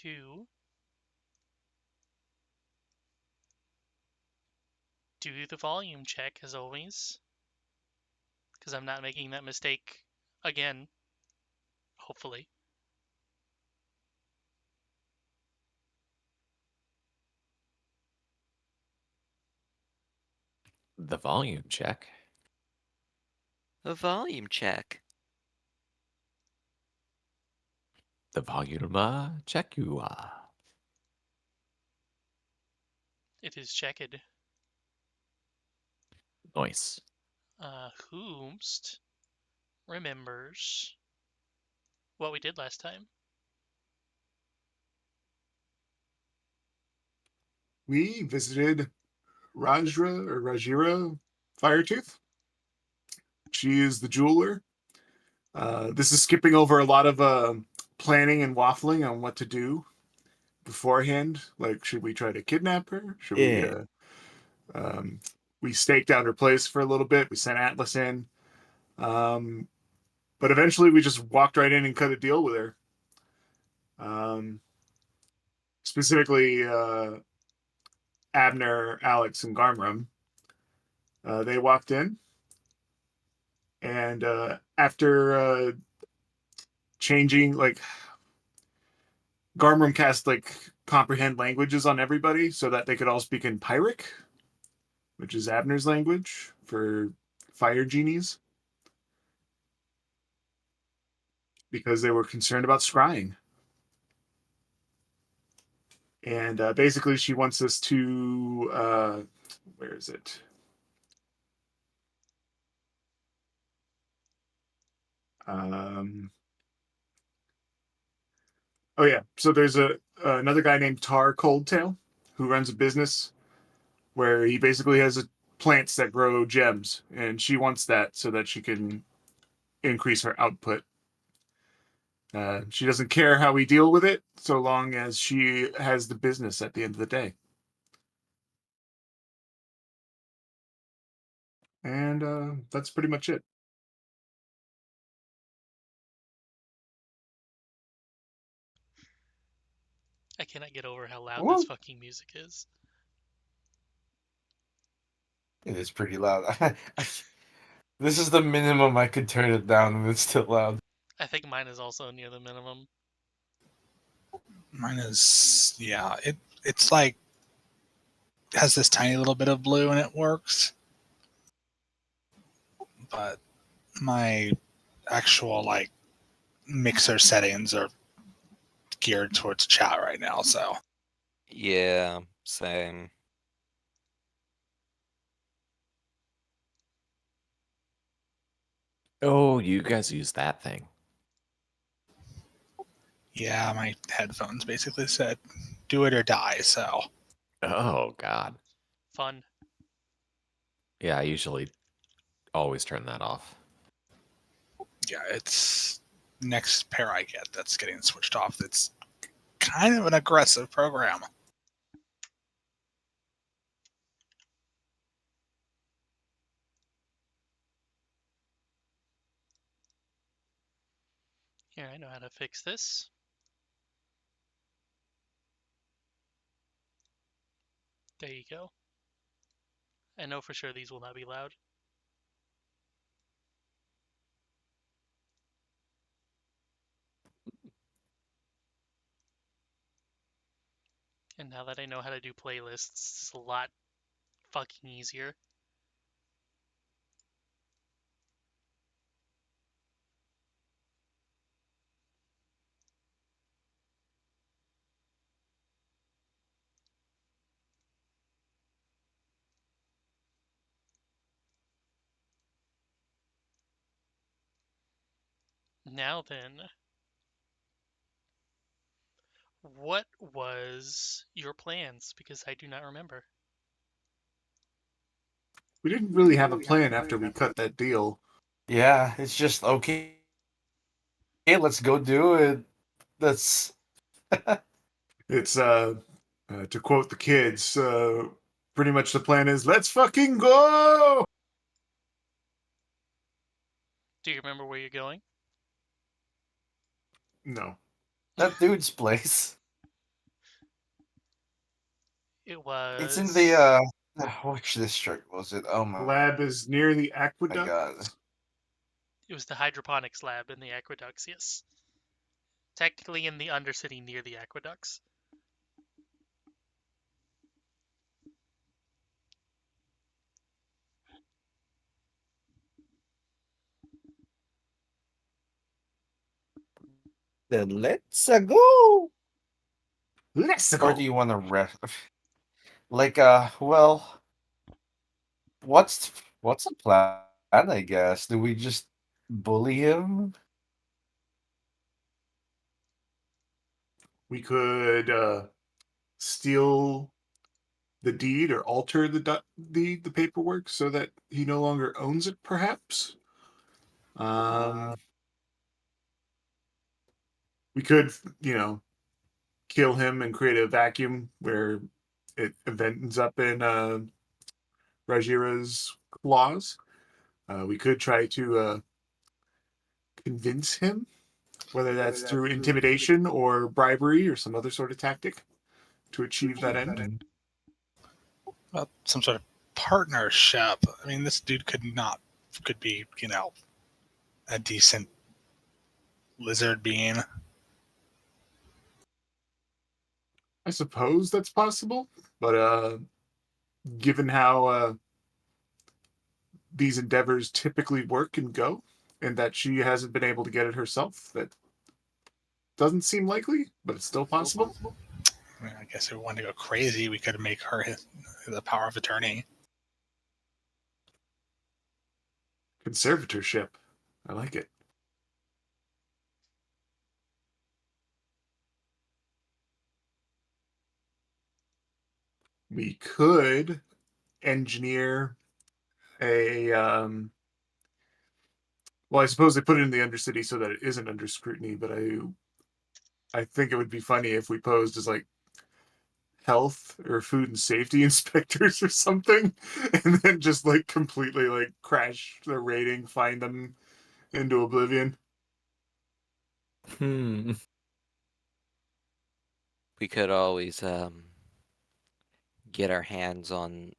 to do the volume check as always, because I'm not making that mistake again, hopefully. The volume check. A volume check. The volume check you. It is checked. Nice. Whomst remembers what we did last time? We visited Rajira Firetooth. She is the jeweler. This is skipping over a lot of planning and waffling on what to do beforehand. Like, should we try to kidnap her? Should we staked out her place for a little bit. We sent Atlas in. But eventually we just walked right in and cut a deal with her. Specifically, Abner, Alex, and Garmram. They walked in, and after changing, like, Garmram cast like comprehend languages on everybody so that they could all speak in Pyric, which is Abner's language for fire genies, because they were concerned about scrying. And basically, she wants us to where is it? Oh yeah, so there's another guy named Tar Coldtail who runs a business where he basically has plants that grow gems, and she wants that so that she can increase her output. She doesn't care how we deal with it, so long as she has the business at the end of the day. And that's pretty much it. I cannot get over how loud this Woo. fucking music is. It is pretty loud. This is the minimum I could turn it down, and it's still loud. I think mine is also near the minimum. Mine is, yeah, it's like has this tiny little bit of blue and it works, but my actual like mixer settings are geared towards chat right now, so Yeah, same. Oh, you guys use that thing. yeah, my headphones basically said do it or die, so Oh, God. Fun. Yeah, I usually always turn that off. yeah, it's next pair I get that's getting switched off. It's kind of an aggressive program. Here, I know how to fix this. There you go. I know for sure these will not be loud. And now that I know how to do playlists, it's a lot fucking easier. Now then, what was your plans? Because I do not remember. We didn't really have a plan after we cut that deal. Yeah, it's just okay. Hey, let's go do it. That's It's to quote the kids, pretty much the plan is let's fucking go. Do you remember where you're going? No. that dude's place. It was. It's in the which district was it? Oh The my lab is near the aqueduct. god. It was the hydroponics lab in the aqueducts. Yes. Technically in the Undercity near the aqueducts. Then let's go. Let's Or go. do you want to rest? Like well, what's the plan? I guess. Do we just bully him? We could steal the deed or alter the deed, the paperwork, so that he no longer owns it. Perhaps. We could, kill him and create a vacuum where it ends up in Rajira's claws. We could try to convince him, whether that's through intimidation or bribery or some other sort of tactic, to achieve that end. Well, some sort of partnership. I mean, this dude could be, a decent lizard being. I suppose that's possible, but given how these endeavors typically work and go, and that she hasn't been able to get it herself, that doesn't seem likely, but it's still possible. I mean, I guess if we wanted to go crazy, we could make her the power of attorney. Conservatorship. I like it. We could engineer a well, I suppose they put it in the Undercity so that it isn't under scrutiny, but I think it would be funny if we posed as like health or food and safety inspectors or something, and then just like completely like crash their rating, find them into oblivion. We could always get our hands on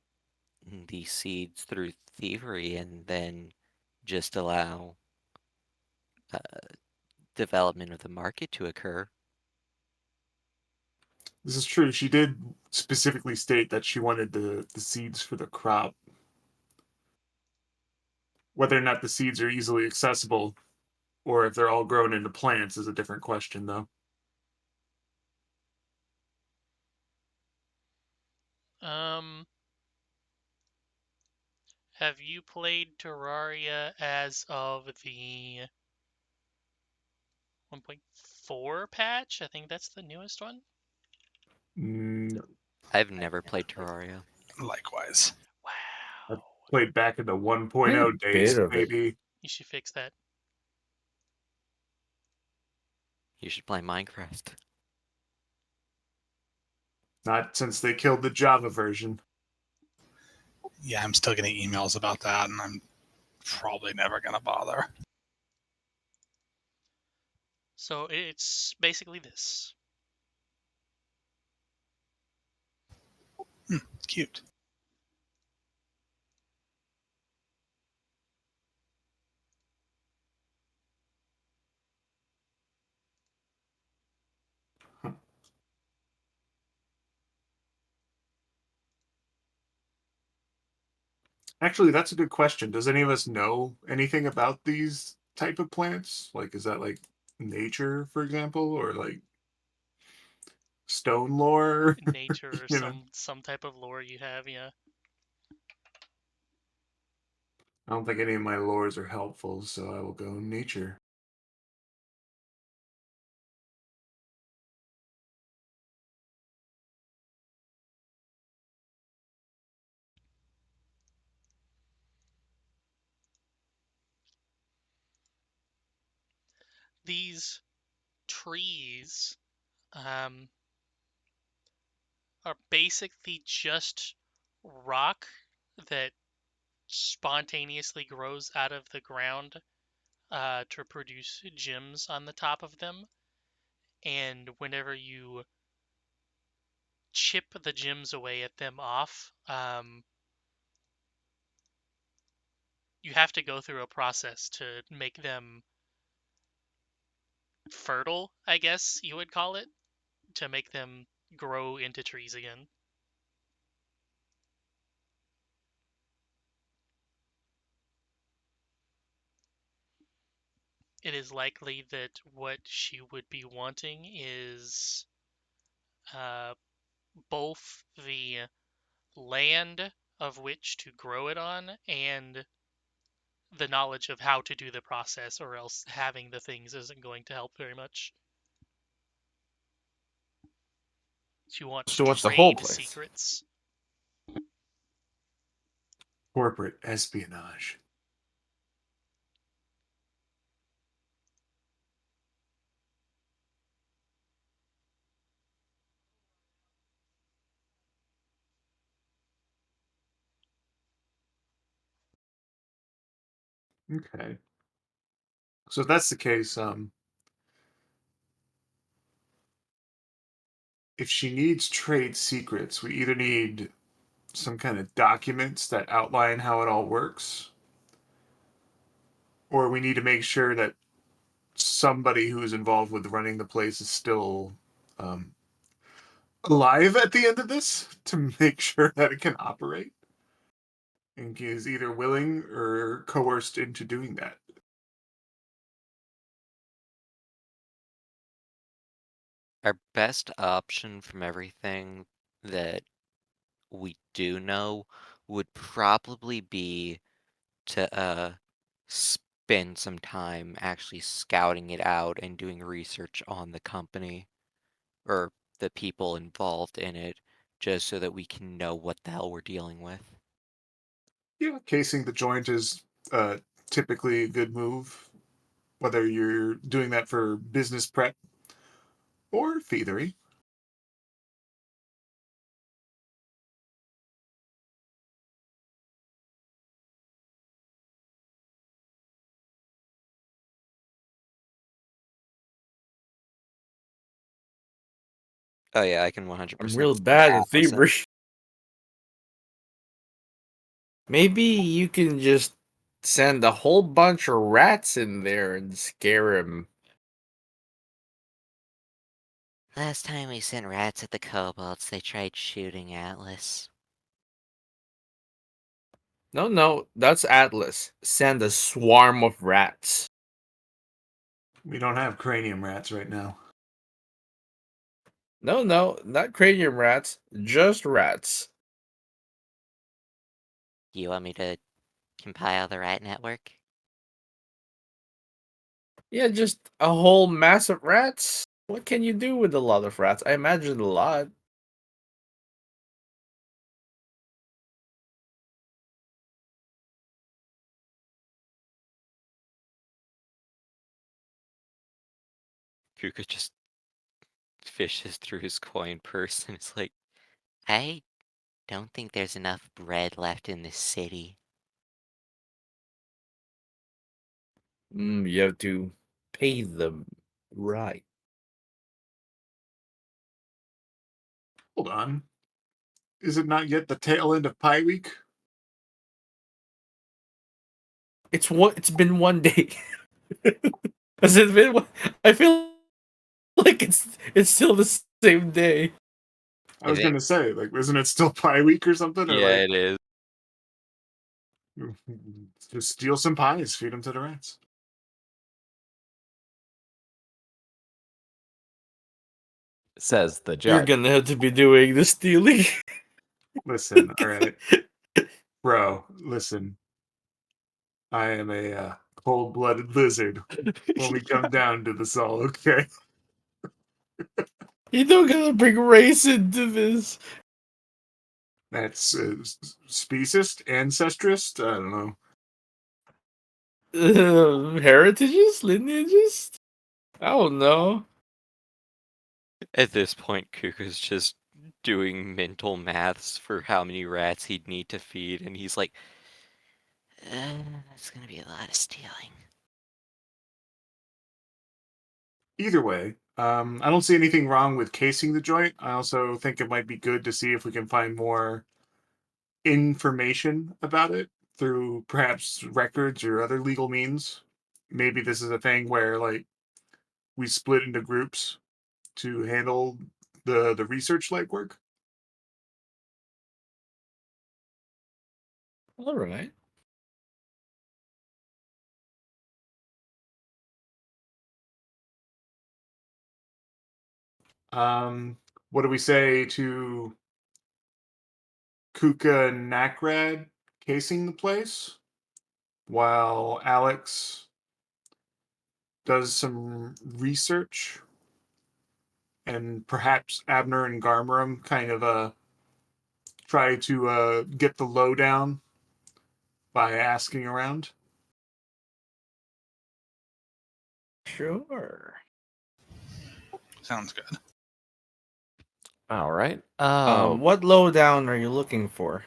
these seeds through thievery and then just allow uh, development of the market to occur. This is true. She did specifically state that she wanted the seeds for the crop. Whether or not the seeds are easily accessible or if they're all grown into plants is a different question, though. Um, have you played Terraria as of the 1.4 patch? I think that's the newest one. No. I've never played Terraria. Likewise. Wow. Played back in the 1.0 Played a days, bit of it. maybe. You should fix that. You should play Minecraft. Not since they killed the Java version. Yeah, I'm still getting emails about that, and I'm probably never going to bother. So it's basically this. It's cute. Actually, that's a good question. Does any of us know anything about these type of plants? Like, is that like nature, for example, or like stone lore? Nature or You know, some type of lore you have, yeah. I don't think any of my lores are helpful, so I will go nature. These trees um, are basically just rock that spontaneously grows out of the ground to produce gems on the top of them. And whenever you chip the gems away at them off, you have to go through a process to make them fertile, I guess you would call it, to make them grow into trees again. It is likely that what she would be wanting is both the land of which to grow it on and the knowledge of how to do the process, or else having the things isn't going to help very much. She wants She wants the whole trade place. secrets. Corporate espionage. Okay. So if that's the case, if she needs trade secrets, we either need some kind of documents that outline how it all works, or we need to make sure that somebody who is involved with running the place is still um, alive at the end of this to make sure that it can operate and is either willing or coerced into doing that. Our best option from everything that we do know would probably be to spend some time actually scouting it out and doing research on the company or the people involved in it, just so that we can know what the hell we're dealing with. Yeah, casing the joint is typically a good move, whether you're doing that for business prep or thievery. Oh yeah, I can 100%. I'm real bad at Atlas it. thievery. Maybe you can just send a whole bunch of rats in there and scare him. Last time we sent rats at the kobolds, they tried shooting Atlas. No, that's Atlas. Send a swarm of rats. We don't have cranium rats right now. No, not cranium rats, just rats. Do you want me to compile the rat network? Yeah, just a whole mass of rats. What can you do with a lot of rats? I imagine a lot. Kuka just fishes through his coin purse and it's like, I don't think there's enough bread left in this city. You have to pay them right. Hold on. Is it not yet the tail end of Pie Week? It's been one day. Has it been? I feel like it's still the same day. I was gonna say, like, isn't it still Pie Week or something? Or yeah, like, it is. just steal some pies, feed them to the rats. Says the You're judge. gonna have to be doing the stealing. Listen, all right, bro. Listen, I am a cold-blooded lizard when we come down to this all. Okay. You don't gotta bring race into this. That's speciest, ancestrist. I don't know. Heritages, lineages. I don't know. At this point, Kuka's just doing mental maths for how many rats he'd need to feed, and he's like, That's gonna be a lot of stealing. Either way, I don't see anything wrong with casing the joint. I also think it might be good to see if we can find more information about it through perhaps records or other legal means. Maybe this is a thing where like we split into groups to handle the research legwork. All right. What do we say to Kuka and Nakrad casing the place while Alex does some research and perhaps Abner and Garmerum kind of try to get the lowdown by asking around. Sure. Sounds good. All right. What lowdown are you looking for?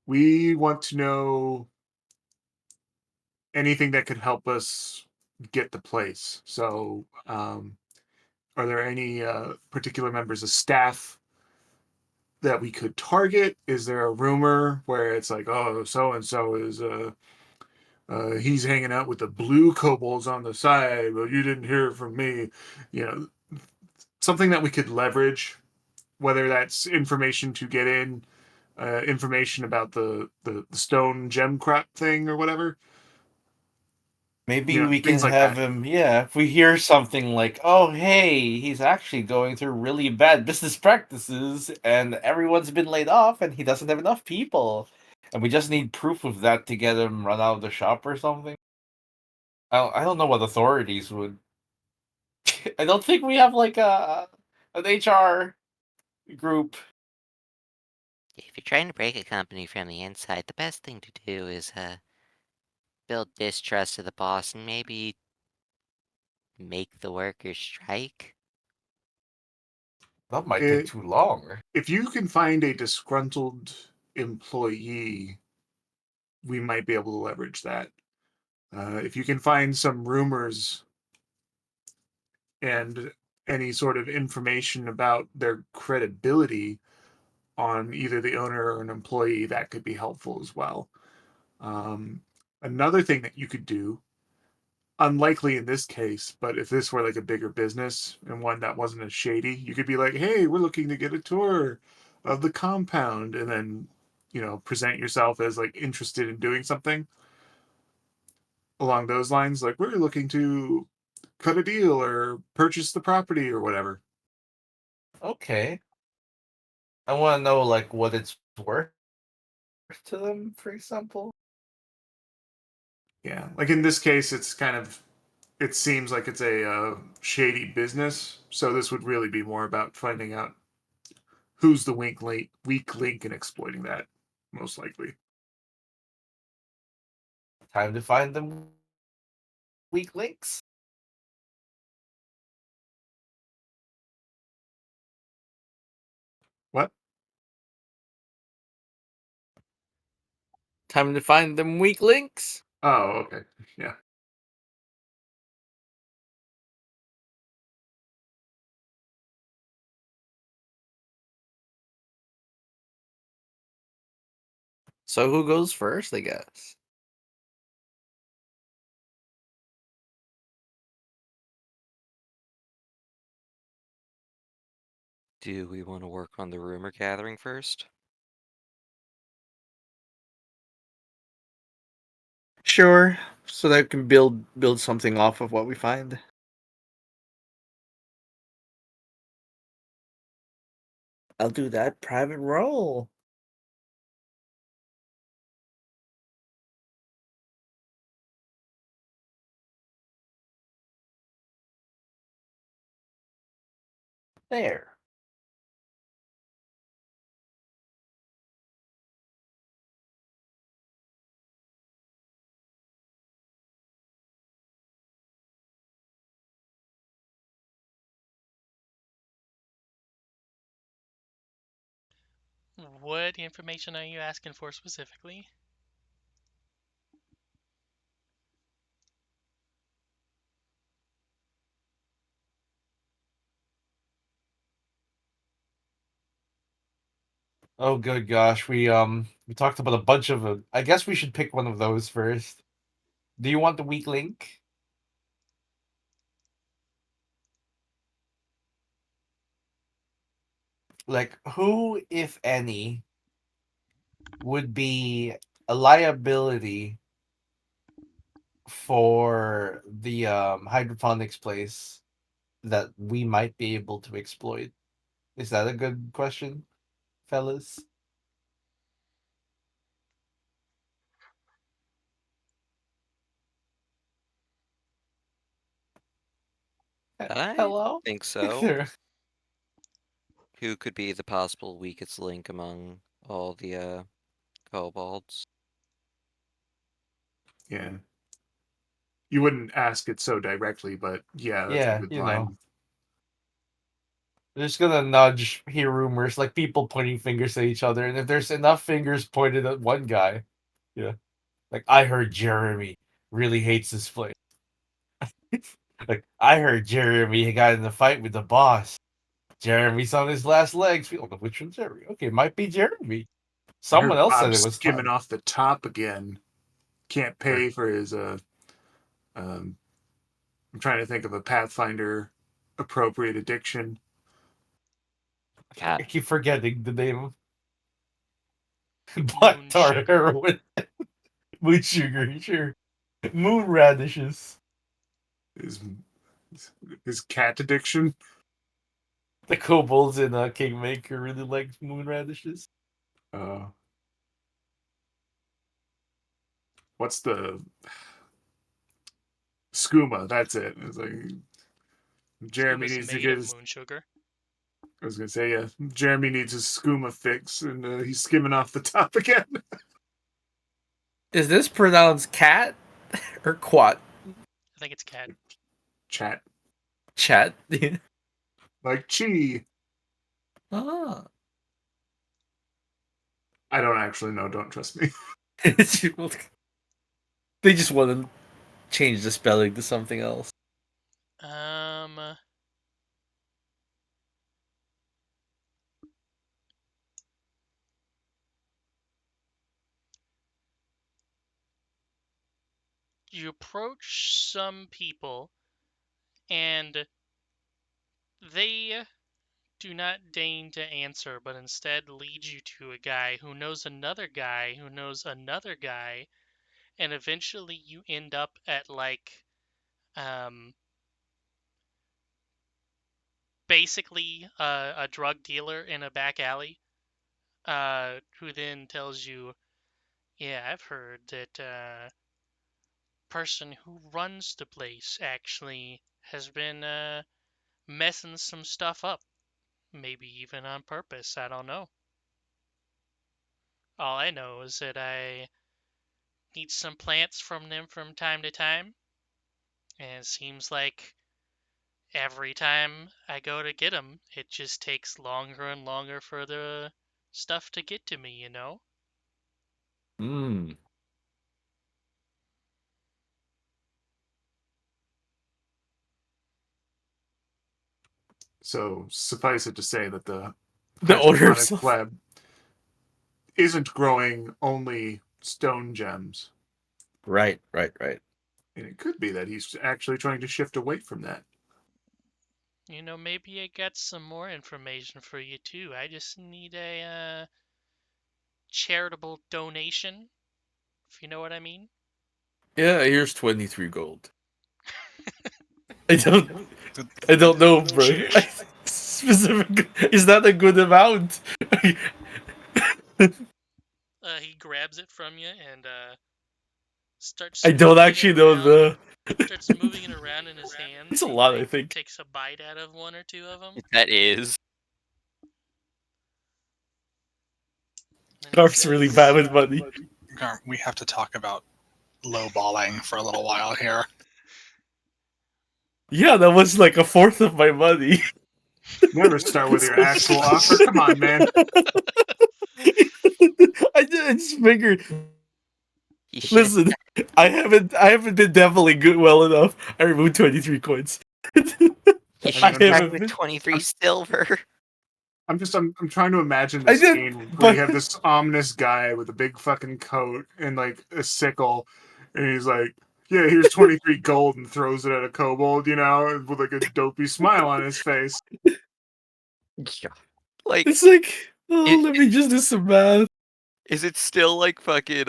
We want to know anything that could help us get the place. So, are there any particular members of staff that we could target? Is there a rumor where it's like, oh, so and so is he's hanging out with the blue kobolds on the side, but you didn't hear it from me. You know, something that we could leverage, whether that's information to get in, information about the stone gem crop thing or whatever. Maybe we Things can like have that. him, yeah, if we hear something like, oh, hey, he's actually going through really bad business practices and everyone's been laid off and he doesn't have enough people. And we just need proof of that to get him run out of the shop or something. I don't know what authorities would. I don't think we have like an HR group. If you're trying to break a company from the inside, the best thing to do is build distrust of the boss and maybe make the workers strike. That might take It, too long. if you can find a disgruntled employee, we might be able to leverage that. If you can find some rumors and any sort of information about their credibility on either the owner or an employee, that could be helpful as well. Um, Another thing that you could do, unlikely in this case, but if this were like a bigger business and one that wasn't as shady, you could be like, hey, we're looking to get a tour of the compound, and then, present yourself as like interested in doing something along those lines. Like, we're looking to cut a deal or purchase the property or whatever. Okay. I want to know like what it's worth to them, for example. Yeah. Like in this case, it seems like it's a shady business. So this would really be more about finding out who's the weak link and exploiting that, most likely. Time to find them weak links. What? Time to find them weak links. Oh, okay. Yeah. So who goes first, I guess? Do we want to work on the rumor gathering first? Sure. So that we can build something off of what we find. I'll do that private roll. There. What information are you asking for specifically? Oh, good gosh. We talked about a bunch of. I guess we should pick one of those first. Do you want the weak link? Like, who, if any, would be a liability for the hydroponics place that we might be able to exploit? Is that a good question, fellas? I Hello? think so. There. Who could be the possible weakest link among all the kobolds? Yeah. You wouldn't ask it so directly, but yeah, that's a Yeah, good you know. line. They're just gonna nudge, hear rumors, like people pointing fingers at each other, and if there's enough fingers pointed at one guy, yeah, like I heard Jeremy really hates this place. Like I heard Jeremy got in a fight with the boss. Jeremy's on his last legs. We don't know which one's Jeremy. Okay, it might be Jeremy. I Someone heard else said Bob it was skimming Todd. off the top again. Can't Or- pay for his I'm trying to think of a Pathfinder appropriate addiction. I keep forgetting the name. Black Moon tar sugar. heroin. Moon sugar, sure. Moon radishes. His his cat addiction. The kobolds in Kingmaker really like moon radishes. Uh, what's the skooma? That's it. It's like Jeremy Scuba's needs to made get of his. moon sugar. I was gonna say, yeah. Jeremy needs his skooma fix, and he's skimming off the top again. Is this pronounced cat or quat? I think it's cat. Chat Chat. like chi. Ah. I don't actually know. Don't trust me. They just want to change the spelling to something else. You approach some people, and they do not deign to answer, but instead lead you to a guy who knows another guy who knows another guy, and eventually you end up at like basically a drug dealer in a back alley, who then tells you, yeah, I've heard that person who runs the place actually has been messing some stuff up, maybe even on purpose. I don't know. All I know is that I need some plants from them from time to time, and it seems like every time I go to get them, it just takes longer and longer for the stuff to get to me, you know? Hmm. So suffice it to say that the The owner of hydroponics lab isn't growing only stone gems. Right. And it could be that he's actually trying to shift away from that. You know, maybe I got some more information for you too. I just need a charitable donation, if you know what I mean. Yeah, here's 23 gold. I don't know, bro. Sheesh. Specific. Is that a good amount? He grabs it from you and starts I don't moving it actually know around. the. Starts moving it around in his hands. It's a He, lot, like, I think. takes a bite out of one or two of them. That is. And he Garf's really says, bad with money. We have to talk about lowballing for a little while here. Yeah, that was like a fourth of my money. Never start with your actual offer. Come on, man. I just figured. You should have Listen, I haven't been definitely good well enough. I removed 23 coins. you I should mean, have I'm stuck just, with been- 23 silver. I'm trying to imagine I this did, scene where but you have this ominous guy with a big fucking coat and like a sickle, and he's like, "Yeah, here's 23 gold," and throws it at a kobold, with like a dopey smile on his face. Yeah. Like, it's like, oh, it, let me just do some math. is it still like fucking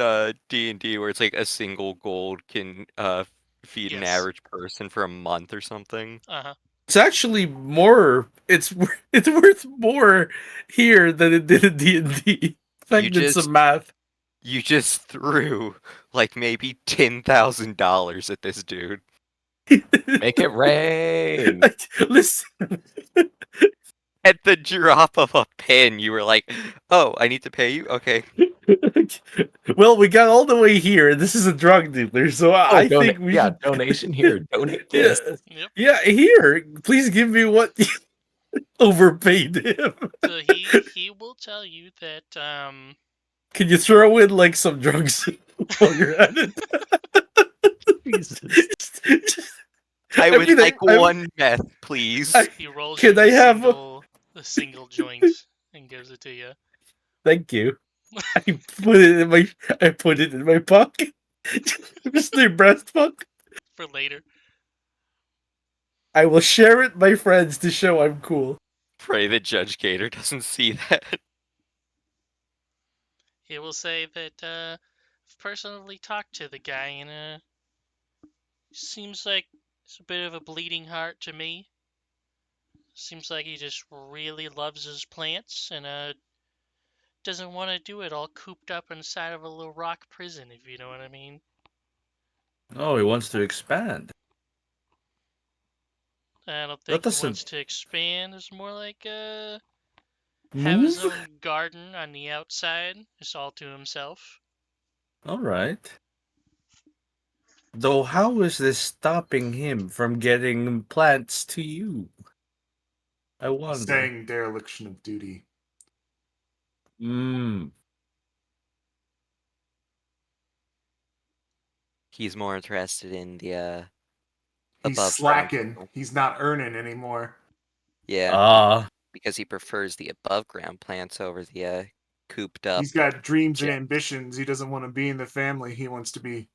D&D where it's like a single gold can feed an Yes. average person for a month or something? Uh-huh. It's actually more. It's worth more here than it did in D&D. In fact, You did some math. you just threw like maybe $10,000 at this dude. Make it rain. Listen, At the drop of a pen, you were like, "Oh, I need to pay you? Okay." well, we got all the way here. This is a drug dealer, so Oh, I think we should. donation here. Donate Yeah, this. Yep. yeah. Here, please give me what you overpaid him. So he will tell you that Can you throw in like some drugs while you're at it? Jesus. I would mean, like I- one meth, please. he rolls Can you I the have single joint and gives it to you Thank you. I put it in my pocket. Just their breast pocket. for later. I will share it with my friends to show I'm cool. Pray that Judge Gator doesn't see that. He will say that I've personally talked to the guy and seems like it's a bit of a bleeding heart to me. Seems like he just really loves his plants and doesn't want to do it all cooped up inside of a little rock prison, if you know what I mean. Oh, he wants to expand. I don't That think he doesn't wants to expand. It's more like have his move. own garden on the outside, just all to himself. All right. Though, how is this stopping him from getting plants to you? I wonder. Saying dereliction of duty. Hmm. He's more interested in the He's above ground. slacking. He's not earning anymore. Yeah, Ah. because he prefers the above ground plants over the cooped up. He's got dreams and gem. ambitions. He doesn't want to be in the family. He wants to be.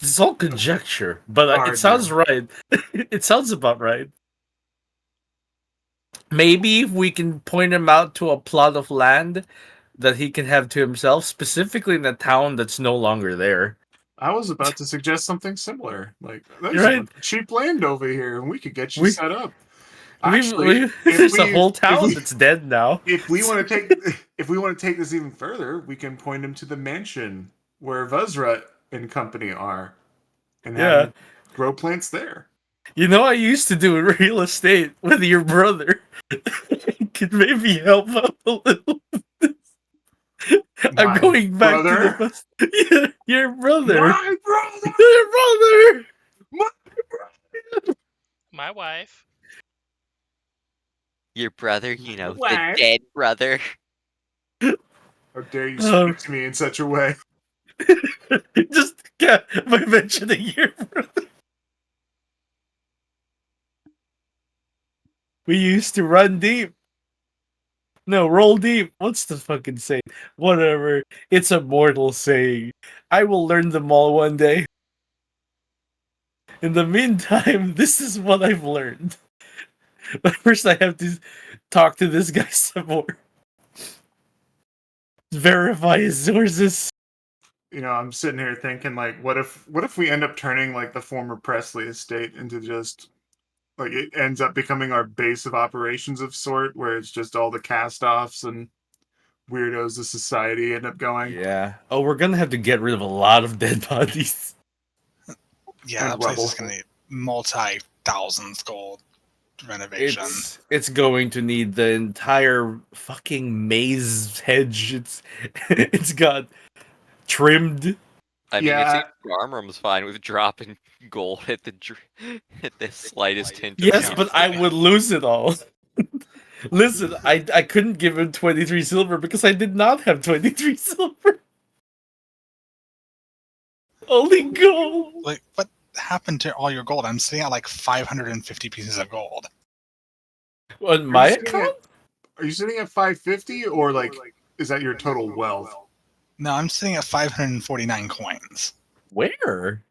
It's all conjecture, but it sounds right. It sounds about right. Maybe if we can point him out to a plot of land that he can have to himself, specifically in a town that's no longer there. I was about to suggest something similar. Like, there's Right. cheap land over here, and we could get you We- set up. Actually, there's a whole town that's dead now. if we want to take this even further, we can point him to the mansion where Vuzra and company are, and have him grow plants there. You know, I used to do real estate with your brother. Could maybe help out a little. I'm My going back brother? to the bus. Yeah, your brother. My brother, Your brother. my brother. My wife. Your brother, you know, the What? dead brother. How dare you speak to me in such a way? Just by mentioning your brother. We used to run deep. No, roll deep. What's the fucking saying? Whatever. It's a mortal saying. I will learn them all one day. In the meantime, this is what I've learned. But first I have to talk to this guy some more. Verify his sources. I'm sitting here thinking, like, what if we end up turning like the former Presley estate into just like it ends up becoming our base of operations of sort, where it's just all the cast-offs and weirdos of society end up going. Yeah. Oh, we're gonna have to get rid of a lot of dead bodies. Yeah, And that place is rubble. going to need multi-thousands gold renovation. It's going to need the entire fucking maze hedge. It's got trimmed. I mean, it Yeah. seems Garmrum's fine with dropping gold at at the slightest hint of Yes, Yeah. but I would lose it all. Listen, I couldn't give him 23 silver because I did not have 23 silver. Only gold. Like, what happened to all your gold? I'm sitting at like 550 pieces of gold. On my sitting account? Are you sitting at 550 or like is that your total wealth? No, I'm sitting at 549 coins. Where?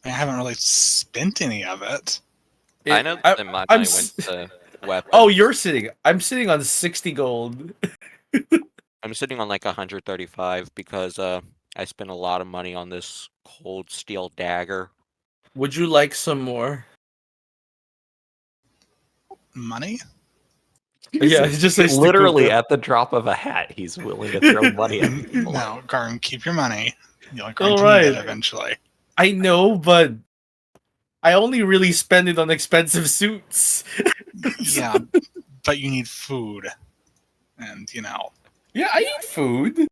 I haven't really spent any of it. I know I, that my I'm. money went to weapons. Oh, you're sitting. I'm sitting on 60 gold. I'm sitting on like 135 because I spent a lot of money on this cold steel dagger. Would you like some more? Money? Yeah, Jesus, he just says to literally Kuka. at the drop of a hat, he's willing to throw money at people. No, Garm, keep your money. You're going All to need right. it eventually. I know, but I only really spend it on expensive suits. Yeah, but you need food. And, Yeah, I eat food.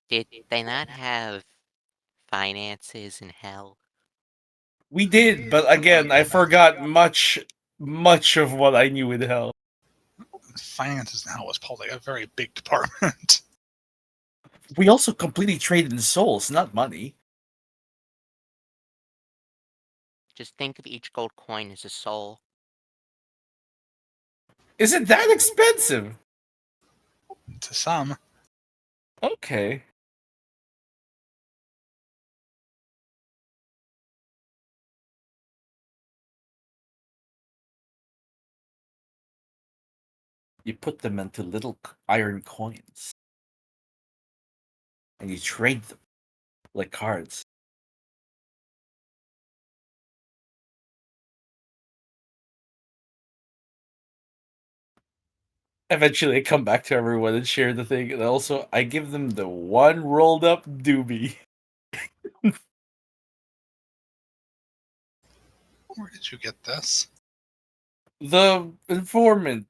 Did they not have finances in hell? We did, but again, I forgot much of what I knew in hell. finances now was probably a very big department. We also completely traded in souls, not money. Just think of each gold coin as a soul. Is it that expensive? To some. Okay. You put them into little iron coins. And you trade them like cards. Eventually, I come back to everyone and share the thing, and also I give them the one rolled up doobie. Where did you get this? The informant.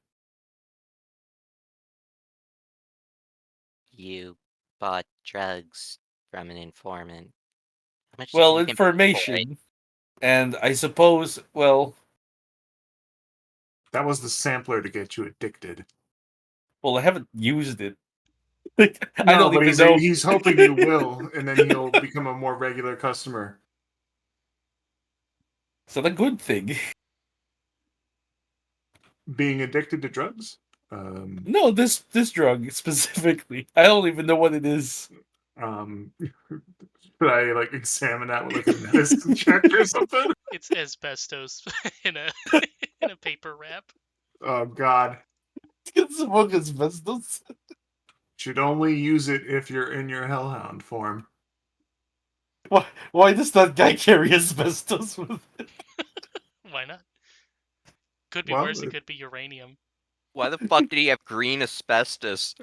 You bought drugs from an informant. How much did Well, you give him for it? information. And I suppose, well, That was the sampler to get you addicted. I haven't used it. Like, I No, don't but even know. he's hoping you will, and then he'll become a more regular customer. It's not a good thing. Being addicted to drugs? No, this drug specifically. I don't even know what it is. Should I like examine that with like a medicine check or something? It's asbestos in a in a paper wrap. Oh God. Get smoke asbestos. Should only use it if you're in your hellhound form. Why does that guy carry asbestos with it? Why not? Could be Well, worse. It could be uranium. Why the fuck did he have green asbestos?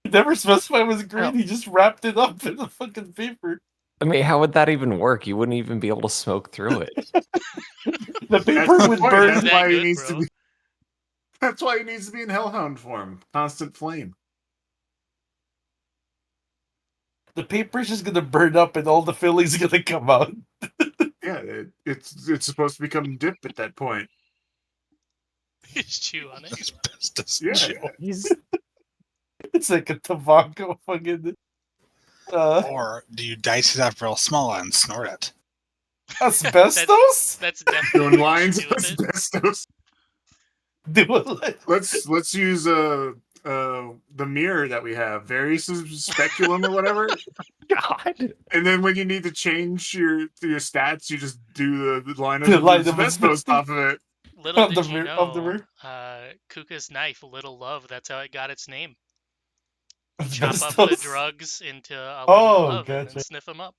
He never specified it was green, Oh. he just wrapped it up in the fucking paper. I mean, how would that even work? You wouldn't even be able to smoke through it. The That's paper the would point. burn. That's That why he good, needs bro. to be. That's why he needs to be in hellhound form. Constant flame. The paper's just gonna burn up and all the filling's gonna come out. Yeah, it's supposed to become dip at that point. Just chew on it. Asbestos Yeah. chew. He's It's like a tobacco fucking. Or do you dice it up real small and snort it? Asbestos? That's definitely Doing what you lines should of do with it. asbestos. Let's use the mirror that we have, various speculum or whatever. God. And then when you need to change your stats, you just do the line of The line of asbestos asbestos. off of it. Little Of the did you mir- of the know, mirror. Kuka's knife, Little Love, that's how it got its name. You chop up Asbestos. the drugs into a little Oh, love and gotcha. then sniff them up.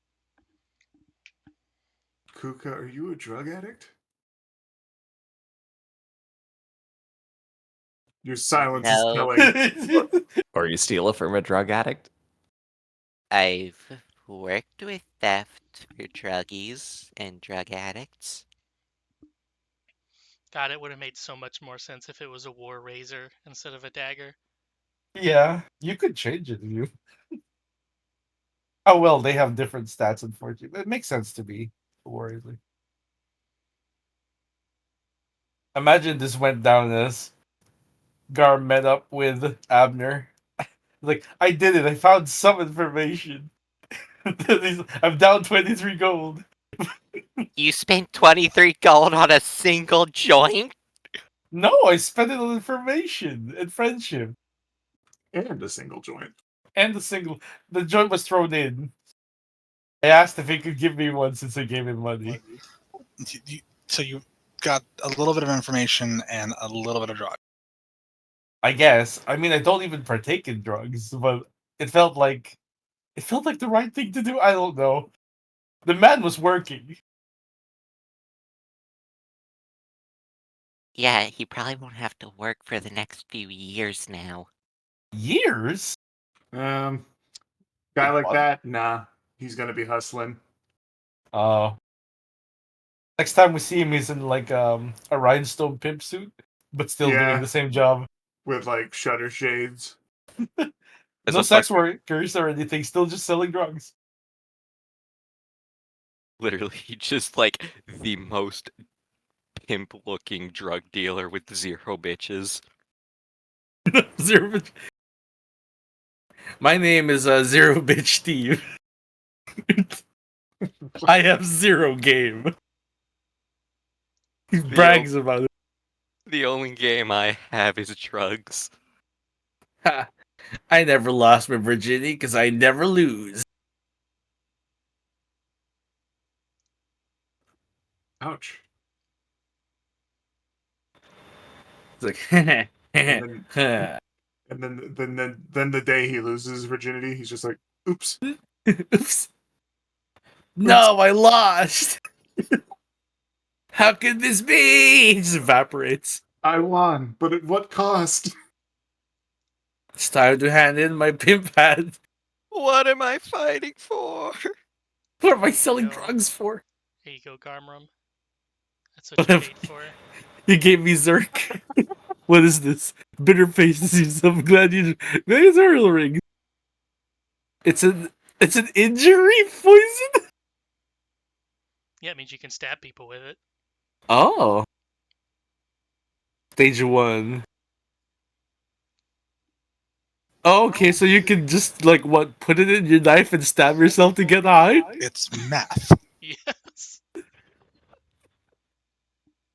Kuka, are you a drug addict? Your silence is No. telling. Or you steal it from a drug addict? I've worked with theft for druggies and drug addicts. God, it would have made so much more sense if it was a war razor instead of a dagger. Yeah, you could change it if you. Oh well, they have different stats. Unfortunately, it makes sense to me. Worriedly. Imagine this went down as Gar met up with Abner. Like, I did it. I found some information. I'm down 23 gold. You spent 23 gold on a single joint? No, I spent it on information and friendship. And a single joint. And the joint was thrown in. I asked if he could give me one since I gave him money. So you got a little bit of information and a little bit of drug. I guess. I mean, I don't even partake in drugs, but it felt like the right thing to do. I don't know. The man was working. Yeah, he probably won't have to work for the next few years now. Years? Guy Like like what? that, nah. He's gonna be hustling Oh. Next time we see him, he's in like a rhinestone pimp suit, but still doing Yeah. the same job. with like shutter shades. As No a sex fuck- workers or anything, still just selling drugs. Literally, just like the most pimp-looking drug dealer with 0 bitches. Zero bitch. My name is Zero Bitch Steve. I have 0 game. He brags about it. The only game I have is drugs. Ha. I never lost my virginity because I never lose. Ouch. It's like, And then the day he loses his virginity, he's just like, oops. oops. No, I lost. How could this be? He just evaporates. I won, but at what cost? It's time to hand in my pimp hat. What am I fighting for? What am I selling Yo. drugs for? Here you go, Garmrum. That's what you paid for. You gave me Zerk. What is this? Bitter faces. I'm glad you. Glad a real ring. It's an injury poison. Yeah, it means you can stab people with it. Oh. Stage 1. Oh, okay, so you can just like what? Put it in your knife and stab yourself to get high. It's meth. Yes.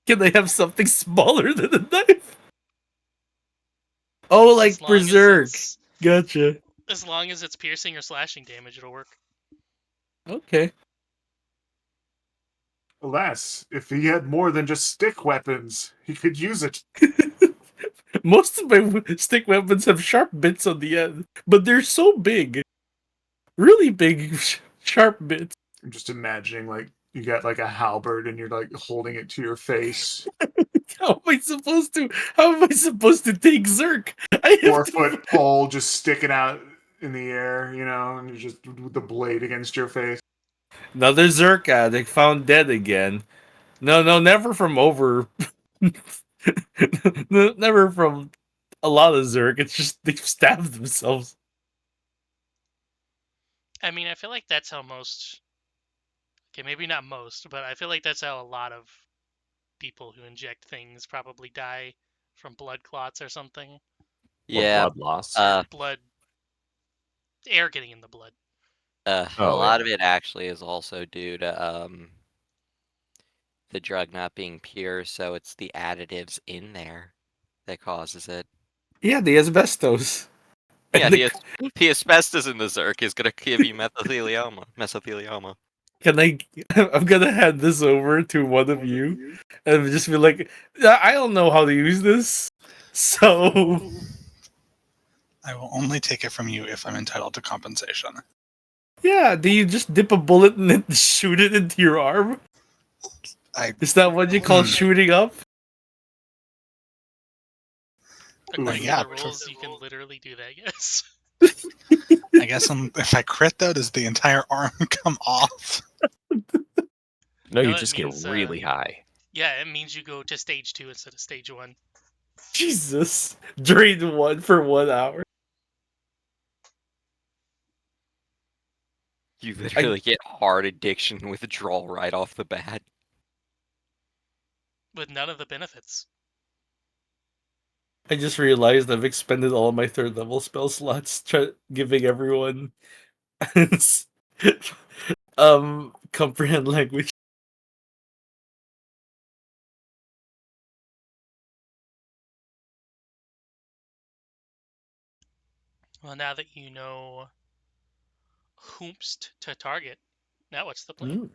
Can they have something smaller than a knife? Oh, like As long as Berserk. it's- Gotcha. As long as it's piercing or slashing damage, it'll work. Okay. Alas, if he had more than just stick weapons, he could use it. Most of my stick weapons have sharp bits on the end, but they're so big. Really big, sharp bits. I'm just imagining like you got like a halberd and you're like holding it to your face. How am I supposed to? How am I supposed to take Zerk? I have 4-foot pole just sticking out in the air, you know, and you're just with the blade against your face. Another Zerk addict found dead again. No, never from over. No, never from a lot of Zerk. It's just they've stabbed themselves. I mean, I feel like that's how most. Okay, maybe not most, but I feel like that's how a lot of people who inject things probably die from blood clots or something. Or Yeah, blood loss. Blood. Air getting in the blood. a Oh, lot yeah. of it actually is also due to the drug not being pure, so it's the additives in there that causes it. Yeah, the asbestos. Yeah, And the asbestos in the Zerk is gonna give you mesothelioma. Mesothelioma. can I? I'm gonna hand this over to one of you, and just be like, I don't know how to use this, so I will only take it from you if I'm entitled to compensation. yeah. Do you just dip a bullet and then shoot it into your arm? Is that what you call shooting up? According yeah, to the rules, you can literally do that, yes. I guess if I crit though, does the entire arm come off? No, you it just means, get really high. Yeah, it means you go to stage 2 instead of stage 1. Jesus, drain one for 1 hour. You literally get heart addiction withdrawal right off the bat. With none of the benefits. I just realized I've expended all my 3rd level spell slots, giving everyone comprehend language. Well, now that you know whomst to target, now what's the plan? Mm.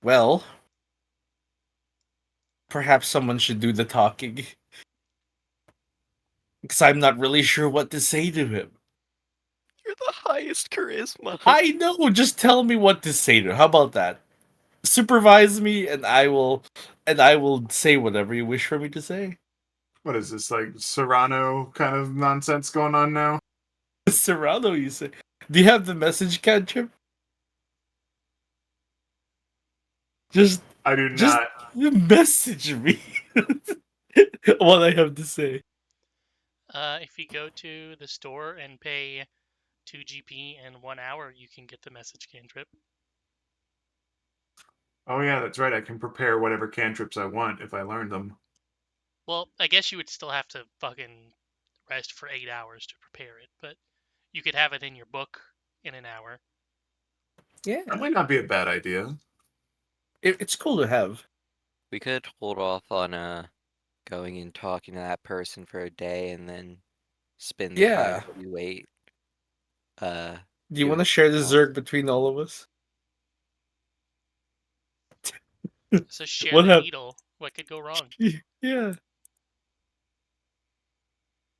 Well, perhaps someone should do the talking. Because I'm not really sure what to say to him. You're the highest charisma. I know, just tell me what to say to him. How about that? Supervise me and I will say whatever you wish for me to say. What is this, like Serrano kind of nonsense going on now? Serrano, you say. Do you have the message cantrip? Just I do just not. message me what I have to say. If you go to the store and pay 2 GP in 1 hour, you can get the message cantrip. Oh yeah, that's right. I can prepare whatever cantrips I want if I learn them. Well, I guess you would still have to fucking rest for 8 hours to prepare it, but you could have it in your book in an hour. Yeah. That might not be a bad idea. It's cool to have. We could hold off on going and talking to that person for a day and then spend the time Yeah. while we wait. Do you want Doing to share the something else. Zerg between all of us? So share What the happened? needle. What could go wrong? Yeah.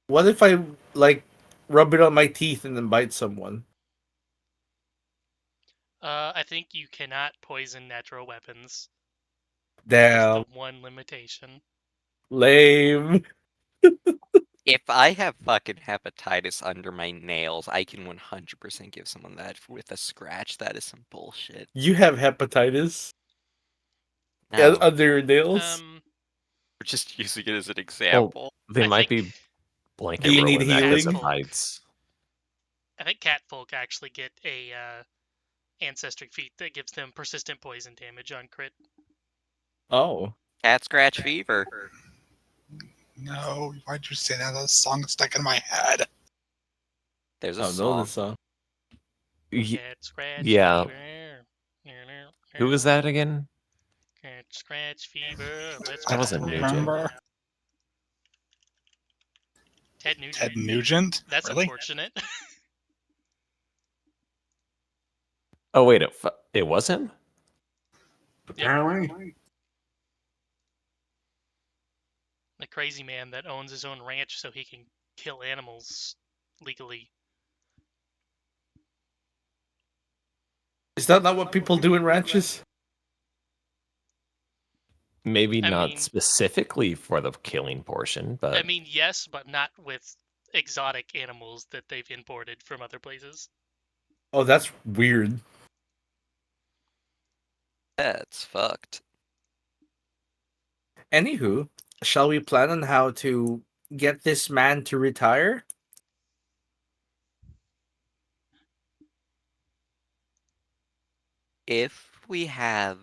What if I like rub it on my teeth and then bite someone? I think you cannot poison natural weapons. That is the Damn. one limitation. Lame. If I have fucking hepatitis under my nails, I can 100% give someone that with a scratch. That is some bullshit. You have hepatitis No, under your nails? we're just using it as an Well, example. they I might think be blanket Do you need rolling that because of healing? heights. I think catfolk actually get a ancestry feat that gives them persistent poison damage on crit. Oh. Cat scratch fever. No, why'd you say that? That song stuck in my head. There's a I don't know song. this song. Cat scratch Yeah. fever. Who was that again? Cat scratch fever. Let's That I go. wasn't don't Nugent. remember. Ted Nugent. Ted Nugent? That's Really? unfortunate. Oh wait, it was him. Apparently. The crazy man that owns his own ranch so he can kill animals legally. Is that not what people do in ranches? Maybe I not mean, specifically for the killing portion, but yes, but not with exotic animals that they've imported from other places. Oh, that's weird. That's fucked. Anywho, shall we plan on how to get this man to retire? If we have,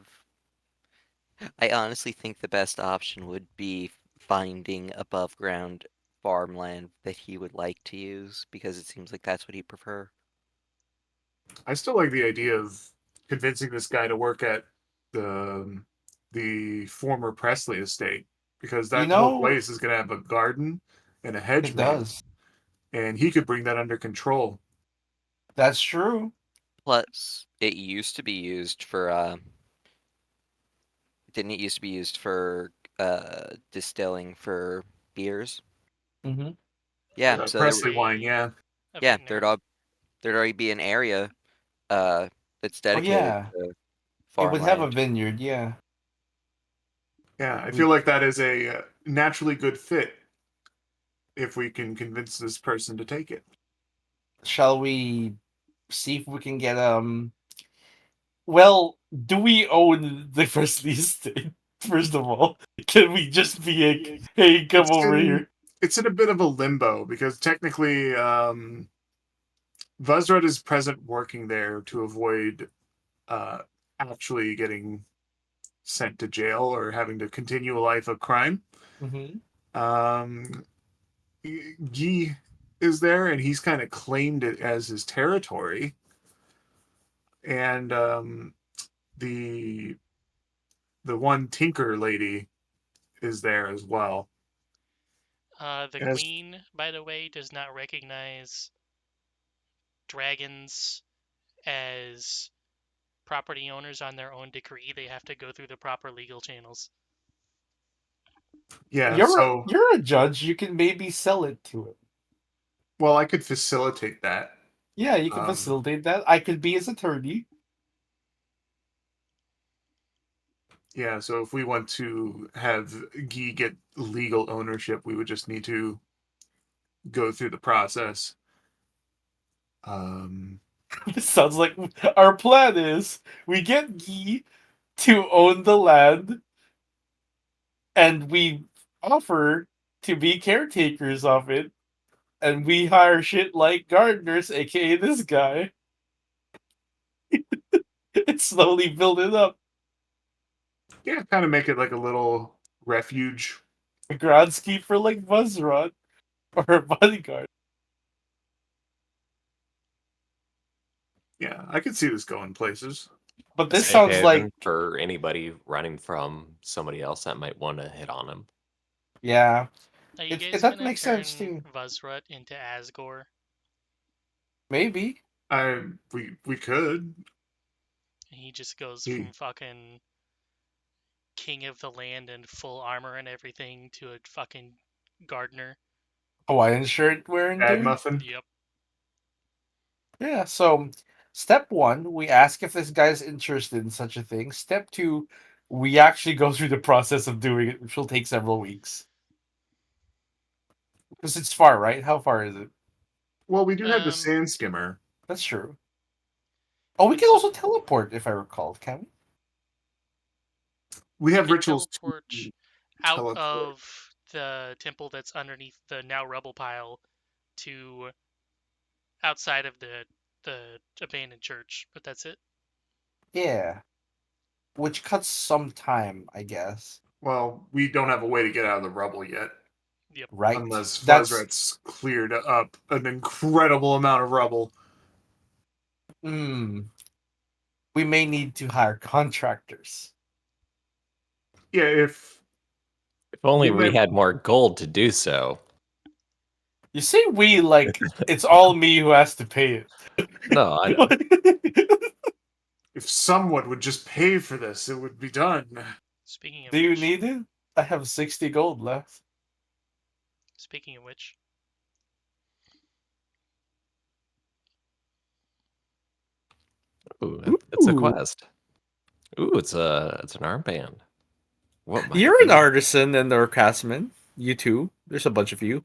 I honestly think the best option would be finding above ground farmland that he would like to use because it seems like that's what he'd prefer. I still like the idea of convincing this guy to work at the former Presley estate because You that whole know, place is going to have a garden and a hedge it made, does. and he could bring that under control. That's true. Plus, it used to be used for didn't it used to be used for distilling for beers? Mm-hmm. Yeah, There's so there Presley would wine, a, yeah. yeah, vintner. there'd already be an area that's Oh dedicated yeah, to it would have a farmland. vineyard. Yeah. Yeah, I We feel like that is a naturally good fit if we can convince this person to take it. shall we see if we can get Well, do we own the Presley estate? First of all, can we just be like, "Hey, come over here"? It's in a bit of a limbo because technically Vuzrud is present working there to avoid uh, actually getting sent to jail or having to continue a life of crime. Mm-hmm. Guy is there, and he's kind of claimed it as his territory. And the one tinker lady is there as well. The As queen, by the way, does not recognize dragons as property owners on their own decree. They have to go through the proper legal channels. yeah, You're so you're a judge. You can maybe sell it to him. well, I could facilitate that. Yeah, you can facilitate that. I could be his attorney. Yeah, so if we want to have Guy get legal ownership, we would just need to go through the process. This sounds like our plan is we get Guy to own the land, and we offer to be caretakers of it, and we hire shit like gardeners, aka this guy, and slowly build it up. Yeah, kind of make it like a little refuge. A groundskeeper like Buzzrod or a bodyguard. Yeah, I could see this going places. But A this safe sounds like, haven for anybody running from somebody else that might want to hit on him. yeah, Are you it guys that gonna makes turn sense too. Vuzrut into Asgore? Maybe. We could. And he just goes He from fucking king of the land and full armor and everything to a fucking gardener. Hawaiian shirt wearing bad dude. muffin. Yep. Yeah, so step one, we ask if this guy's interested in such a thing. Step two, we actually go through the process of doing it, which will take several weeks. Because it's far, right? How far is it? Well, we do have the Um, sand skimmer. That's true. Oh, we can So- also teleport, if I recall, can we? We have can rituals teleport to out teleport. of the temple that's underneath the now rubble pile to outside of the abandoned church, but that's it. Yeah. Which cuts some time, I guess. Well, we don't have a way to get out of the rubble yet, Yep. Right? unless That's Fuzzrat's cleared up an incredible amount of rubble. we may need to hire contractors. Yeah, if If only We we might- had more gold to do so. You say we like it's all me who has to pay it. No, I know. if someone would just pay for this, it would be done. Speaking of Do you which, need it? I have 60 gold left. speaking of which, Ooh, it's a Ooh. quest. Ooh, it's an armband. What might You're it an be? artisan and or craftsman. You too. There's a bunch of you.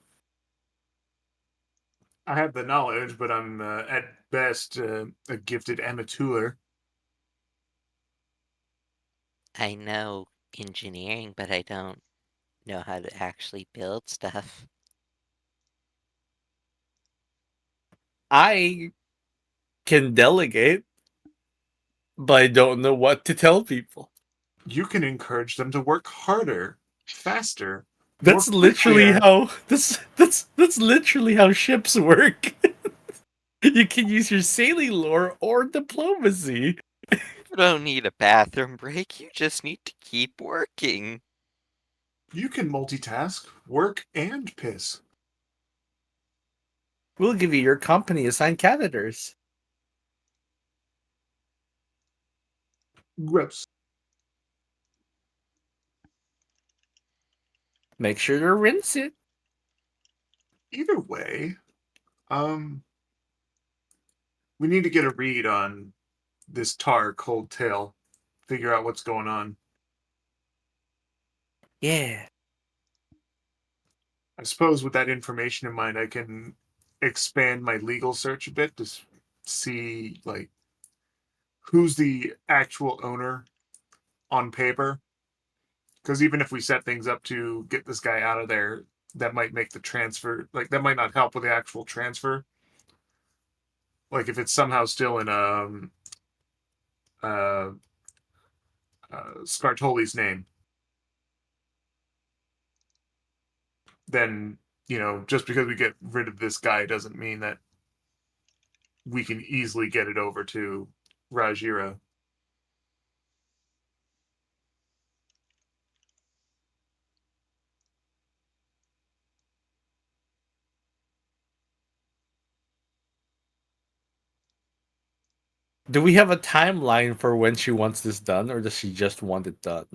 I have the knowledge, but I'm at best a gifted amateur. I know engineering, but I don't know how to actually build stuff. I can delegate, but I don't know what to tell people. You can encourage them to work harder, faster. That's more literally quickly. how that's literally how ships work. You can use your sailing lore or diplomacy. You don't need a bathroom break, you just need to keep working. You can multitask, work, and piss. We'll give you your company assigned catheters. Gross. Make sure to rinse it. Either way, we need to get a read on this Tar Cold Tail. Figure out what's going on. Yeah. I suppose with that information in mind, I can expand my legal search a bit to see like who's the actual owner on paper. Because even if we set things up to get this guy out of there, that might make the transfer like that might not help with the actual transfer. Like if it's somehow still in uh, Scartoli's name, then just because we get rid of this guy doesn't mean that we can easily get it over to Rajira. Do we have a timeline for when she wants this done, or does she just want it done?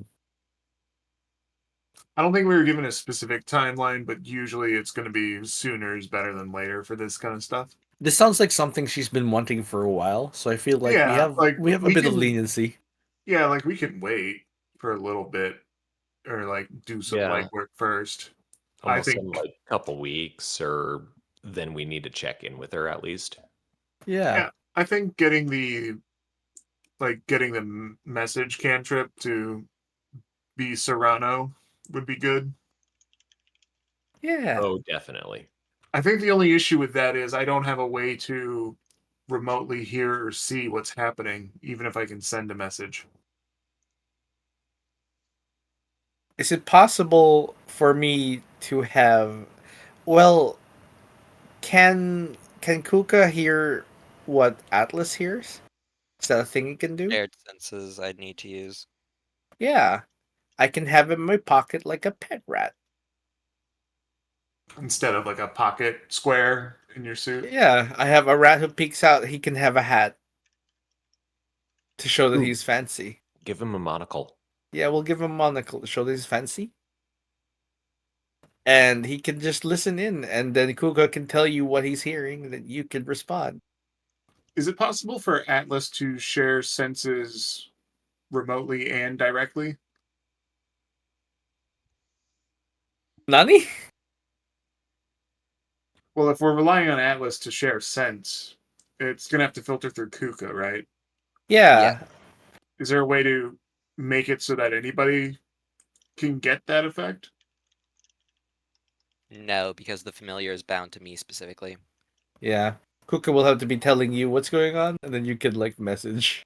I don't think we were given a specific timeline, but usually it's going to be sooner is better than later for this kind of stuff. This sounds like something she's been wanting for a while, so I feel like we Yeah, have like we have a we bit of can. leniency. Yeah, like we can wait for a little bit, or like do some Yeah, legwork first. I almost think. in like a couple weeks, or then we need to check in with her at least. Yeah. Yeah, I think getting the message cantrip to be Serrano would be good. Yeah. Oh, definitely. I think the only issue with that is I don't have a way to remotely hear or see what's happening, even if I can send a message. Is it possible for me to have? Well, can Kuka hear what Atlas hears? Is that a thing he can do? Shared senses I'd need to use. Yeah. I can have him in my pocket like a pet rat. Instead of like a pocket square in your suit. Yeah, I have a rat who peeks out. He can have a hat to show that Ooh. he's fancy. Give him a monocle. Yeah, we'll give him a monocle to show that he's fancy. And he can just listen in, and then Kuka can tell you what he's hearing, and then you can respond. Is it possible for Atlas to share senses remotely and directly? Nani? Well, if we're relying on Atlas to share sense, it's gonna have to filter through Kuka, right? Yeah. Is there a way to make it so that anybody can get that effect? No, because the familiar is bound to me specifically. Yeah. Kuka will have to be telling you what's going on, and then you can, like, message.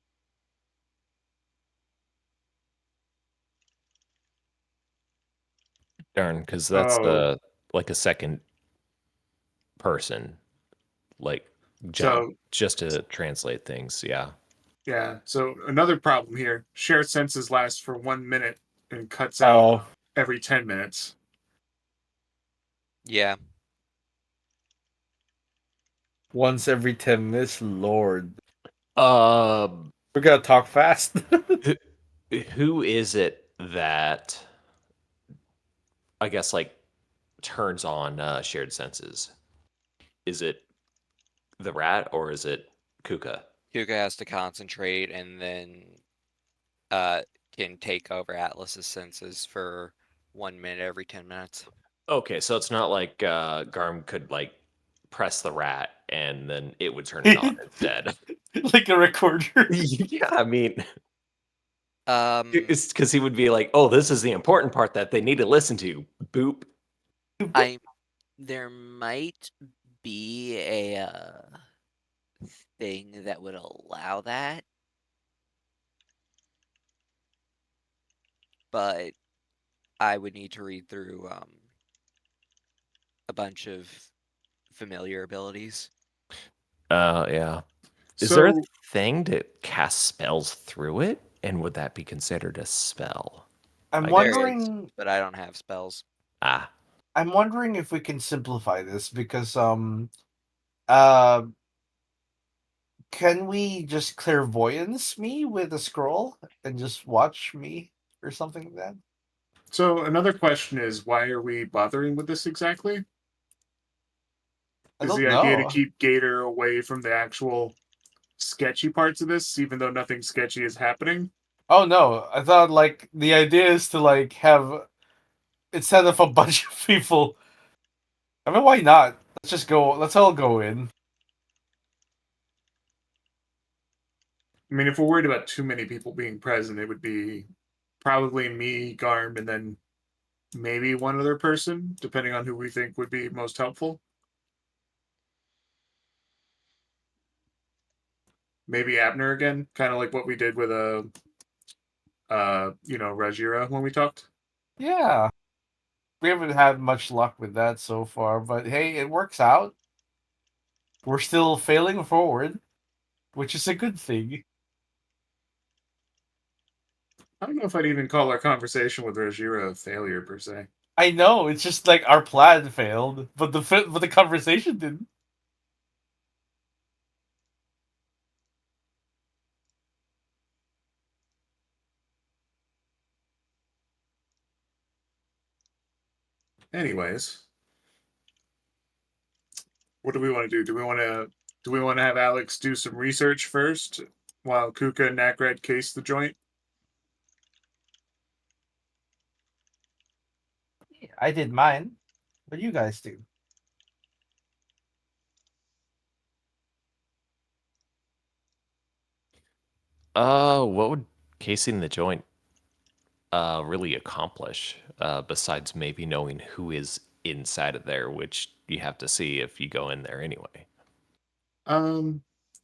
Darn, because that's Oh, like a second person, like jump, so just to translate things. Yeah. yeah. So another problem here: shared senses lasts for 1 minute and cuts out Oh, every 10 minutes. Yeah. once every 10 minutes, Lord. Uh, We're gonna talk fast. who is it that I guess like turns on shared senses? Is it the rat or is it Kuka? Kuga has to concentrate and then can take over Atlas's senses for 1 minute every 10 minutes. Okay, so it's not like Garm could like press the rat and then it would turn it on instead. Like a recorder. Yeah, I mean, Um, it's because he would be like, "Oh, this is the important part that they need to listen to." Boop. there might be a thing that would allow that, but I would need to read through a bunch of familiar abilities. Yeah. Is there a So thing to cast spells through it? And would that be considered a spell? I'm I guess. There is, wondering. but I don't have spells. Ah, I'm wondering if we can simplify this because uh can we just clairvoyance me with a scroll and just watch me or something like that? So another question is, why are we bothering with this exactly? I Is don't the idea to know. keep Gator away from the actual sketchy parts of this, even though nothing sketchy is happening? Oh no, I thought like the idea is to like have instead of a bunch of people. I mean, why not? Let's just go. Let's all go in. I mean, if we're worried about too many people being present, it would be probably me, Garm, and then maybe one other person, depending on who we think would be most helpful. Maybe Abner again, kind of like what we did with Rajira when we talked. Yeah, We haven't had much luck with that so far, but hey, it works out. We're still failing forward, which is a good thing. I don't know if I'd even call our conversation with Rojiro a failure per se. I know it's just like our plan failed, but the conversation didn't. Anyways, what do we want to do? Do we want to have Alex do some research first while Kuka and Nakred case the joint? I did mine, but you guys do. What would casing the joint really accomplish, besides maybe knowing who is inside of there, which you have to see if you go in there anyway. Um,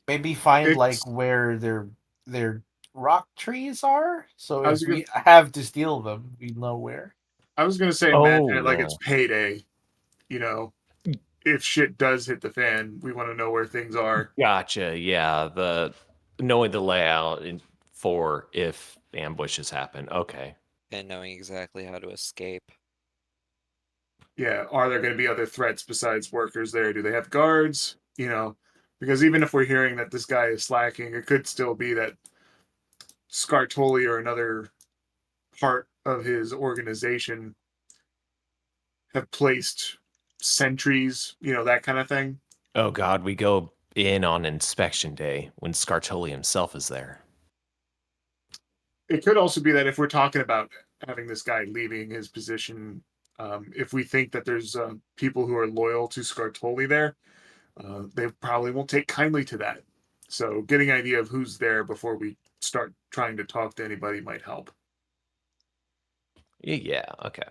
Maybe find like it's. where their rock trees are. So I if was gonna. we have to steal them, we know where. I was gonna say imagine it like it's Oh, payday. You know, if shit does hit the fan, we want to know where things are. gotcha. Yeah, the knowing the layout for if ambushes happen. Okay. And knowing exactly how to escape. Yeah, are there going to be other threats besides workers there? Do they have guards? Because even if we're hearing that this guy is slacking, it could still be that Scartoli or another part of his organization have placed sentries, that kind of thing. Oh God, we go in on inspection day when Scartoli himself is there. It could also be that if we're talking about having this guy leaving his position, if we think that there's people who are loyal to Scartoli there, they probably won't take kindly to that. So getting an idea of who's there before we start trying to talk to anybody might help. Yeah. Okay.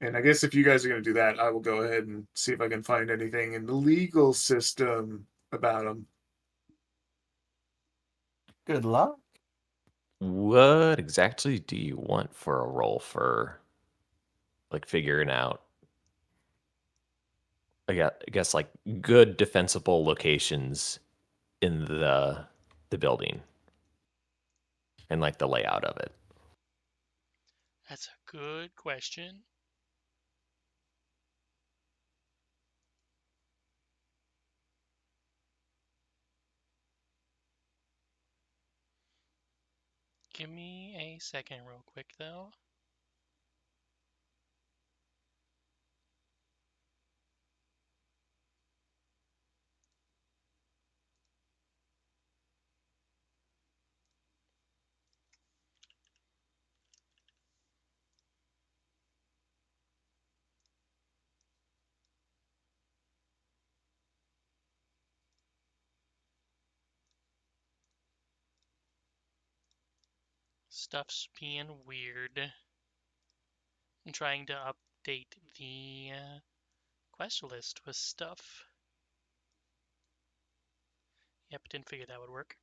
And I guess if you guys are going to do that, I will go ahead and see if I can find anything in the legal system about them. Good luck. What exactly do you want for a role for like figuring out? I guess like good defensible locations in the building and like the layout of it. That's a good question. Give me a second, real quick, though. Stuff's being weird. I'm trying to update the quest list with stuff. Yep, didn't figure that would work.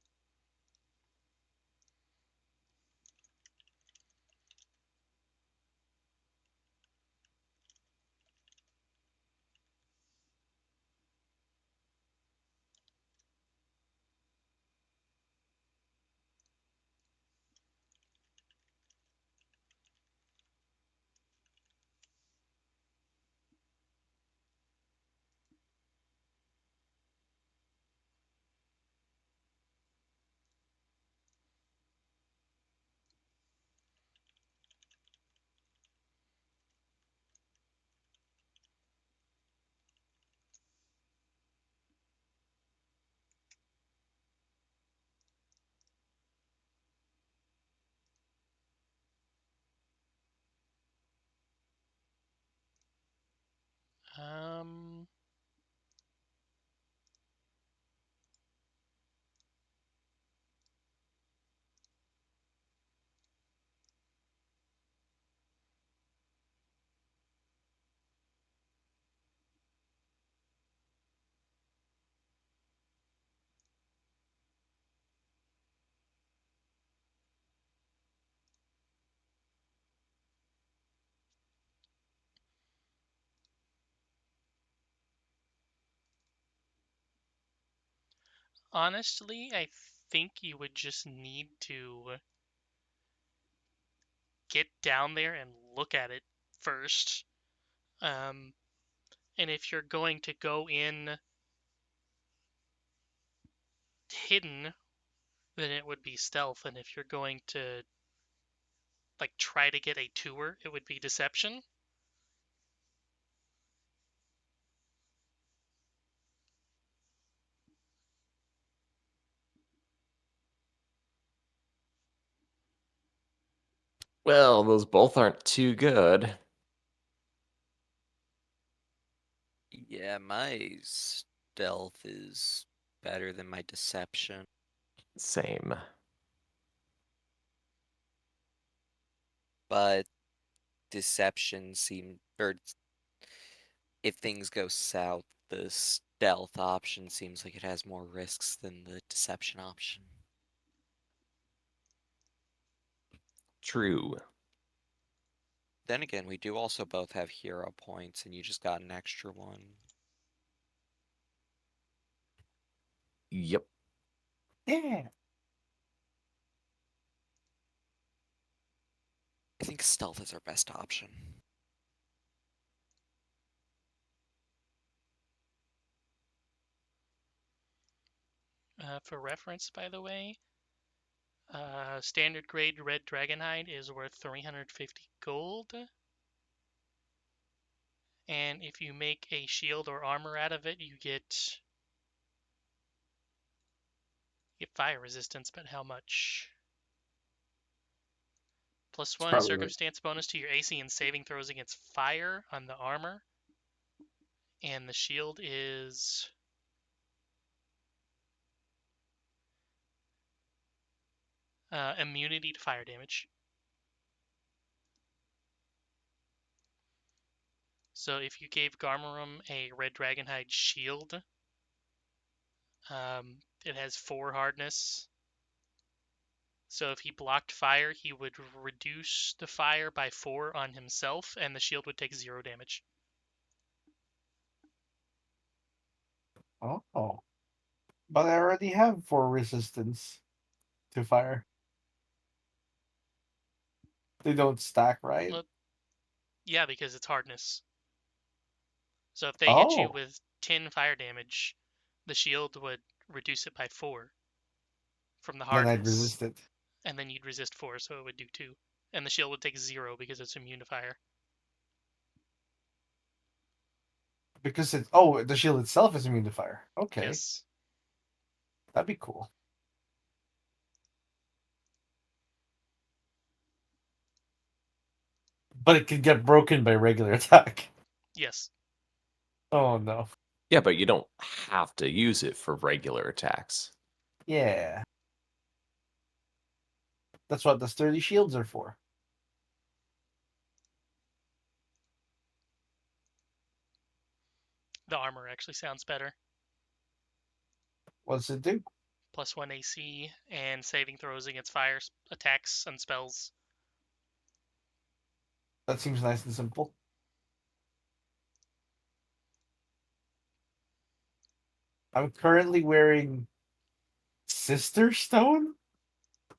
Honestly, I think you would just need to get down there and look at it first. And if you're going to go in hidden, then it would be stealth. And if you're going to like try to get a tour, it would be deception. Well, those both aren't too good. Yeah, my stealth is better than my deception. Same. But deception seemed, or if things go south, the stealth option seems like it has more risks than the deception option. True. Then again, we do also both have hero points, and you just got an extra one. Yep. Yeah. I think stealth is our best option. For reference, by the way, standard grade red dragonhide is worth 350 gold. And if you make a shield or armor out of it, you get fire resistance, but how much? Plus It's one probably like circumstance bonus to your AC and saving throws against fire on the armor. And the shield is immunity to fire damage. So if you gave Garmarum a red dragonhide shield, it has 4 hardness. So if he blocked fire, he would reduce the fire by 4 on himself, and the shield would take 0 damage. Oh. But I already have 4 resistance to fire. They don't stack, right? Well, yeah, because it's hardness. So if they hit you Oh. with 10 fire damage, the shield would reduce it by 4 from the Then I'd hardness, resist it. and then you'd resist 4, so it would do 2. And the shield would take 0 because it's immune to fire. Because the shield itself is immune to fire. Okay. Yes. That'd be cool. But it can get broken by regular attack. Yes. Oh no. Yeah, but you don't have to use it for regular attacks. Yeah. That's what the sturdy shields are for. The armor actually sounds better. What does it do? Plus 1 AC and saving throws against fire attacks and spells. That seems nice and simple. I'm currently wearing Sister Stone,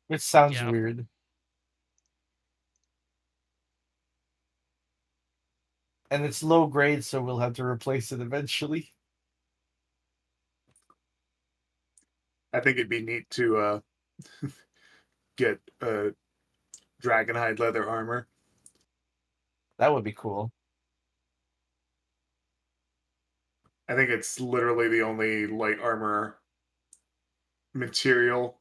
which sounds Yeah. weird. And it's low grade, so we'll have to replace it eventually. I think it'd be neat to get dragonhide leather armor. That would be cool. I think it's literally the only light armor material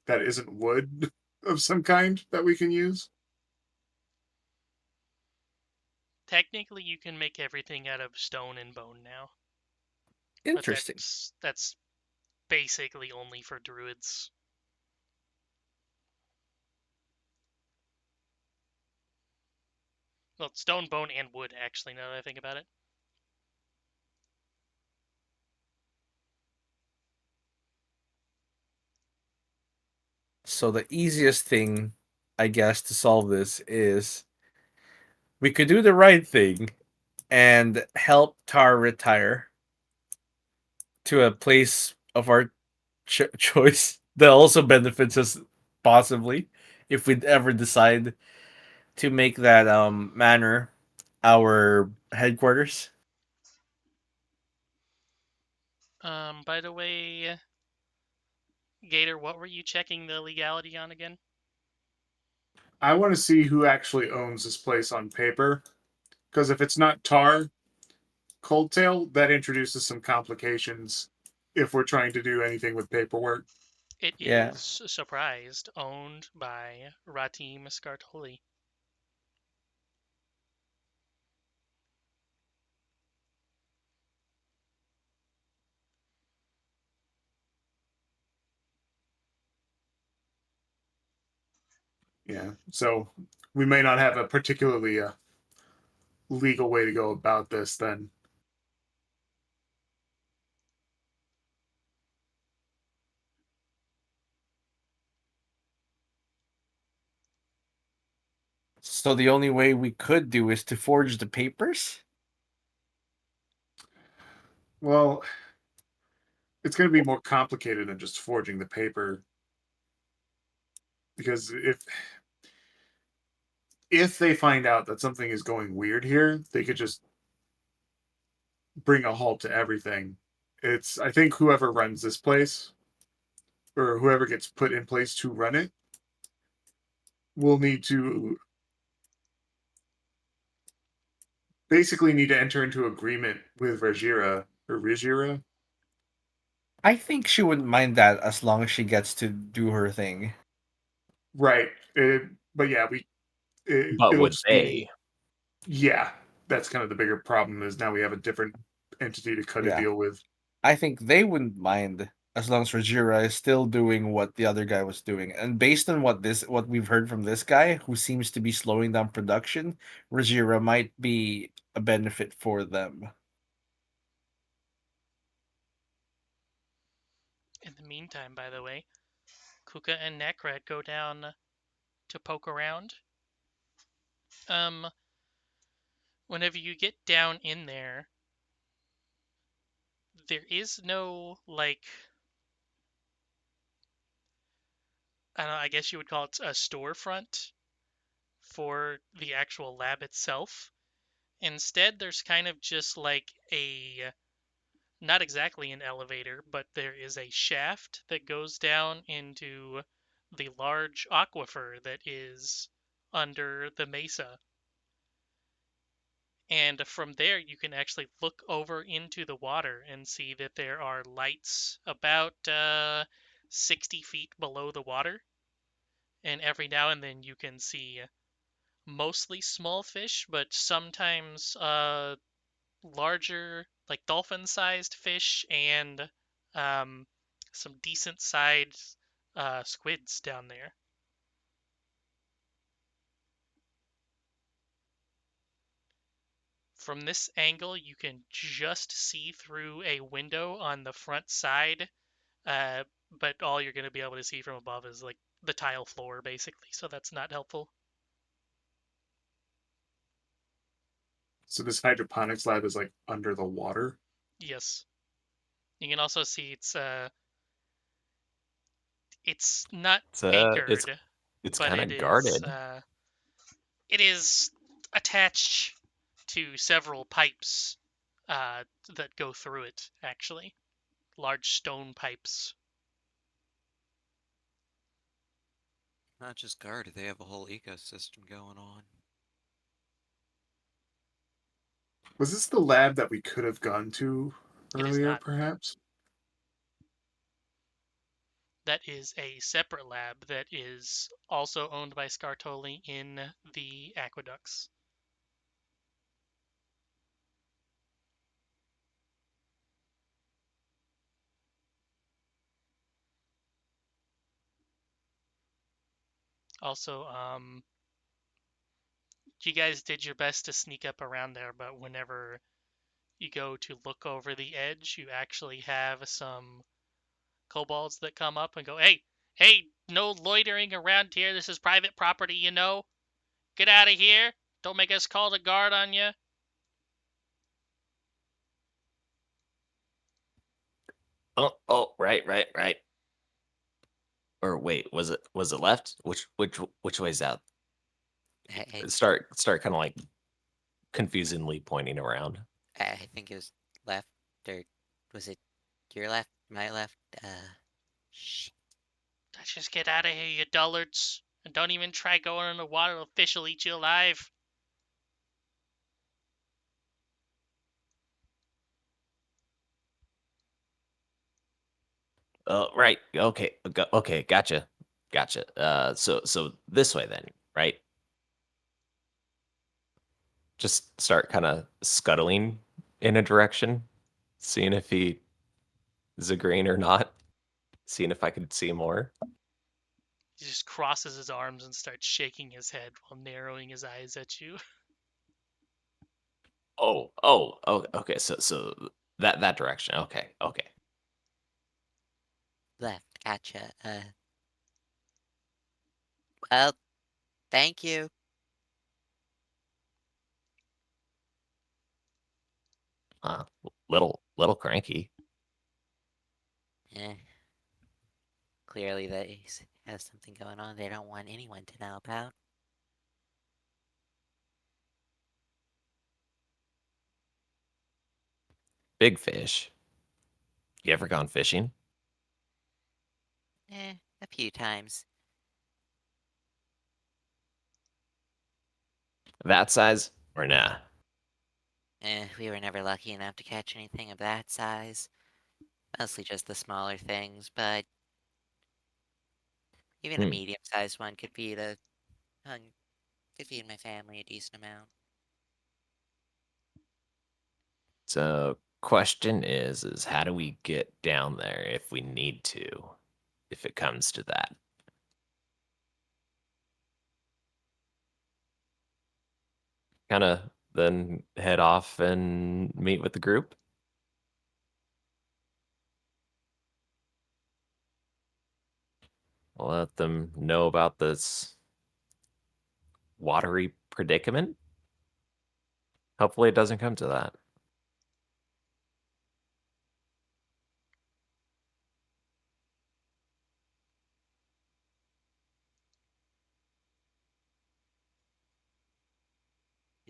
that isn't wood of some kind that we can use. Technically, you can make everything out of stone and bone now. Interesting. But that's basically only for druids. Well, stone, bone, and wood, actually, now that I think about it. So the easiest thing, I guess, to solve this is we could do the right thing and help Tar retire to a place of our choice that also benefits us possibly if we'd ever decide to make that manor our headquarters. By the way, Gator, what were you checking the legality on again? I want to see who actually owns this place on paper, because if it's not Tar Coldtail, that introduces some complications if we're trying to do anything with paperwork. It Yeah. is surprised, owned by Ratim Scartoli. Yeah, so we may not have a particularly legal way to go about this then. So the only way we could do is to forge the papers? Well, it's going to be more complicated than just forging the paper, because if they find out that something is going weird here, they could just bring a halt to everything. It's I think whoever runs this place or whoever gets put in place to run it will need to enter into agreement with Regira. I think she wouldn't mind that as long as she gets to do her thing. Right. But yeah, But it'll would just be they? yeah. That's kind of the bigger problem is now we have a different entity to cut a Yeah. deal with. I think they wouldn't mind as long as Rajira is still doing what the other guy was doing. And based on what we've heard from this guy, who seems to be slowing down production, Rajira might be a benefit for them. In the meantime, by the way, Kuka and Nekret go down to poke around. Whenever you get down in there is no, like, I don't know, I guess you would call it a storefront for the actual lab itself. Instead, there's kind of just like not exactly an elevator, but there is a shaft that goes down into the large aquifer that is under the mesa. And from there, you can actually look over into the water and see that there are lights about 60 feet below the water. And every now and then you can see mostly small fish, but sometimes larger, like dolphin-sized fish and some decent-sized squids down there. From this angle, you can just see through a window on the front side, but all you're going to be able to see from above is like the tile floor, basically, so that's not helpful. So this hydroponics lab is like under the water. Yes. You can also see it's not It's anchored, it's but kind of guarded. it is attached to several pipes that go through it, actually. Large stone pipes. Not just guarded, they have a whole ecosystem going on. Was this the lab that we could have gone to It is earlier, not. perhaps? That is a separate lab that is also owned by Scartoli in the aqueducts. Also, you guys did your best to sneak up around there, but whenever you go to look over the edge, you actually have some kobolds that come up and go, hey, no loitering around here. This is private property, you know. Get out of here. Don't make us call the guard on you. Oh, right. Or wait, was it left? Which way's out? I, Start kind of like confusingly pointing around. I think it was left, or was it your left, my left? Shh. Let's just get out of here, you dullards. And don't even try going in the water, the fish will eat you alive. Oh, right. Okay. Okay. Gotcha. So this way then, right? Just start kind of scuttling in a direction, seeing if he is agreeing or not, seeing if I could see more. He just crosses his arms and starts shaking his head while narrowing his eyes at you. Oh, okay. So that direction. Okay. Left, gotcha. Well, thank you. Uh, little cranky. Eh, clearly they has something going on they don't want anyone to know about. Big fish. You ever gone fishing? A few times. That size or nah? We were never lucky enough to catch anything of that size. Mostly just the smaller things, but even a Hmm. medium-sized one hung, could feed my family a decent amount. So question is how do we get down there if we need to, if it comes to that? Kind of then head off and meet with the group. Let them know about this watery predicament. Hopefully, it doesn't come to that.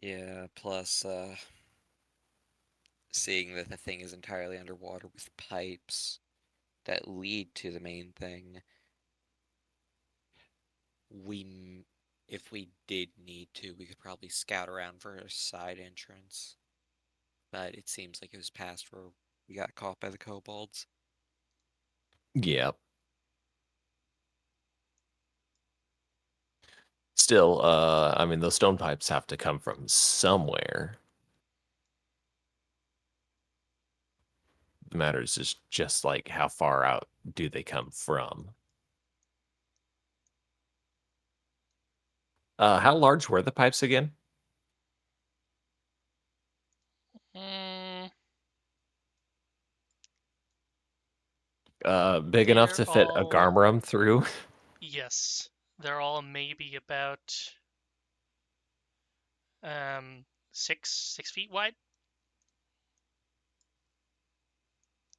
Yeah, plus, seeing that the thing is entirely underwater with pipes that lead to the main thing, if we did need to, we could probably scout around for a side entrance. But it seems like it was past where we got caught by the kobolds. Yep. Still, I mean, those stone pipes have to come from somewhere. The matter is just like how far out do they come from? How large were the pipes again? Mm, Big enough they're to fit a all Garmarum through? yes. They're all maybe about um 6 feet wide,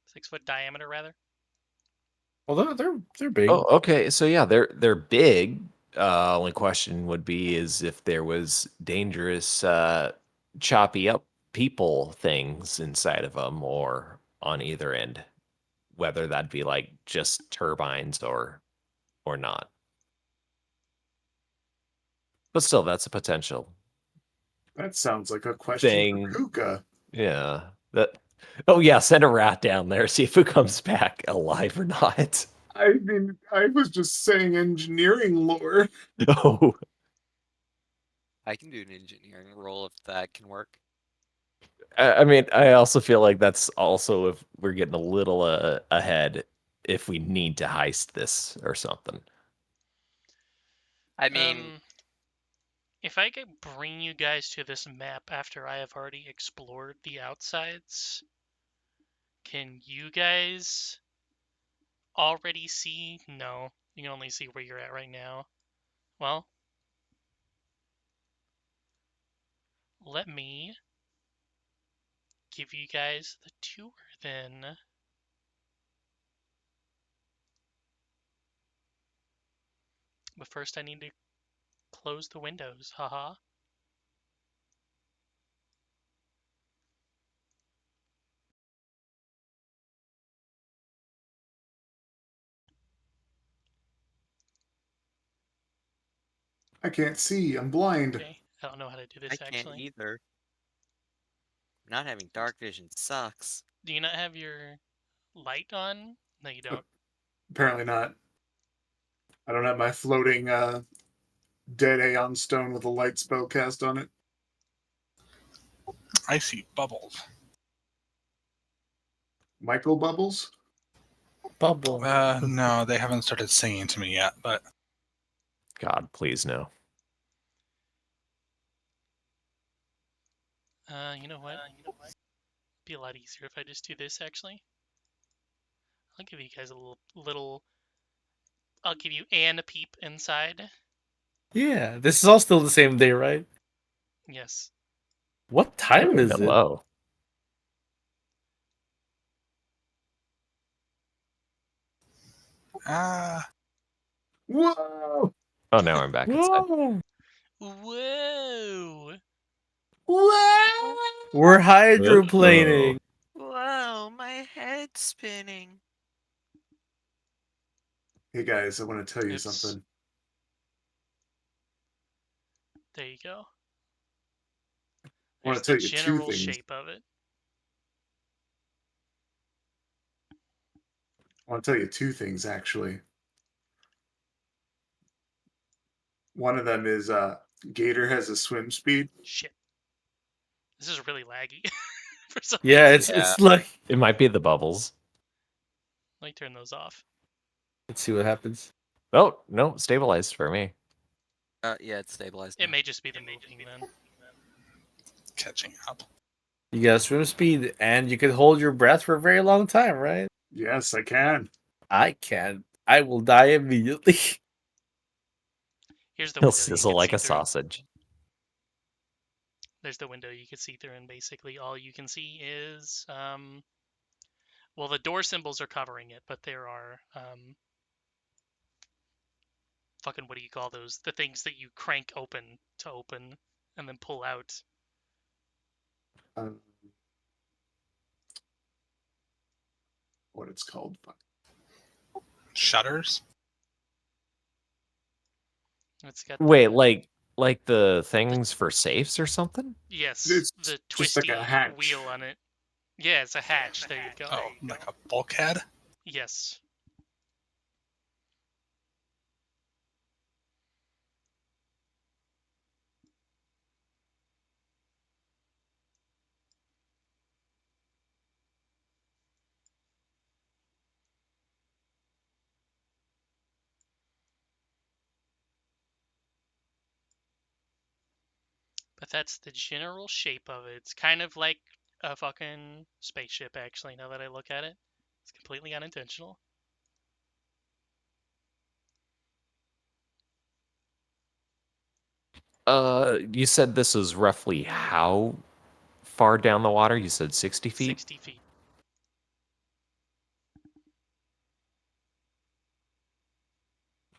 6 foot diameter rather. Well, they're big. Oh, okay. So yeah, they're big. Only question would be is if there was dangerous, choppy up people things inside of them or on either end, whether that'd be like just turbines or not. But still, that's a potential That sounds like a question for thing. Kuka. Yeah. That. Oh yeah, send a rat down there, see if it comes back alive or not. I mean, I was just saying engineering lore. Oh, I can do an engineering roll if that can work. I mean, I also feel like that's also if we're getting a little ahead if we need to heist this or something. I mean, If I could bring you guys to this map after I have already explored the outsides, can you guys already see? No, you can only see where you're at right now. Well, let me give you guys the tour then. But first I need to close the windows, haha. I can't see. I'm blind. Okay, I don't know how to do I this can't actually. either. Not having dark vision sucks. Do you not have your light on? No, you don't. Apparently not. I don't have my floating dead Aeon stone with a light spell cast on it. I see bubbles. Michael Bubbles? Bubble. No, they haven't started singing to me yet, but God, please no. You know what? It'd be a lot easier if I just do this actually. I'll give you guys a little. I'll give you a peep inside. Yeah, this is all still the same day, right? Yes. What time Oh, is it? hello. Whoa! Oh, now I'm back inside. Whoa. Whoa! We're hydroplaning. Whoa, my head's spinning. Hey guys, I want to tell you Oops. something. There you go. I There's want to the tell you two general things. shape of it. I want to tell you two things actually. One of them is Gator has a swim speed. Shit. This is really laggy for some Yeah, reason. it's like. It might be the bubbles. Let me turn those off. Let's see what happens. Oh, no, stabilized for me. Yeah, it's stabilized It now. may just be the moving then. catching up. You got swim speed, and you can hold your breath for a very long time, right? Yes, I can. I can't. I will die immediately. Here's the He'll window you sizzle can like see a through. sausage. There's the window you can see through, and basically all you can see is well, the door symbols are covering it, but there are fucking what do you call those? The things that you crank open to open and then pull out. Um, what it's called? Shutters? It's got Wait, the like the things for safes or something? yes, It's the just like twisty a hatch. wheel on it. Yeah, it's a hatch. There you go. Oh, like a bulkhead? Yes. But that's the general shape of it. It's kind of like a fucking spaceship, actually, now that I look at it. It's completely unintentional. You said this was roughly how far down the water? You said 60 feet? 60 feet.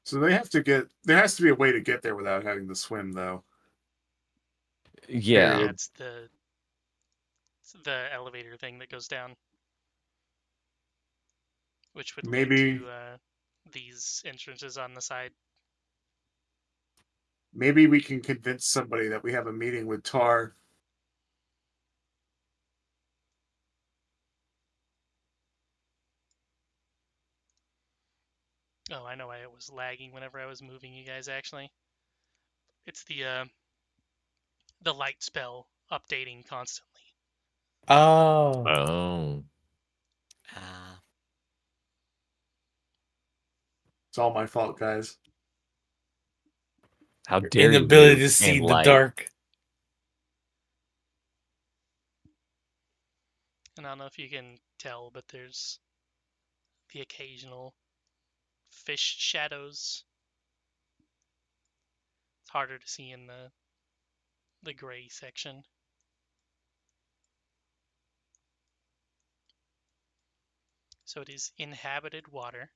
So they have to get. There has to be a way to get there without having to swim, though. Yeah. Yeah, it's the elevator thing that goes down, which would lead Maybe, to these entrances on the side. maybe we can convince somebody that we have a meeting with Tar. Oh, I know why it was lagging whenever I was moving you guys, actually. It's the light spell updating constantly. Oh. Oh. Uh, It's all my fault, guys. How dare Inability you to see and the light? dark. And I don't know if you can tell, but there's the occasional fish shadows. It's harder to see in the gray section. So it is inhabited water.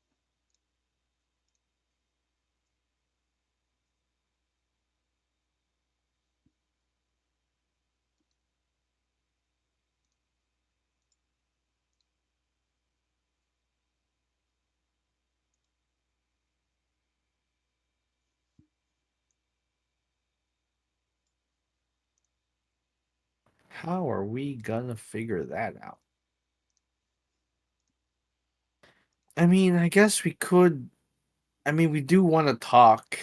How are we gonna figure that out? I mean, I guess we could. I mean, we do want to talk.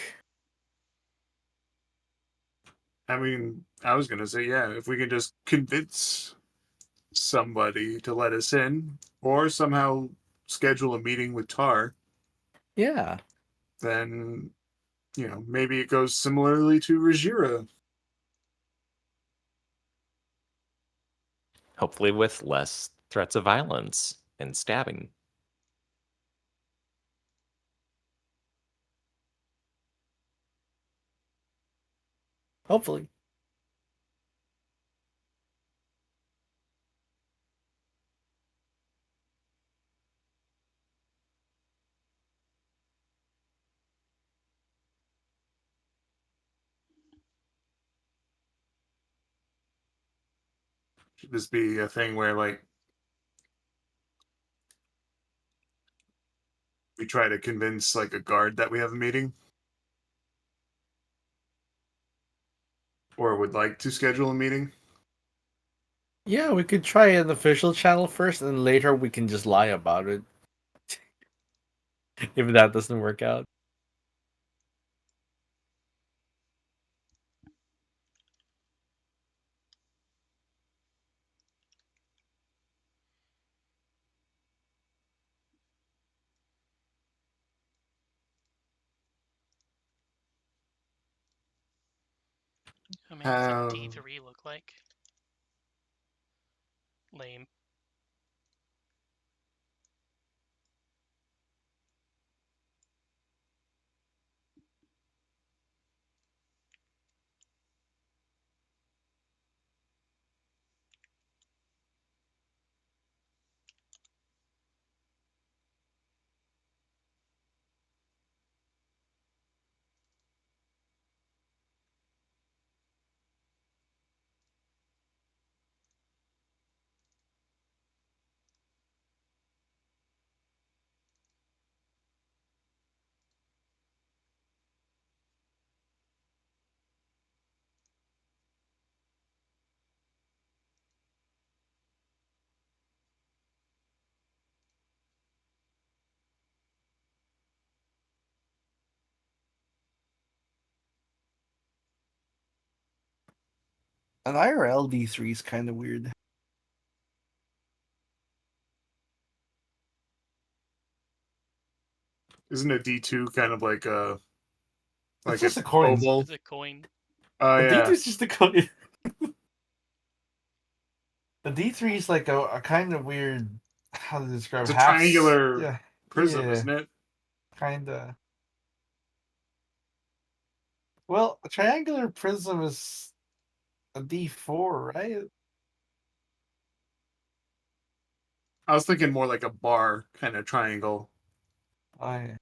I mean, I was gonna say, yeah, if we could just convince somebody to let us in, or somehow schedule a meeting with Tar, Yeah. then maybe it goes similarly to Rajira. Hopefully, with less threats of violence and stabbing. Hopefully. Should this be a thing where like we try to convince like a guard that we have a meeting? Or would like to schedule a meeting? Yeah, we could try an official channel first, and later we can just lie about it. If that doesn't work out. I mean, what's a Have D3 look like? Lame. An IRL D3 is kind of weird. isn't a D2 kind of like It's an just a coin. oval? It's a coin. Oh The yeah, D2 is just a coin. The D3 is like a kind of weird. How to describe it's a half? triangular Yeah, prism, yeah, isn't it? kinda. Well, a triangular prism is a D4, right? I was thinking more like a bar kind of triangle. I.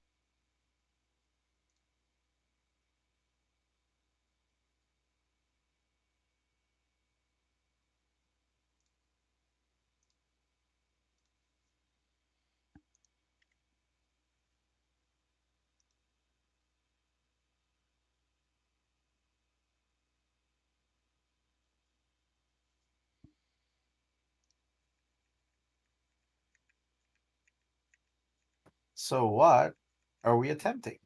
So what are we attempting?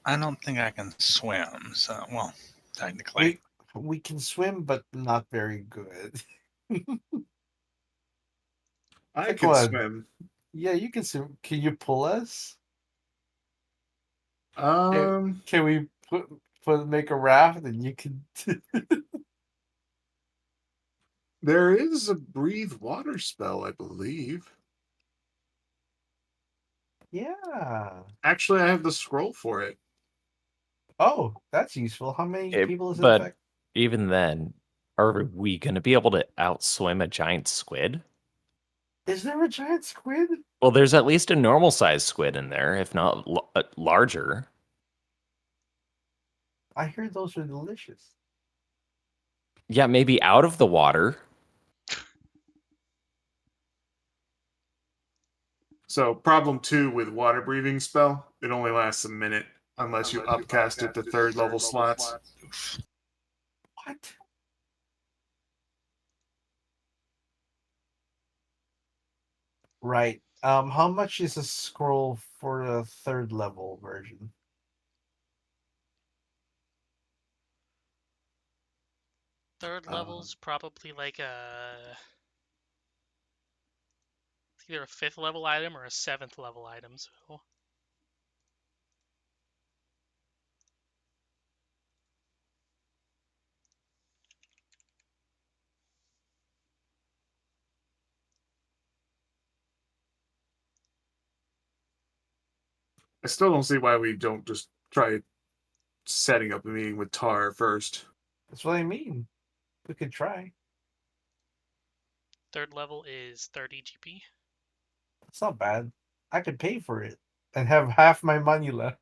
I don't think I can swim, so well, technically. We can swim, but not very good. I Like can what? swim. Yeah, you can swim. Can you pull us? Um, Can we make a raft and you can? there is a breathe water spell, I believe. Yeah. Actually, I have the scroll for it. Oh, that's useful. How many people does it But affect? even then, are we going to be able to outswim a giant squid? Is there a giant squid? Well, there's at least a normal sized squid in there, if not larger. I hear those are delicious. Yeah, maybe out of the water. So problem 2 with water breathing spell, it only lasts a minute unless you upcast it to 3rd level slots. What? Right. How much is a scroll for the 3rd level version? Third level's probably like a either a 5th level item or a 7th level item. So I still don't see why we don't just try setting up a meeting with Tar first. That's what I mean. We could try. third level is 30 GP. It's not bad. I could pay for it and have half my money left.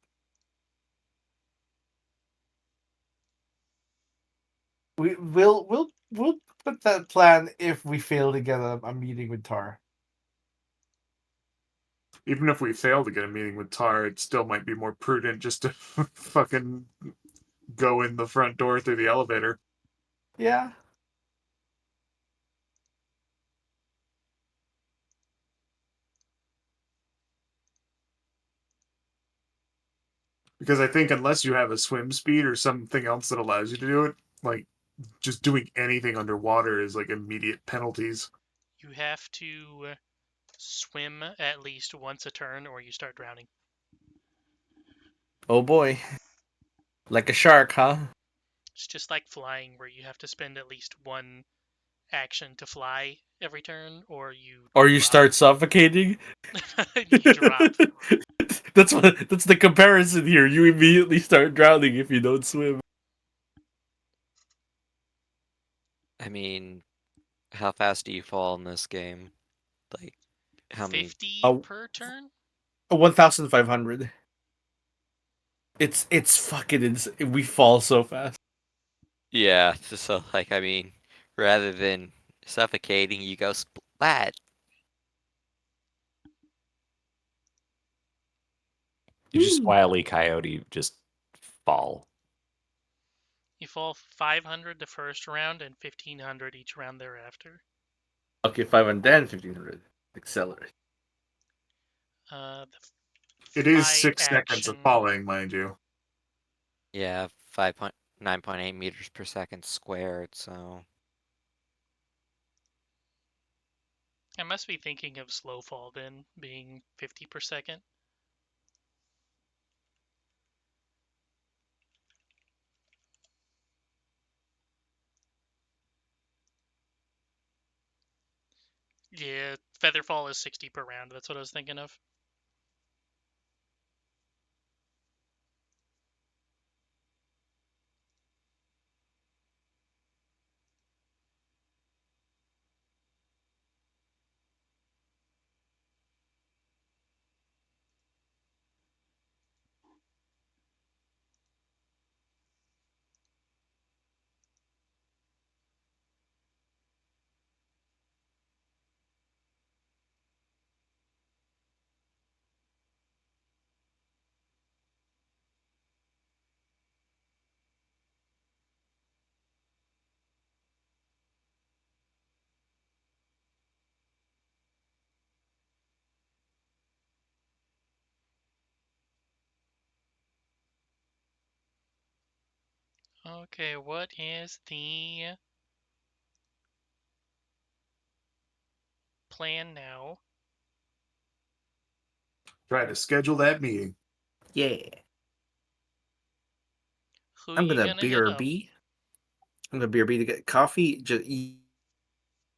We'll put that plan if we fail to get a meeting with Tar. Even if we fail to get a meeting with Tar, it still might be more prudent just to fucking go in the front door through the elevator. Yeah. Because I think unless you have a swim speed or something else that allows you to do it, like just doing anything underwater is like immediate penalties. You have to swim at least once a turn or you start drowning. Oh boy. Like a shark, huh? It's just like flying where you have to spend at least one action to fly every turn or you Or you drop. start suffocating. You drop. That's the comparison here. You immediately start drowning if you don't swim. I mean, how fast do you fall in this game? Like, how many? 50 Oh. per turn? 1,500. It's fucking insane. We fall so fast. Yeah, so like, I mean, rather than suffocating, you go splat. You just Wile E. Coyote just fall. You fall 500 the first round and 1500 each round thereafter. Okay, 500 and 1,500. Accelerate. The It is fly 6 seconds of action. falling, mind you. Yeah, 9.8 meters per second squared, so I must be thinking of slow fall then, being 50 per second. Yeah, Featherfall is 60 per round. That's what I was thinking of. Okay, what is the plan now? Try to schedule that meeting. Yeah. Who I'm you gonna gonna hit up? BRB. I'm gonna BRB to get coffee. Just you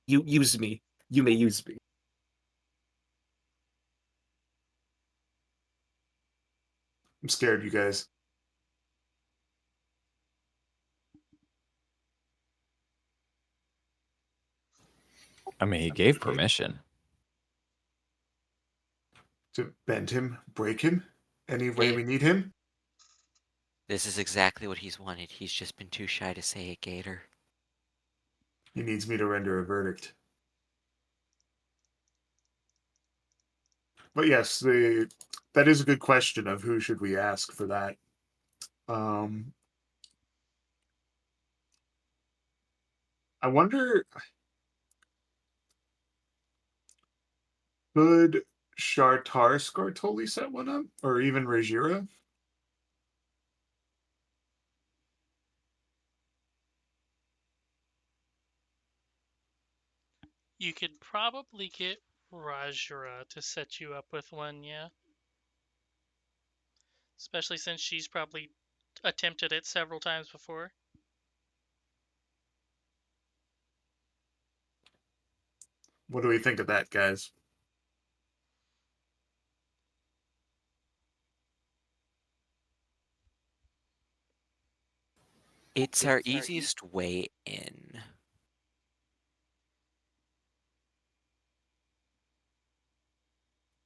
use me. You may use me. I'm scared, you guys. I mean, he gave permission. To bend him, break him, any way hey, we need him. this is exactly what he's wanted. He's just been too shy to say it, Gator. He needs me to render a verdict. But yes, that is a good question of who should we ask for that. Um, I wonder, could Shartar Skartoli set one up, or even Rajira? You could probably get Rajra to set you up with one, yeah. Especially since she's probably attempted it several times before. What do we think of that, guys? It's our easiest way in.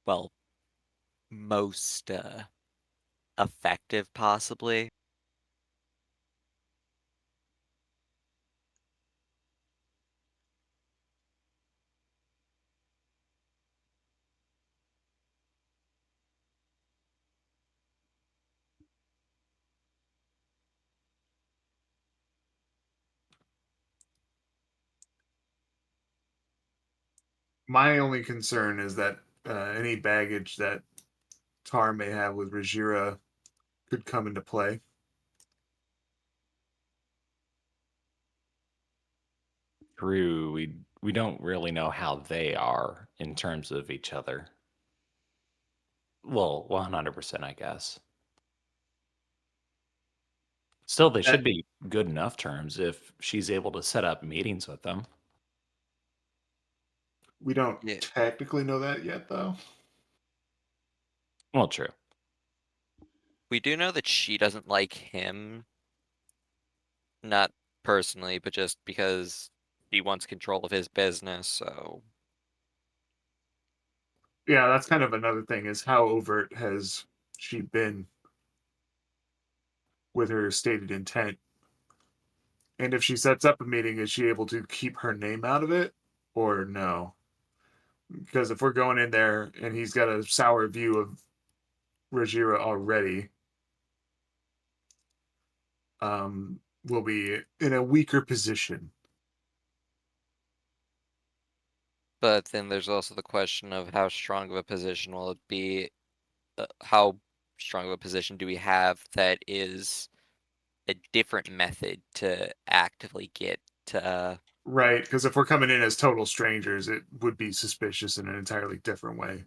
Well, most effective, possibly. My only concern is that any baggage that Tar may have with Rajira could come into play. True, we don't really know how they are in terms of each other. Well, 100%, I guess. Still, they That should be good enough terms if she's able to set up meetings with them. we don't Yeah. technically know that yet, though. Well, true. We do know that she doesn't like him, not personally, but just because he wants control of his business, so Yeah, that's kind of another thing is how overt has she been with her stated intent? And if she sets up a meeting, is she able to keep her name out of it or no? Because if we're going in there and he's got a sour view of Rajira already, we'll be in a weaker position. but then there's also the question of how strong of a position will it be? How strong of a position do we have that is a different method to actively get to Right, because if we're coming in as total strangers, it would be suspicious in an entirely different way.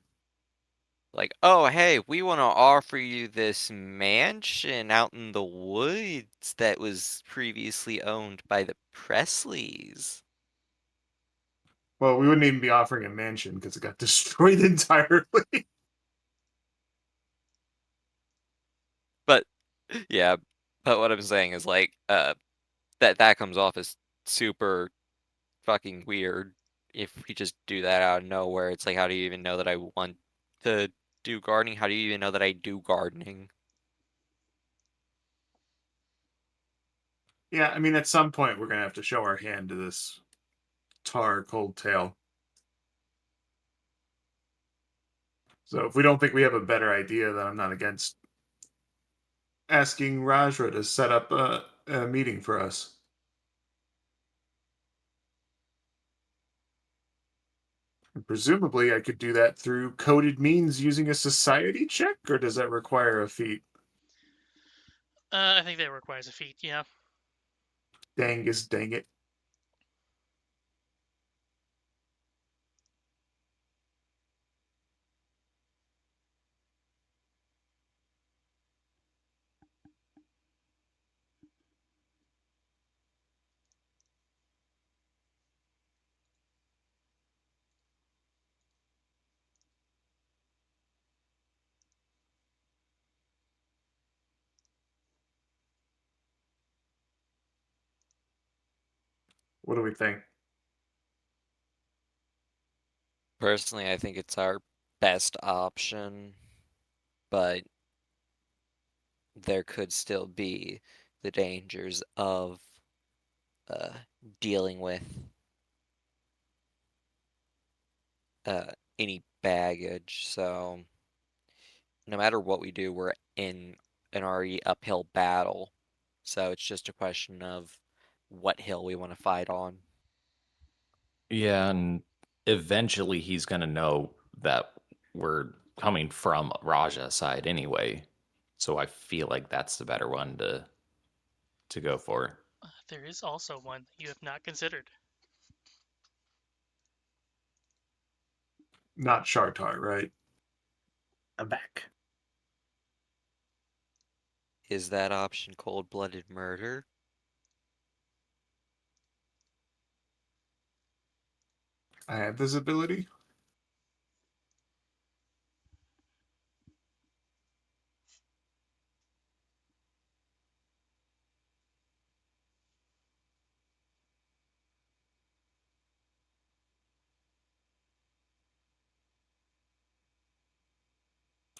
like, oh, hey, we want to offer you this mansion out in the woods that was previously owned by the Presleys. Well, we wouldn't even be offering a mansion because it got destroyed entirely. But yeah, but what I'm saying is like, that comes off as super fucking weird if we just do that out of nowhere. It's like, how do you even know that I want to do gardening? How do you even know that I do gardening? Yeah, I mean, at some point we're gonna have to show our hand to this Tar Cold Tail. So if we don't think we have a better idea, then I'm not against asking Rajra to set up a meeting for us. And presumably, I could do that through coded means using a society check, or does that require a feat? I think that requires a feat, yeah. Dangus, dang it. What do we think? Personally, I think it's our best option, but there could still be the dangers of uh, dealing with any baggage, so no matter what we do, we're in an already uphill battle. So it's just a question of what hill we want to fight on. Yeah, and eventually he's gonna know that we're coming from Raja's side anyway. So I feel like that's the better one to go for. There is also one that you have not considered. Not Shartar, right? I'm back. Is that option cold-blooded murder? I have this ability.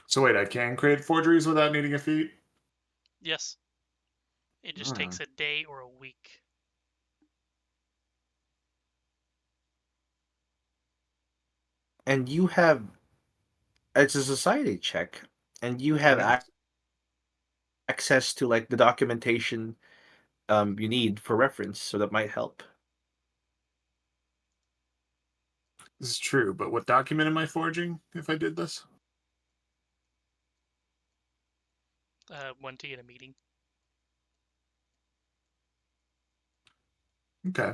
So wait, I can create forgeries without needing a feat? Yes. It just Hmm. takes a day or a week. And you have it's a society check, and you have Right. access to like the documentation you need for reference, so that might help. This is true, but what document am I forging if I did this? One to get a meeting. Okay.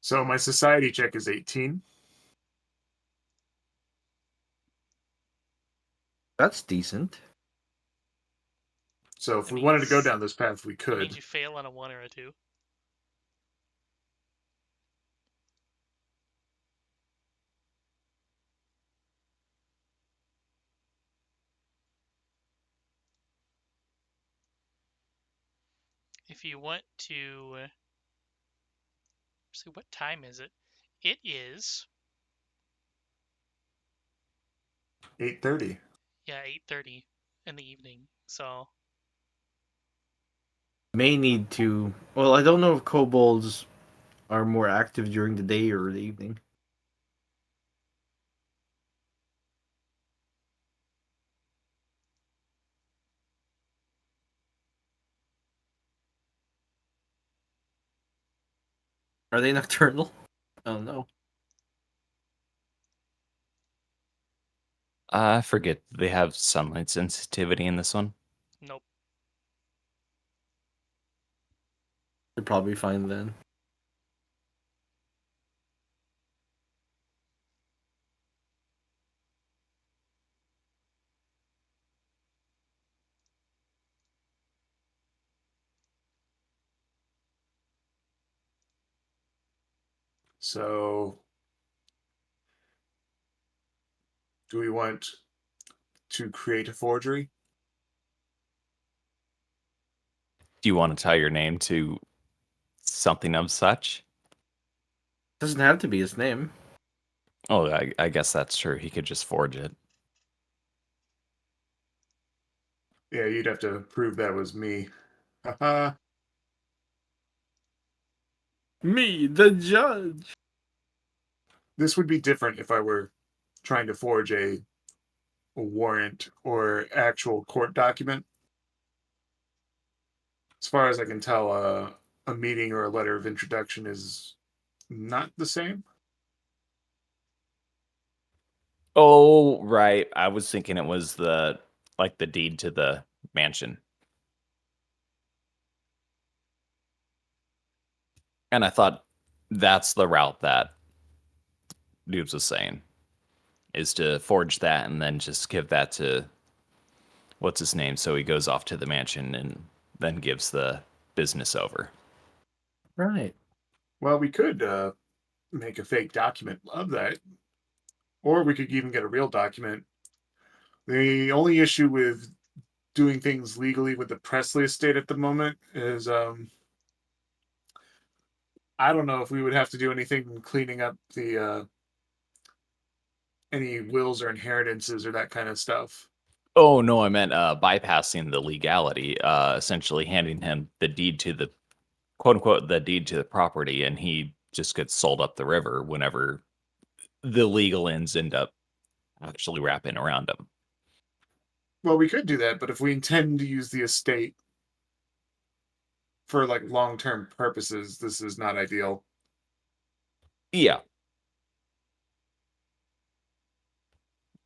So my society check is 18. That's decent. So if That we wanted to go means down this path, we that means could. you fail on a 1 or a 2. If you want to see what time is it? It is 8:30. yeah 8:30 in the evening. So May need to. Well, I don't know if kobolds are more active during the day or the evening. Are they nocturnal? Oh no. I forget they have sunlight sensitivity in this one. nope. They're probably fine then. So do we want to create a forgery? Do you want to tie your name to something of such? Doesn't have to be his name. Oh, I guess that's true. He could just forge it. Yeah, you'd have to prove that was me. Haha. Me, the judge. This would be different if I were trying to forge a warrant or actual court document. As far as I can tell, a meeting or a letter of introduction is not the same. Oh, right. I was thinking it was the like the deed to the mansion. And I thought that's the route that Noobs was saying is to forge that and then just give that to what's his name so he goes off to the mansion and then gives the business over. Right. Well, we could make a fake document of that, or we could even get a real document. The only issue with doing things legally with the Presley estate at the moment is I don't know if we would have to do anything cleaning up the any wills or inheritances or that kind of stuff. Oh no, I meant bypassing the legality, essentially handing him the deed to the quote unquote the deed to the property, and he just gets sold up the river whenever the legal ends end up actually wrapping around him. Well, we could do that, but if we intend to use the estate for like long-term purposes, this is not ideal. Yeah,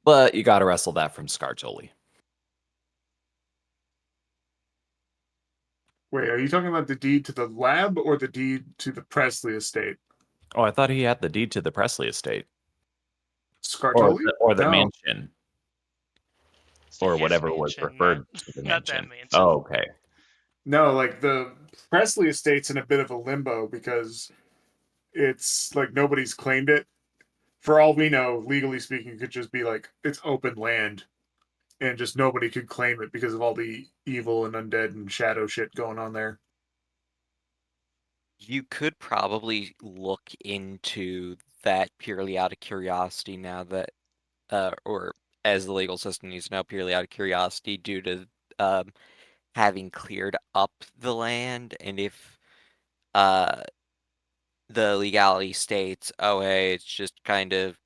but you got to wrestle that from Scartoli. Wait, are you talking about the deed to the lab or the deed to the Presley estate? Oh, I thought he had the deed to the Presley estate Scartoli? or the No. mansion It's to or his whatever was mansion, not referred to the not that mansion. mansion. Oh, okay. No, like the Presley estate's in a bit of a limbo because it's like nobody's claimed it. For all we know, legally speaking, it could just be like it's open land and just nobody could claim it because of all the evil and undead and shadow shit going on there. You could probably look into that purely out of curiosity now that, or as the legal system needs to know, purely out of curiosity due to um, having cleared up the land. And if uh, the legality states, oh, hey, it's just kind of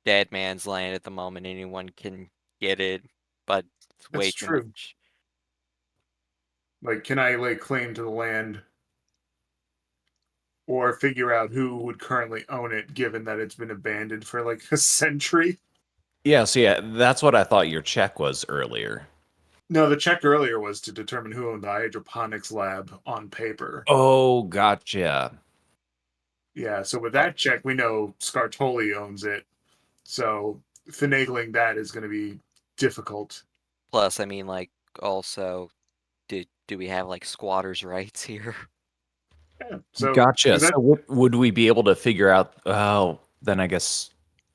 dead man's land at the moment, anyone can get it, but it's way That's too true. much. Like, can I lay claim to the land or figure out who would currently own it given that it's been abandoned for like a century? Yeah, so yeah, that's what I thought your check was earlier. No, the check earlier was to determine who owned the hydroponics lab on paper. Oh, gotcha. Yeah, so with Oh, that check, we know Scartoli owns it. So finagling that is going to be difficult. Plus, I mean, like, also, do we have like squatters' rights here? Yeah. So gotcha. is So that would we be able to figure out? Oh, then I guess.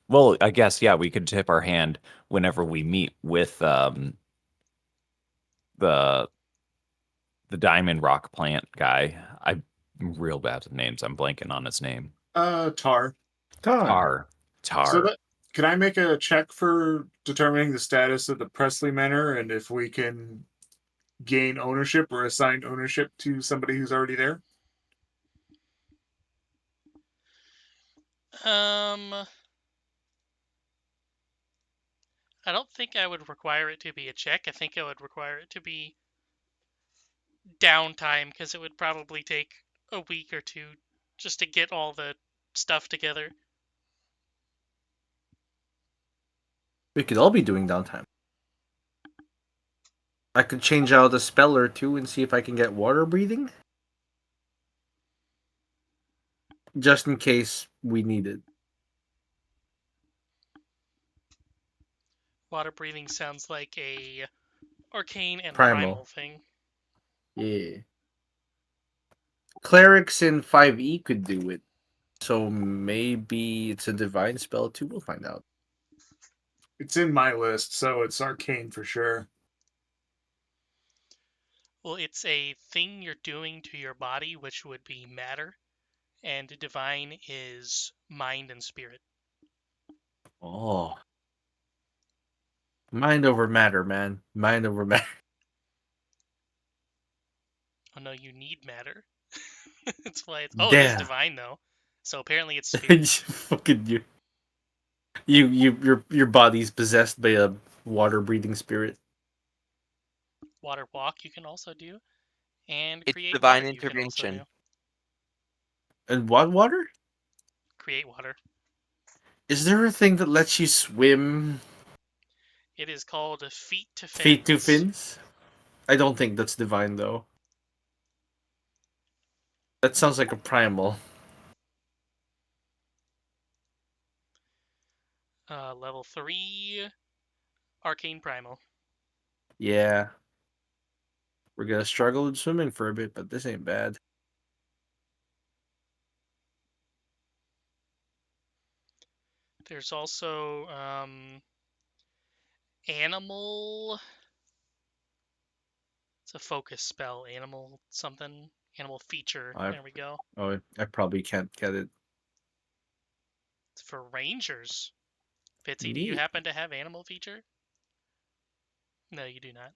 Well, I guess yeah, we could tip our hand whenever we meet with the the diamond rock plant guy. I'm real bad with names. I'm blanking on his name. Tar? Tar. Tar. So Tar. that can I make a check for determining the status of the Presley Manor and if we can gain ownership or assign ownership to somebody who's already there? Um, I don't think I would require it to be a check. I think I would require it to be downtime because it would probably take a week or two just to get all the stuff together. We could all be doing downtime. I could change out a spell or two and see if I can get water breathing. Just in case we need it. Water breathing sounds like a arcane and Primal. primal thing. Yeah. Clerics in 5e could do it. So maybe it's a divine spell too. We'll find out. It's in my list, so it's arcane for sure. Well, it's a thing you're doing to your body, which would be matter, and divine is mind and spirit. Oh. Mind over matter, man. Mind over matter. Oh no, you need matter. That's why it's. Oh, it is Damn. divine though. So apparently it's spirit. Fucking your body's possessed by a water breathing spirit. Water walk you can also do, and It's create divine water you can also do. intervention. And what water? Create water. Is there a thing that lets you swim It is called feet to feet to fins. fins? I don't think that's divine though. That sounds like a primal. Level 3, arcane primal. Yeah. We're gonna struggle with swimming for a bit, but this ain't bad. There's also animal. It's a focus spell. Animal something. Animal feature. I There we go. I probably can't get it. It's for rangers. Fitzy, do you happen to have animal feature? No, you do not.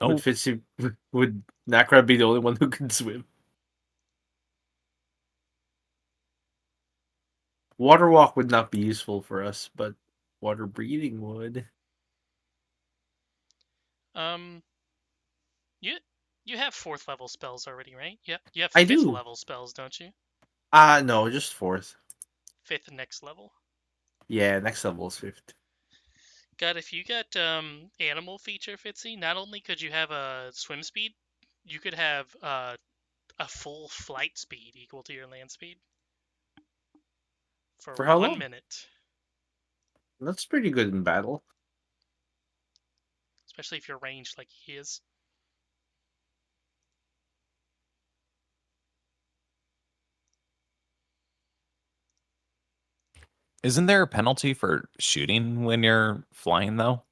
Would Fitzy would Nakra be the only one who can swim? Water walk would not be useful for us, but water breathing would. Um, you you have 4th level spells already, right? Yep. You have I 5th do. level spells, don't you? No, just 4th. 5th next level. Yeah, next level is 5th. God, if you got animal feature, Fitzy, not only could you have a swim speed, you could have a full flight speed equal to your land speed for For how 1 long? minute. That's pretty good in battle. Especially if you're ranged like he is. Isn't there a penalty for shooting when you're flying, though?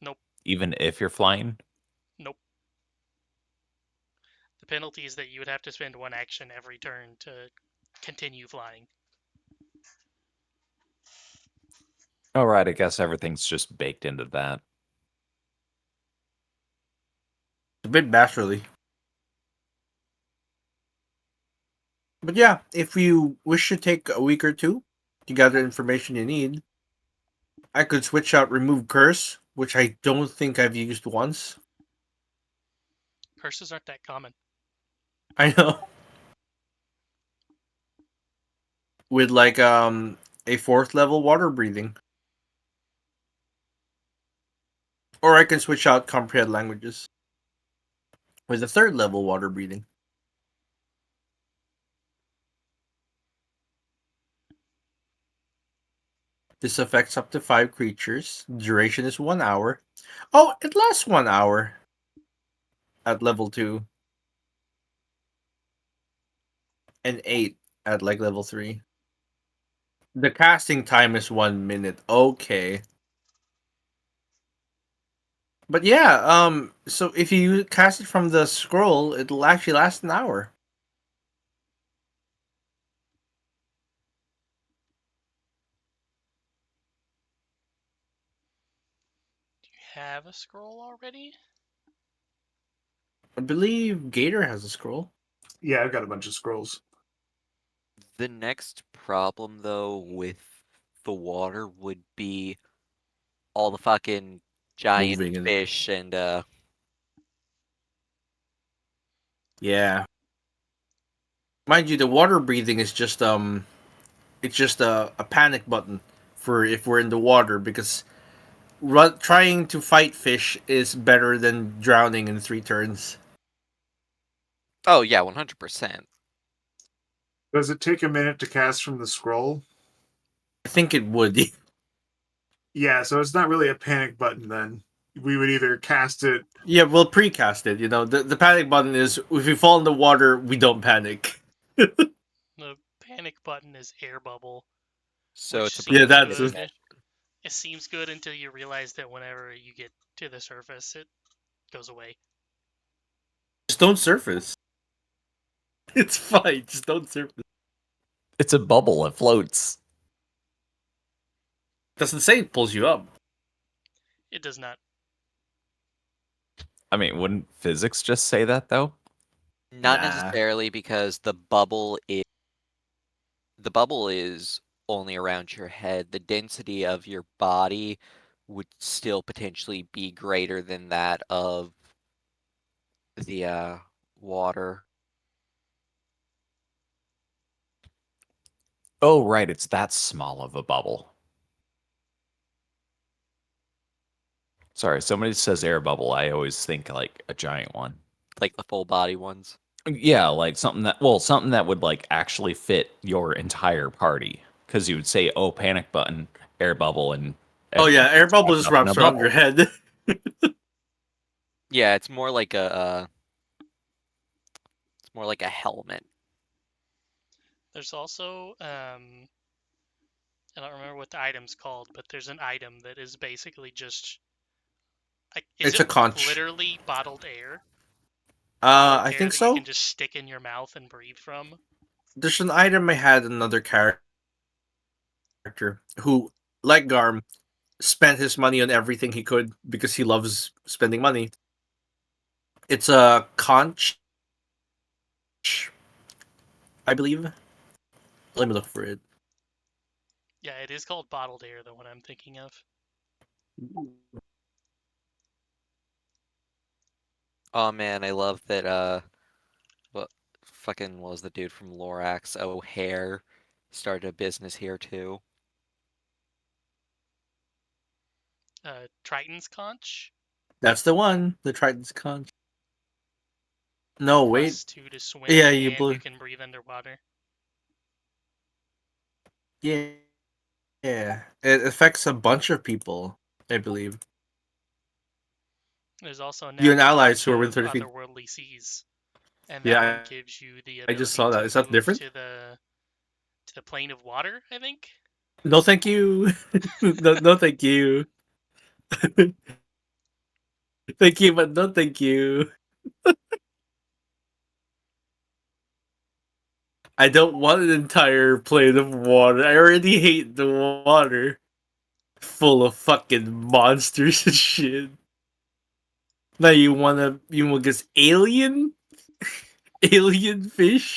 Nope. Even if you're flying? Nope. The penalty is that you would have to spend 1 action every turn to continue flying. Oh, right. I guess everything's just baked into that. It's a bit bastardly. But yeah, if you wish to take a week or two to gather information you need, I could switch out Remove Curse, which I don't think I've used once. Curses aren't that common. I know. With like a 4th level water breathing. Or I can switch out Comprehend Languages with a 3rd level water breathing. This affects up to 5 creatures. Duration is 1 hour. Oh, it lasts 1 hour at level 2. And 8 at like level 3. The casting time is 1 minute. Okay. But yeah, so if you cast it from the scroll, it'll actually last an hour. Do you have a scroll already? I believe Gator has a scroll. Yeah, I've got a bunch of scrolls. The next problem, though, with the water would be all the fucking giant Moving and fish and yeah. Mind you, the water breathing is just it's just a panic button for if we're in the water because trying to fight fish is better than drowning in 3 turns. oh yeah, 100%. Does it take a minute to cast from the scroll? I think it would. Yeah, so it's not really a panic button then. We would either cast it. Yeah, we'll precast it. You know, the panic button is if we fall in the water, we don't panic. The panic button is air bubble, So which it's a Yeah, seems that's good. It seems good until you realize that whenever you get to the surface, it goes away. just don't surface. It's fine. Just don't surface. It's a bubble. It floats. Doesn't say it pulls you up. It does not. I mean, wouldn't physics just say that, though? Not Nah. necessarily because the bubble is only around your head. The density of your body would still potentially be greater than that of the water. Oh, right. It's that small of a bubble. Sorry, somebody says air bubble. I always think like a giant one. Like the full body ones. Yeah, like something that would like actually fit your entire party. Because you would say, "Oh, panic button, air bubble," and Oh yeah, air everybody's bubble wrapped just up in a wraps around your bubble. head. Yeah, it's more like a helmet. There's also I don't remember what the item's called, but there's an item that is basically just like, is It's it a conch. literally bottled air? Bottled I air think that you so. can just stick in your mouth and breathe from. There's an item I had another character who like Garm, spent his money on everything he could because he loves spending money. It's a conch, I believe. Let me look for it. Yeah, it is called bottled air, the one I'm thinking of. Oh man, I love that. What fucking was the dude from Lorax? O'Hare started a business here too. Triton's conch, That's the one. The Triton's conch. No, wait. +2 to Yeah, swim, you and blew. you can breathe underwater. Yeah, yeah. It affects a bunch of people, I believe. There's also You now and the allies conch who are within of 30 feet. otherworldly seas, and that one Yeah, gives you the I just ability saw that. to Is that move different? to the plane of water, I think. No, thank you. No, no, thank you. Thank you, but no, thank you. I don't want an entire plate of water. I already hate the water. Full of fucking monsters and shit. Now you want guess alien? Alien fish?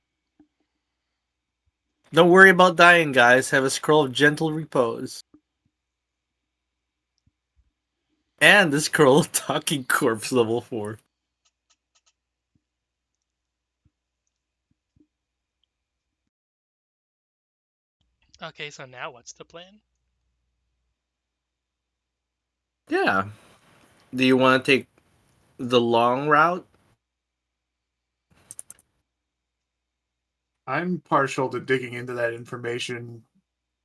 Don't worry about dying, guys. Have a scroll of gentle repose. And the scroll of talking corpse level 4. Okay, so now what's the plan? Yeah. Do you want to take the long route? I'm partial to digging into that information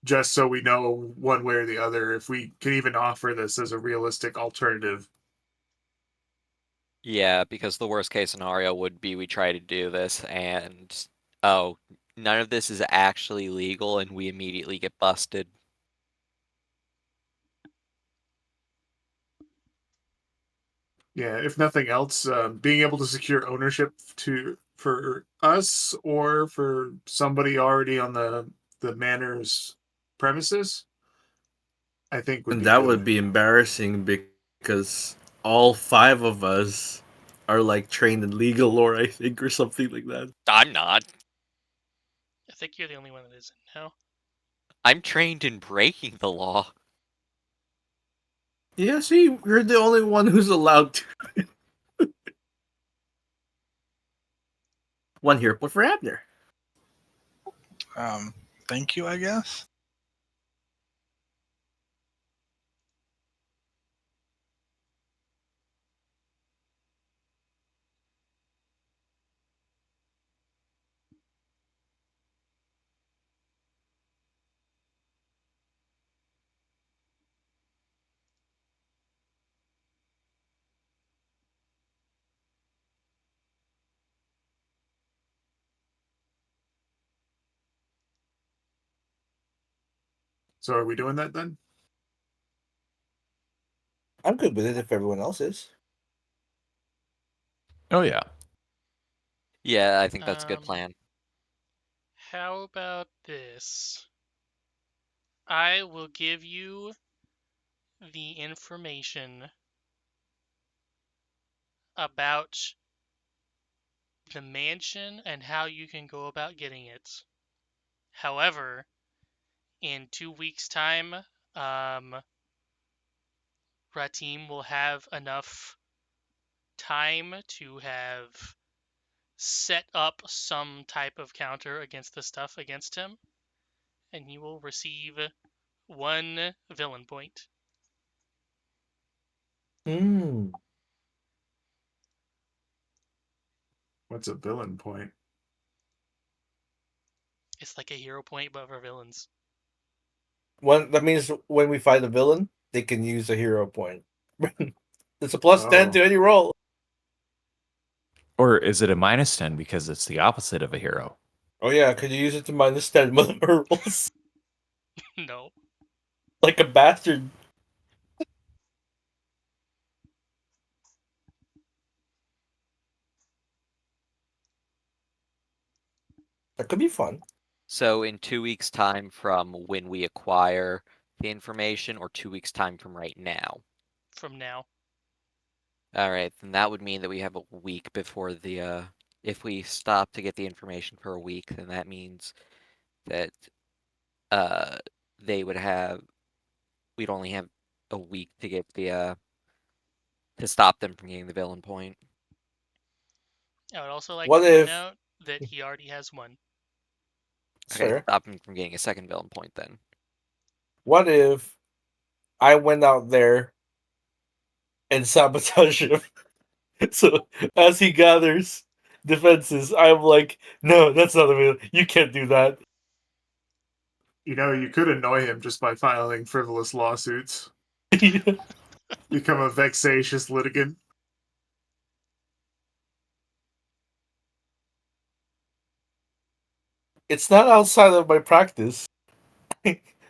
just so we know one way or the other if we can even offer this as a realistic alternative. Yeah, because the worst case scenario would be we try to do this and oh, none of this is actually legal and we immediately get busted. Yeah, if nothing else, being able to secure ownership to for us or for somebody already on the manor's premises, I think would And be that good. would be embarrassing because all 5 of us are like trained in legal lore, I think, or something like that. I'm not. I think you're the only one that isn't now. I'm trained in breaking the law. Yeah, see, you're the only one who's allowed to. One here, but for Abner. Um, thank you, I guess. So are we doing that then? I'm good with it if everyone else is. Oh yeah. Yeah, I think that's a good Um, plan. how about this? I will give you the information about the mansion and how you can go about getting it. However, in 2 weeks' time, Ratim will have enough time to have set up some type of counter against the stuff against him, and he will receive 1 villain point. Hmm. What's a villain point? It's like a hero point, but for villains. That means when we fight a villain, they can use a hero point. It's a +10 Oh, to any roll. Or is it a -10 because it's the opposite of a hero? Oh yeah, could you use it to -10 whatever rolls? No. Like a bastard. That could be fun. So in 2 weeks' time from when we acquire the information, or 2 weeks' time from right now? From now. All right, then that would mean that we have a week before the. If we stop to get the information for a week, then that means that uh, they would have. We'd only have a week to get the to stop them from getting the villain point. I would also like What to point if? out that he already has one. It's Okay, fair. stop him from getting a second villain point then. What if I went out there and sabotage him? So as he gathers defenses, I'm like, no, that's not available. You can't do that. You know, you could annoy him just by filing frivolous lawsuits. Become a vexatious litigant. It's not outside of my practice.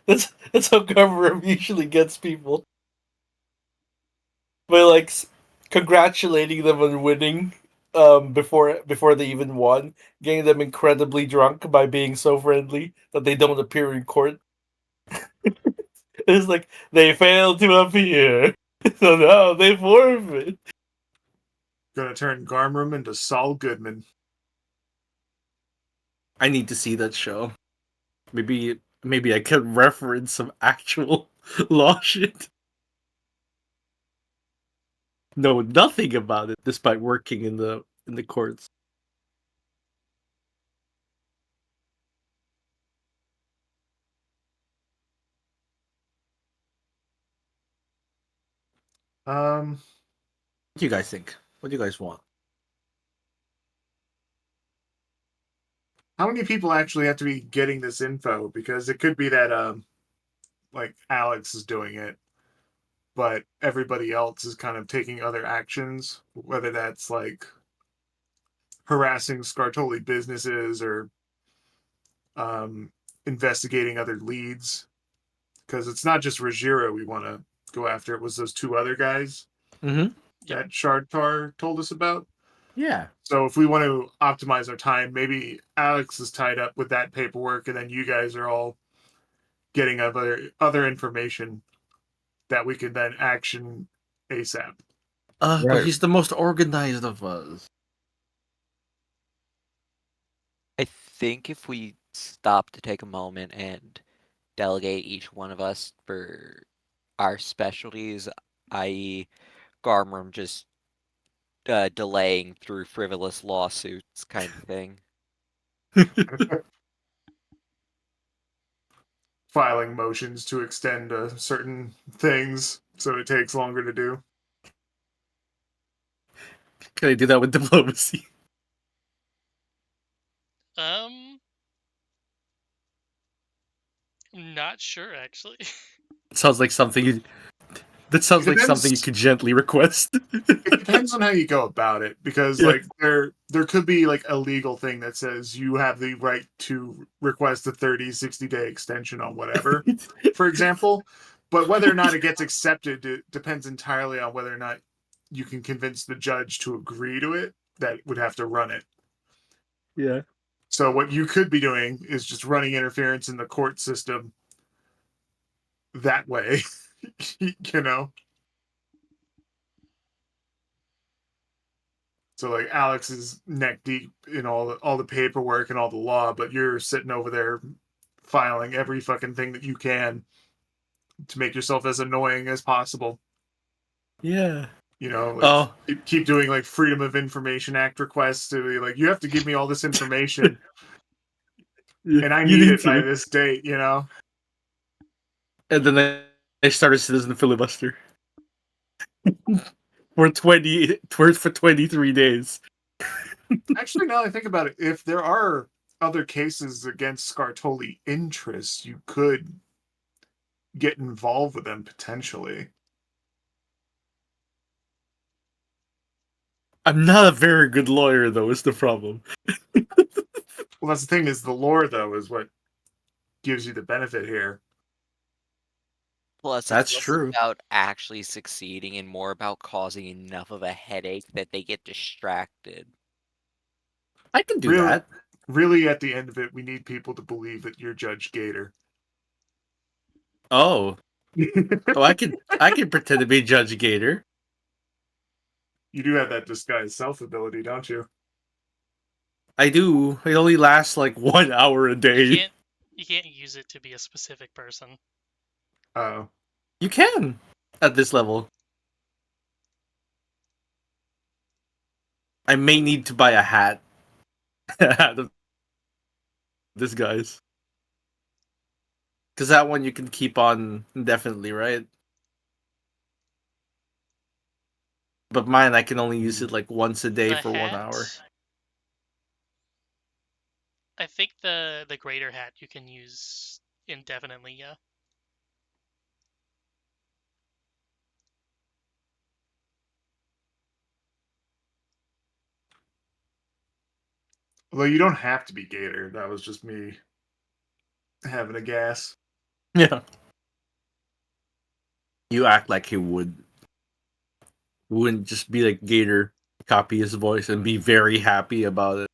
That's how government usually gets people by like congratulating them on winning before they even won, getting them incredibly drunk by being so friendly that they don't appear in court. It's like they failed to appear, so now they forfeit. Gonna turn Garmram into Saul Goodman. I need to see that show. Maybe I could reference some actual law shit. Know nothing about it despite working in the courts. Um, What do you guys think? What do you guys want? how many people actually have to be getting this info? Because it could be that like Alex is doing it, but everybody else is kind of taking other actions, whether that's like harassing Scartoli businesses or um, investigating other leads. Because it's not just Rajiro we want to go after. It was those two other guys Mm-hmm. Yep. that Shardtar told us about. Yeah. So if we want to optimize our time, maybe Alex is tied up with that paperwork, and then you guys are all getting other information that we can then action ASAP. But Right. he's the most organized of us. I think if we stop to take a moment and delegate each one of us for our specialties, i.e., Garmram just delaying through frivolous lawsuits kind of thing. Filing motions to extend certain things so it takes longer to do. Can I do that with diplomacy? Um, I'm not sure actually. It sounds like something you, that It sounds like something you depends. could gently request. It depends on how you go about it, because Yeah. like there could be like a legal thing that says you have the right to request a 30-60 day extension on whatever, for example. But whether or not it gets accepted, it depends entirely on whether or not you can convince the judge to agree to it that would have to run it. Yeah. So what you could be doing is just running interference in the court system that way. you know. So like Alex is neck deep in all the paperwork and all the law, but you're sitting over there filing every fucking thing that you can to make yourself as annoying as possible. Yeah. You know, like Oh, keep doing like Freedom of Information Act requests to be like, you have to give me all this information and I you need need it by to. this date, you know? And then I started citizen filibuster for 23 days. Actually, now that I think about it, if there are other cases against Scartoli interests, you could get involved with them potentially. I'm not a very good lawyer, though. Is the problem? Well, that's the thing, is the lore though is what gives you the benefit here. Plus, it's That's less true. about actually succeeding and more about causing enough of a headache that they get distracted. I can do Really, that. really, at the end of it, we need people to believe that you're Judge Gator. Oh, I can pretend to be Judge Gator. You do have that disguised self ability, don't you? I do. It only lasts like 1 hour a You day. can't use it to be a specific person. Oh. You can at this level. I may need to buy a hat. Hat of disguise. Because that one you can keep on indefinitely, right? But mine, I can only use it like once a day The for 1 hour. hat, I think the greater hat you can use indefinitely, yeah. Although you don't have to be Gator. That was just me having a gas. Yeah. You act like he would. He wouldn't just be like Gator, copy his voice, and be very happy about it.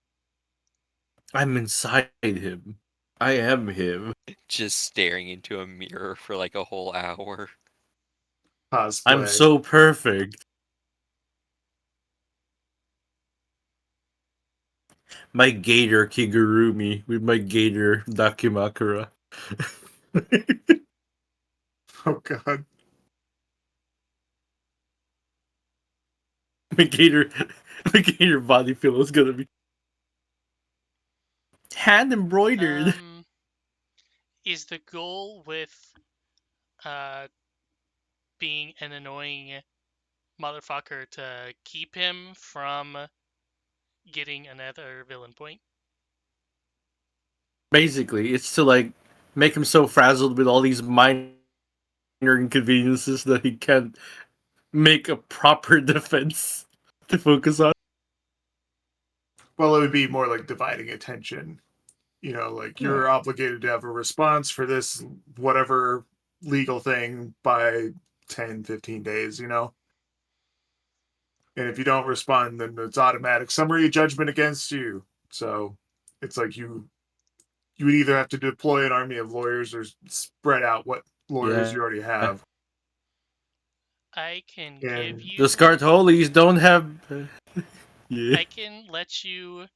I'm inside him. I am him. Just staring into a mirror for like a whole hour. I'm Cosplay. so perfect. My Gator Kigurumi with my Gator Dakimakura. Oh god. my Gator, my Gator body pillow is gonna be hand embroidered. Is the goal with uh being an annoying motherfucker to keep him from getting another villain point? Basically, it's to like make him so frazzled with all these minor inconveniences that he can't make a proper defense to focus on. Well, it would be more like dividing attention. You know, like Yeah. you're obligated to have a response for this whatever legal thing by 10, 15 days, you know? And if you don't respond, then it's automatic summary judgment against you. So it's like you would either have to deploy an army of lawyers or spread out what lawyers Yeah. you already have. I can give And The you Scartolies don't have. Yeah. I can let you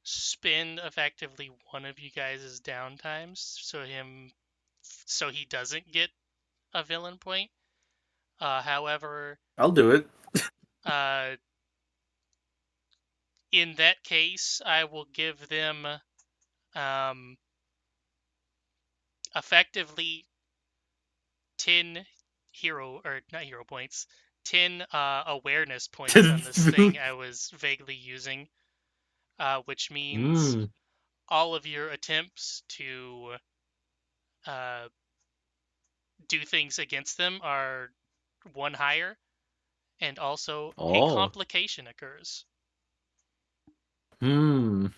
spend effectively one of you guys' downtimes so he doesn't get a villain point. However, I'll do it. uh, in that case, I will give them um, effectively 10 hero or not hero points, 10 awareness points on this thing I was vaguely using, which means Mm. all of your attempts to uh, do things against them are one higher, and also a Oh. complication occurs. Hmm.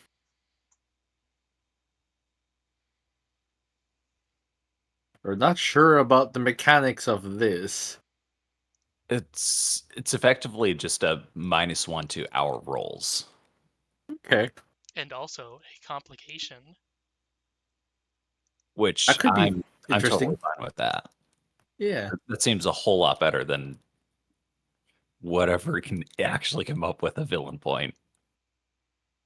We're not sure about the mechanics of this. It's effectively just a -1 to our rolls. Okay. And also a complication. Which That could be I'm totally interesting. fine with that. Yeah. That seems a whole lot better than whatever can actually come up with a villain point.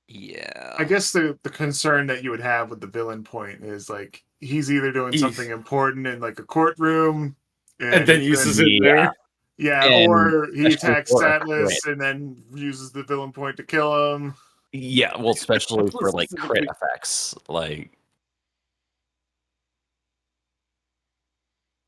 Yeah. I guess the concern that you would have with the villain point is like he's either doing Ease. something important in like a courtroom And then uses it Yeah, there. yeah, and or he especially attacks for a crit. Atlas and then uses the villain point to kill him. Yeah, well, especially for like crit Specifically. effects, like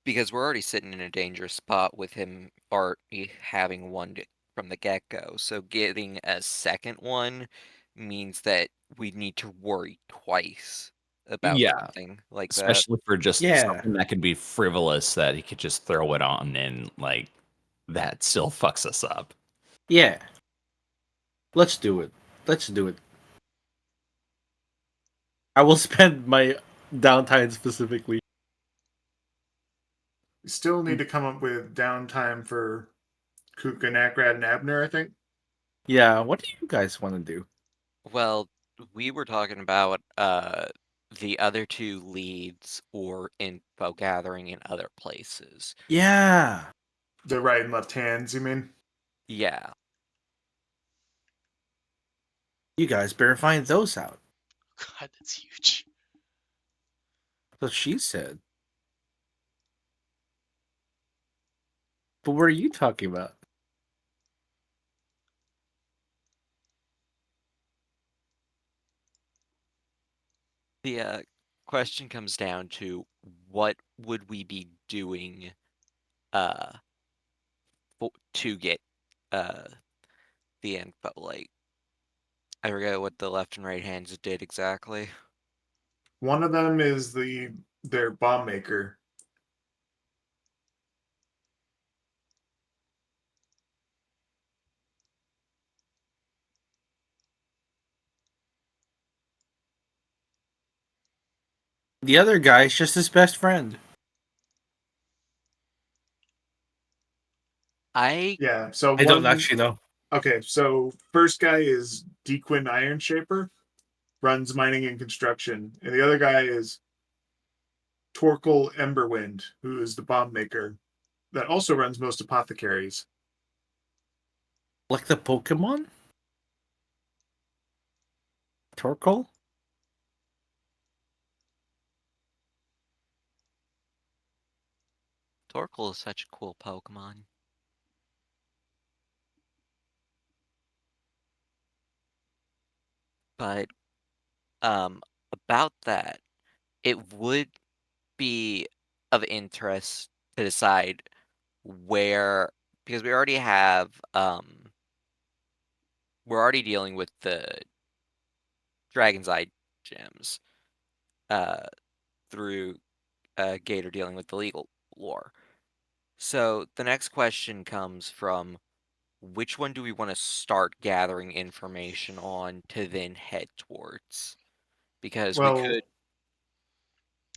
Because we're already sitting in a dangerous spot with him already having one from the get-go. So getting a second one means that we need to worry twice about yeah, something like that. especially for just Yeah. something that could be frivolous that he could just throw it on and like that still fucks us up. Yeah. Let's do it. Let's do it. I will spend my downtime specifically. We still need to come up with downtime for Kuka, Nakrad, and Abner, I think. Yeah. What do you guys want to do? Well, we were talking about the other two leads or info gathering in other places. Yeah. The right and left hands, you mean? Yeah. You guys better find those out. God, that's huge. That's what she said. But what are you talking about? The question comes down to what would we be doing uh to get uh the info? Like, I forget what the left and right hands did exactly. One of them is their bomb maker. The other guy's just his best friend. I Yeah. So I don't one. actually know. Okay. So first guy is Dequin Iron Shaper, runs mining and construction, and the other guy is Torkel Emberwind, who is the bomb maker that also runs most apothecaries. Like the Pokemon? Torkoal? Torkoal is such a cool Pokemon. But about that, it would be of interest to decide where, because we already have we're already dealing with the Dragon's Eye gems uh through Gator dealing with the legal lore. So the next question comes from which one do we want to start gathering information on to then head towards? Because we Well, could.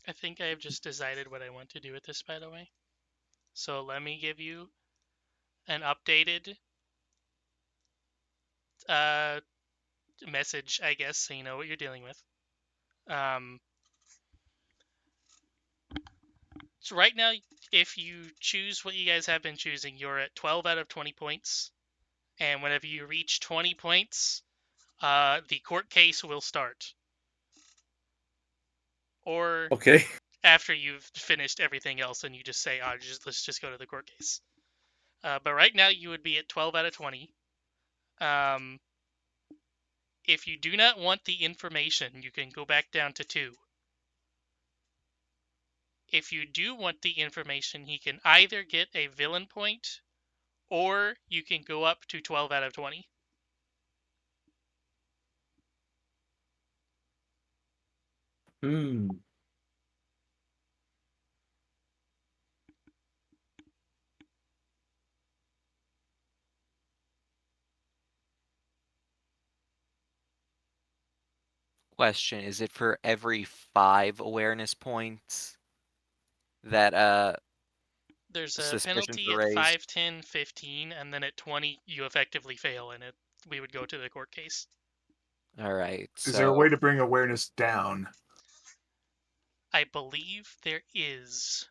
I think I've just decided what I want to do with this, by the way. So let me give you an updated uh, message, I guess, so you know what you're dealing with. Um, so right now, if you choose what you guys have been choosing, you're at 12 out of 20 points. And whenever you reach 20 points, the court case will start. Or Okay. after you've finished everything else and you just say, oh, let's just go to the court case. But right now, you would be at 12 out of 20. Um, if you do not want the information, you can go back down to 2. If you do want the information, he can either get a villain point or you can go up to 12 out of 20. Hmm. Question, is it for every 5 awareness points that There's a suspicions penalty are at raised? 5, 10, 15, and then at 20 you effectively fail and we would go to the court case. Alright, is there a way so to bring awareness down? I believe there is.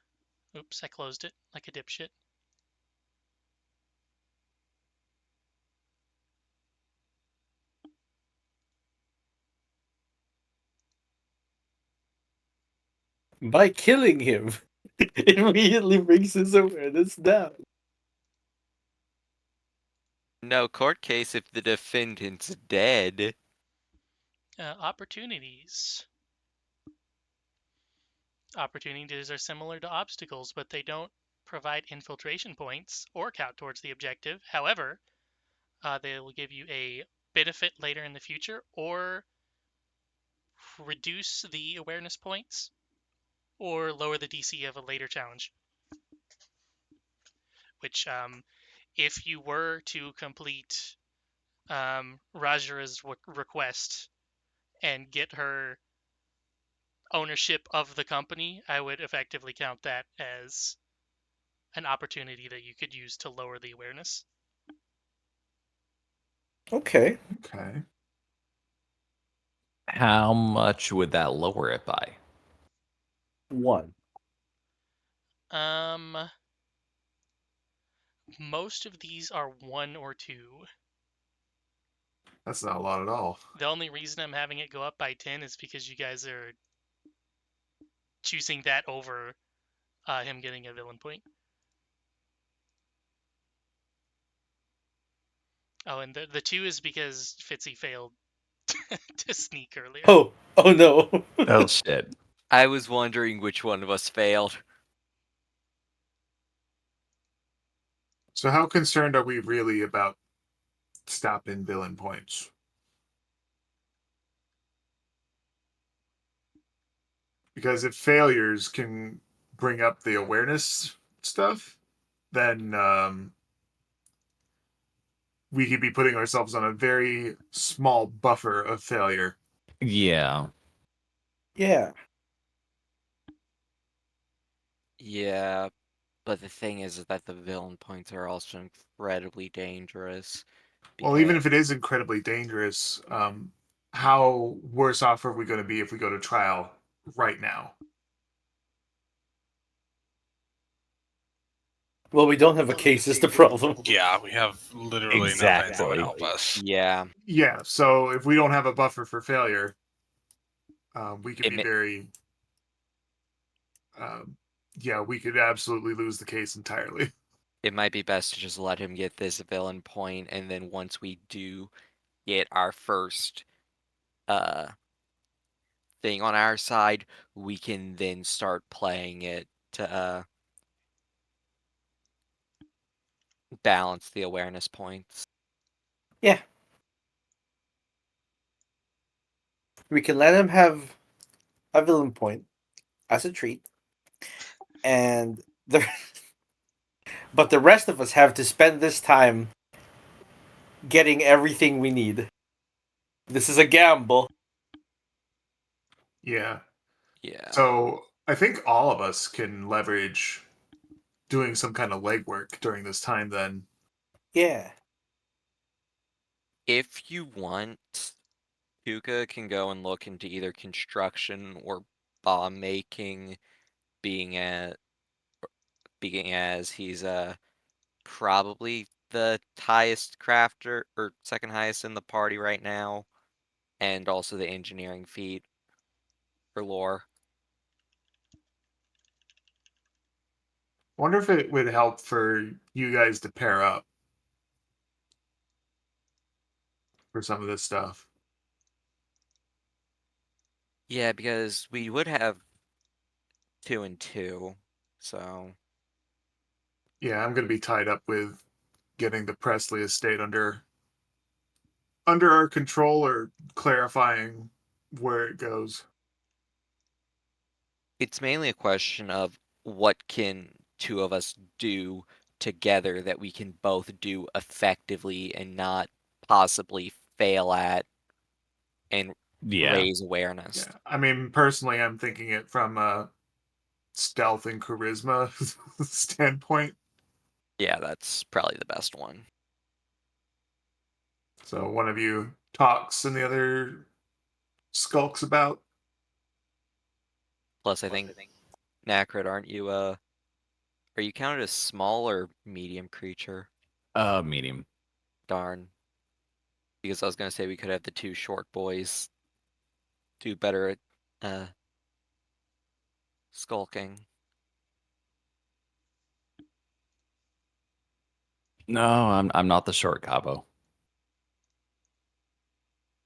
Oops, I closed it like a dipshit. By killing him, it immediately brings his awareness down. no court case if the defendant's dead. Opportunities. Opportunities are similar to obstacles, but they don't provide infiltration points or count towards the objective. However, they will give you a benefit later in the future or reduce the awareness points or lower the DC of a later challenge. Which, if you were to complete Rajara's request and get her ownership of the company, I would effectively count that as an opportunity that you could use to lower the awareness. Okay. Okay. How much would that lower it by? 1. Most of these are 1 or 2. That's not a lot at all. The only reason I'm having it go up by 10 is because you guys are choosing that over him getting a villain point. Oh, and the 2 is because Fitzy failed to sneak earlier. Oh no. Oh shit. I was wondering which one of us failed. So how concerned are we really about stopping villain points? Because if failures can bring up the awareness stuff, then we could be putting ourselves on a very small buffer of failure. Yeah. Yeah. Yeah, but the thing is that the villain points are also incredibly dangerous. Well, even if it is incredibly dangerous, how worse off are we going to be if we go to trial right now? Well, we don't have a case, is the problem. Yeah, we have literally nothing that would Exactly. help us. Yeah, Yeah, so if we don't have a buffer for failure, we could It be ma- very. Yeah, we could absolutely lose the case entirely. it might be best to just let him get this villain point, and then once we do get our first uh thing on our side, we can then start playing it to balance the awareness points. Yeah. We can let him have a villain point as a treat. And the but the rest of us have to spend this time getting everything we need. This is a gamble. Yeah. Yeah. So I think all of us can leverage doing some kind of legwork during this time then. Yeah. If you want, Puka can go and look into either construction or bomb making, being at being as he's probably the highest crafter or second highest in the party right now, and also the engineering feat for lore. Wonder if it would help for you guys to pair up for some of this stuff. Yeah, because we would have 2 and 2, so Yeah, I'm going to be tied up with getting the Presley estate under our control or clarifying where it goes. it's mainly a question of what can two of us do together that we can both do effectively and not possibly fail at and Yeah. raise awareness. Yeah, I mean, personally, I'm thinking it from a stealth and charisma standpoint. Yeah, that's probably the best one. So one of you talks and the other skulks about. Plus, I think Nacrid, are you counted as small or medium creature? Medium. Darn. Because I was gonna say we could have the two short boys do better at skulking. No, I'm not the short Cabo.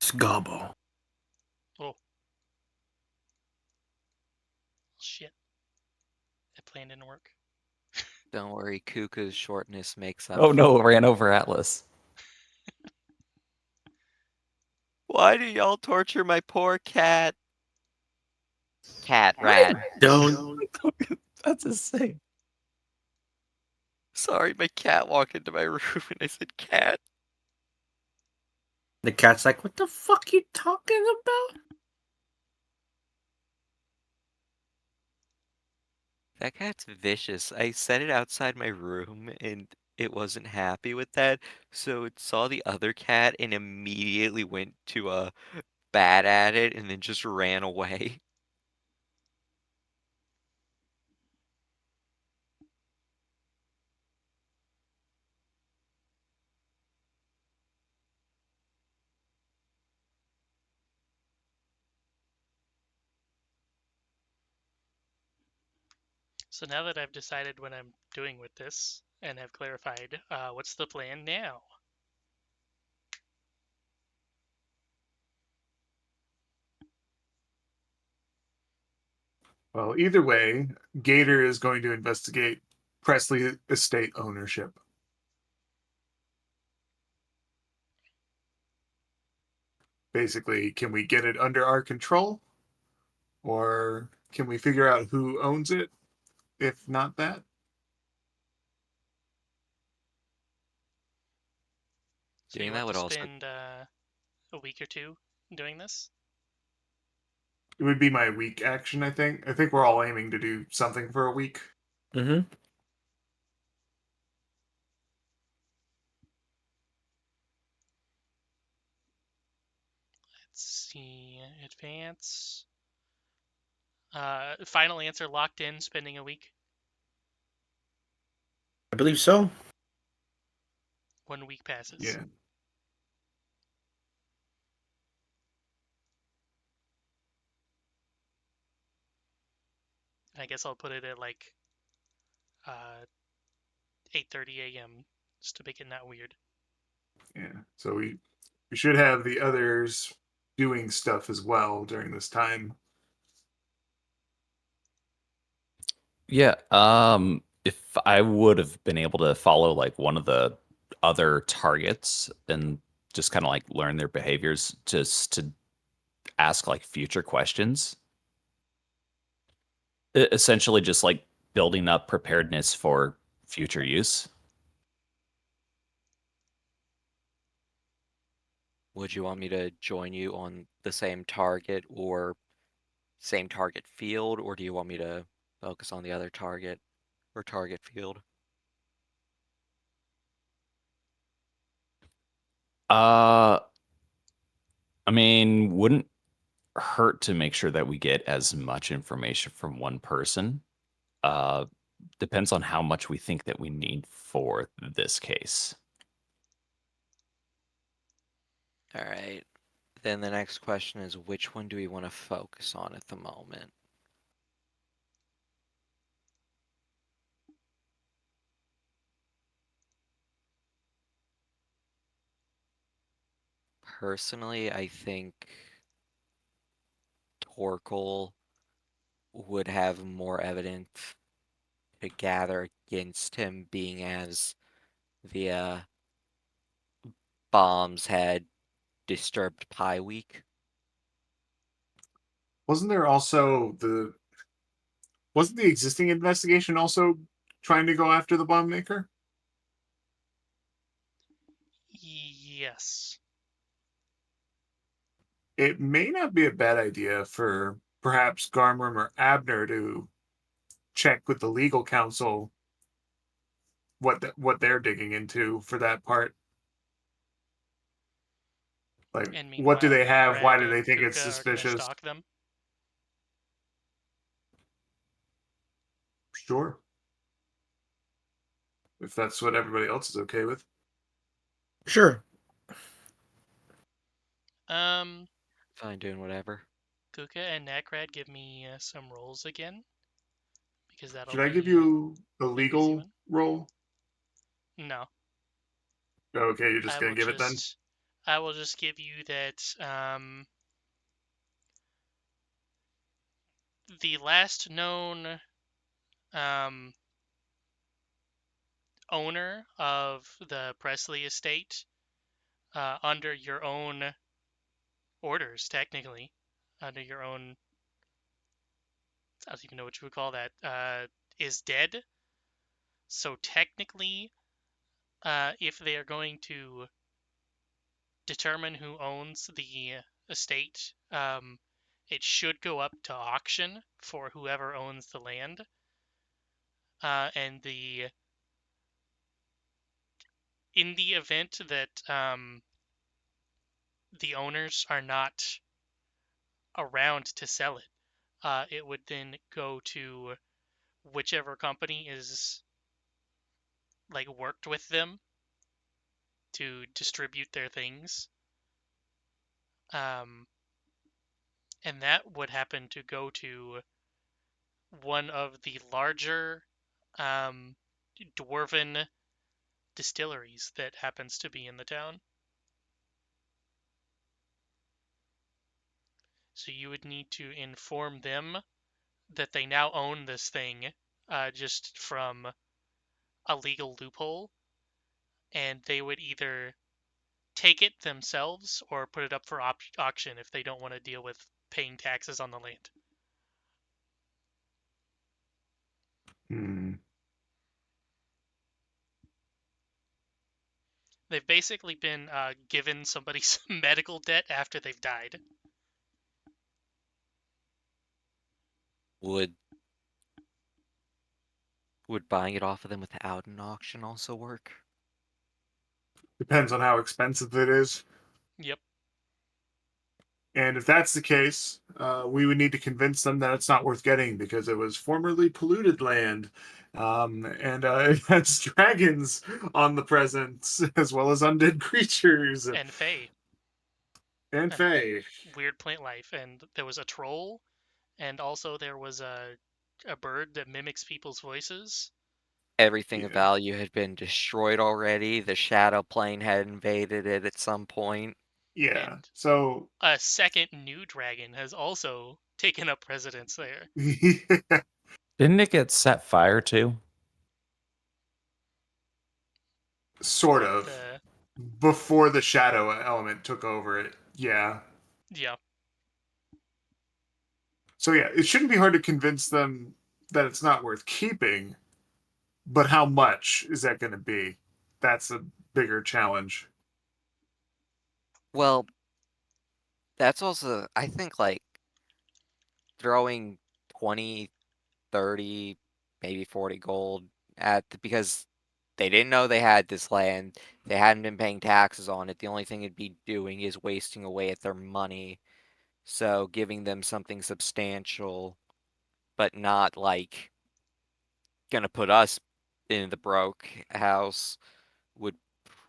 Sgobbo. Oh, shit. That plan didn't work. Don't worry, Kuka's shortness makes up Oh for no, it. ran over Atlas. Why do y'all torture my poor cat? Cat rat. Don't. That's insane. Sorry, my cat walked into my room and I said cat. The cat's like, what the fuck you talking about? That cat's vicious. I set it outside my room and it wasn't happy with that, so it saw the other cat and immediately went to bad at it and then just ran away? So now that I've decided what I'm doing with this and have clarified, what's the plan now? Well, either way, Gator is going to investigate Presley estate ownership. Basically, can we get it under our control? Or can we figure out who owns it? If not that, So Do you you think want that to would also spend a week or two doing this? it would be my week action, I think. I think we're all aiming to do something for a week. Mm-hmm. Let's see. Advance. Final answer locked in, spending a week. I believe so. 1 week passes. Yeah. I guess I'll put it at like 8:30 a.m. just to make it not weird. Yeah. So we should have the others doing stuff as well during this time. Yeah. If I would have been able to follow like one of the other targets and just kind of like learn their behaviors, just to ask like future questions, essentially just like building up preparedness for future use. would you want me to join you on the same target or same target field, or do you want me to focus on the other target or target field? Uh, I mean, wouldn't hurt to make sure that we get as much information from one person. Uh, Depends on how much we think that we need for this case. All right. Then the next question is, which one do we want to focus on at the moment? Personally, I think Torkel would have more evidence to gather against him, being as the bombs had disturbed Pi Week. Wasn't there also wasn't the existing investigation also trying to go after the bomb maker? Yes. It may not be a bad idea for perhaps Garmrim or Abner to check with the legal counsel what they're digging into for that part. Like, And what do meanwhile, they have? Why Nakrat do they and think it's Kuka are gonna suspicious? stalk them. Sure, if that's what everybody else is okay with. Sure. Fine, doing whatever. Kuka and Nakrat, give me some rolls again, because that'll Should I give be you a an easy legal one. roll? No, Okay, you're just I gonna will give it then. just I will just give you that the last known um, owner of the Presley estate, under your own orders, technically, under your own, I don't even know what you would call that, is dead. So technically, if they are going to determine who owns the estate, it should go up to auction for whoever owns the land. And in the event that the owners are not around to sell it. It would then go to whichever company is like worked with them to distribute their things. Um, and that would happen to go to one of the larger um, dwarven distilleries that happens to be in the town. So you would need to inform them that they now own this thing just from a legal loophole, and they would either take it themselves or put it up for auction if they don't want to deal with paying taxes on the land. Hmm. They've basically been given somebody some medical debt after they've died. Would buying it off of them without an auction also work? Depends on how expensive it is. Yep. And if that's the case, we would need to convince them that it's not worth getting because it was formerly polluted land. And it has dragons on the presents, as well as undead creatures And Fae. and And fae. weird plant life. And there was a troll, and also there was a bird that mimics people's voices. Everything of Yeah. value had been destroyed already. The shadow plane had invaded it at some point. Yeah. And So, a second new dragon has also taken up residence there. Didn't it get set fire to? sort What of. the? Before the shadow element took over it. Yeah. Yeah. So, yeah, it shouldn't be hard to convince them that it's not worth keeping. But how much is that going to be? That's a bigger challenge. Well, that's also, I think, like throwing 20, 30, maybe 40 gold because they didn't know they had this land. They hadn't been paying taxes on it. The only thing it'd be doing is wasting away at their money. So giving them something substantial, but not like gonna put us in the broke house would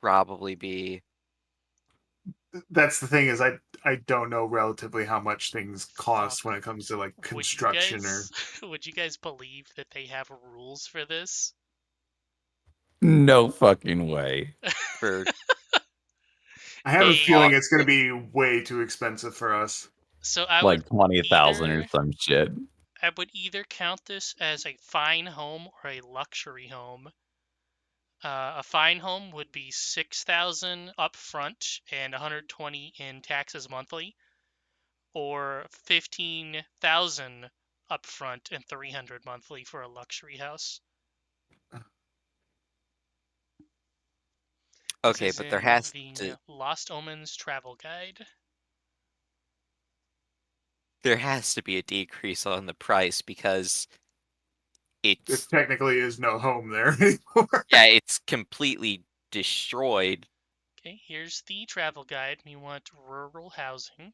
probably be. That's the thing is I don't know relatively how much things cost Fuck. when it comes to like Would you construction or guys would you guys believe that they have rules for this? No fucking way. For I have a They feeling it's going to be way too expensive for us. so I would Like 20,000 or either some shit. I would either count this as a fine home or a luxury home. A fine home would be 6,000 up front and 120 in taxes monthly, or 15,000 up front and 300 monthly for a luxury house. This okay, is but there in has the to Lost Omens travel guide. be a decrease on the price because There it's technically is no home there anymore. yeah, it's completely destroyed. Okay, here's the travel guide. We want rural housing.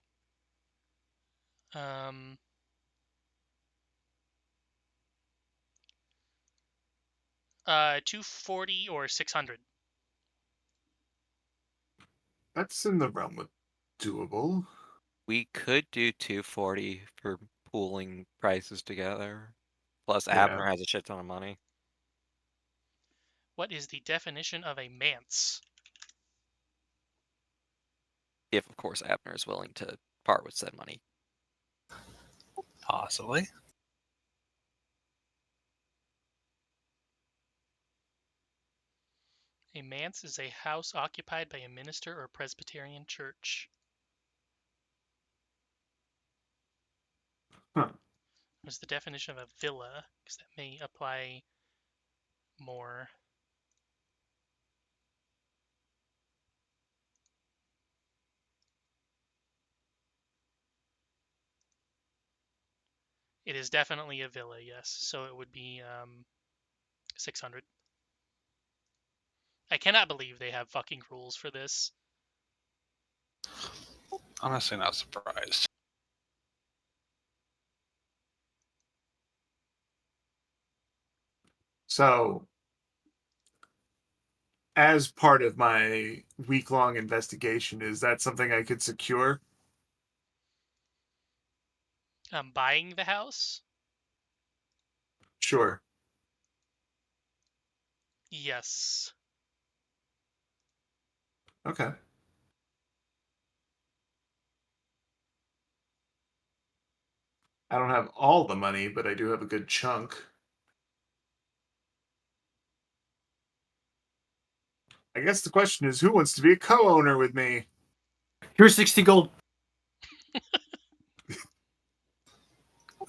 Um, 240 or 600. That's in the realm of doable. We could do 240 for pooling prices together. Plus Yeah. Abner has a shit ton of money. What is the definition of a manse? If of course Abner is willing to part with said money. Possibly. A manse is a house occupied by a minister or Presbyterian church. Huh. What's the definition of a villa? Because that may apply more. It is definitely a villa, yes. So it would be 600. I cannot believe they have fucking rules for this. Honestly, not surprised. So, as part of my week-long investigation, is that something I could secure? Buying the house? Sure. Yes. Okay. I don't have all the money, but I do have a good chunk. I guess the question is, who wants to be a co-owner with me? Here's 60 gold.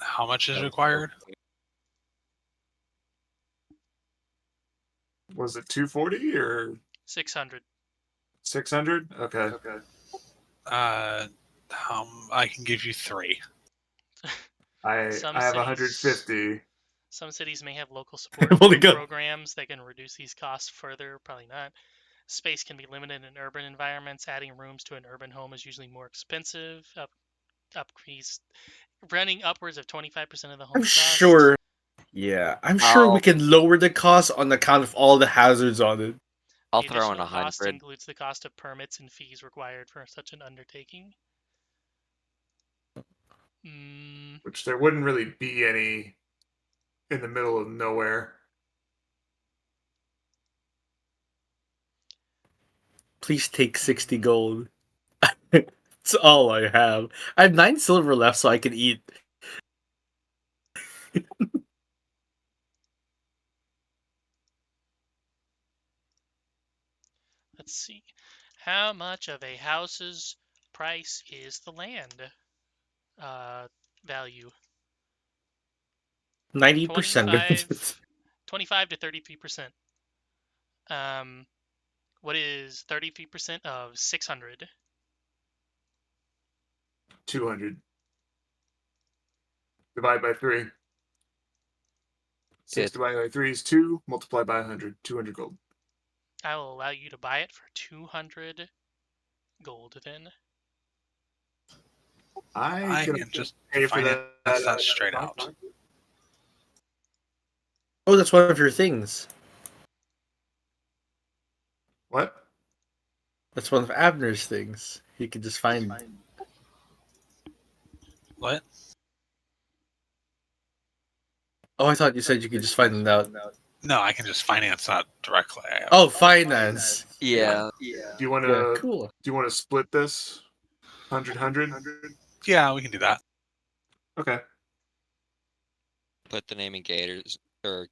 How much is required? Was it 240 or 600. 600? Okay. Uh, I can give you 3. I Some have cities 150. Some cities may have local support I've only loan got- programs that can reduce these costs further. Probably not. Space can be limited in urban environments. Adding rooms to an urban home is usually more expensive. Upcrease running upwards of 25% of the home I'm cost. sure. Yeah, I'm sure we can lower the cost on account of all the hazards on it. I'll The throw in additional cost 100. includes the cost of permits and fees required for such an undertaking. Which there wouldn't really be any in the middle of nowhere. Please take 60 gold. That's all I have. I have 9 silver left so I can eat. Let's see. How much of a house's price is the land value? 90%. 25 to 33%. What is 33% of 600? 200. Divide by 3. 6 divided by 3 is 2. Multiply by 100. 200 gold. I will allow you to buy it for 200 gold then. I can can just pay for finance that. that straight out. Oh, that's one of your things. What? That's one of Abner's things. He could just find. What? Oh, I thought you said you could just find them out. No, I can just finance that directly. Oh, finance. Yeah. Do you want to? Yeah, cool. Do you want to split this? 100. Yeah, we can do that. Okay. Put the name in Gator's or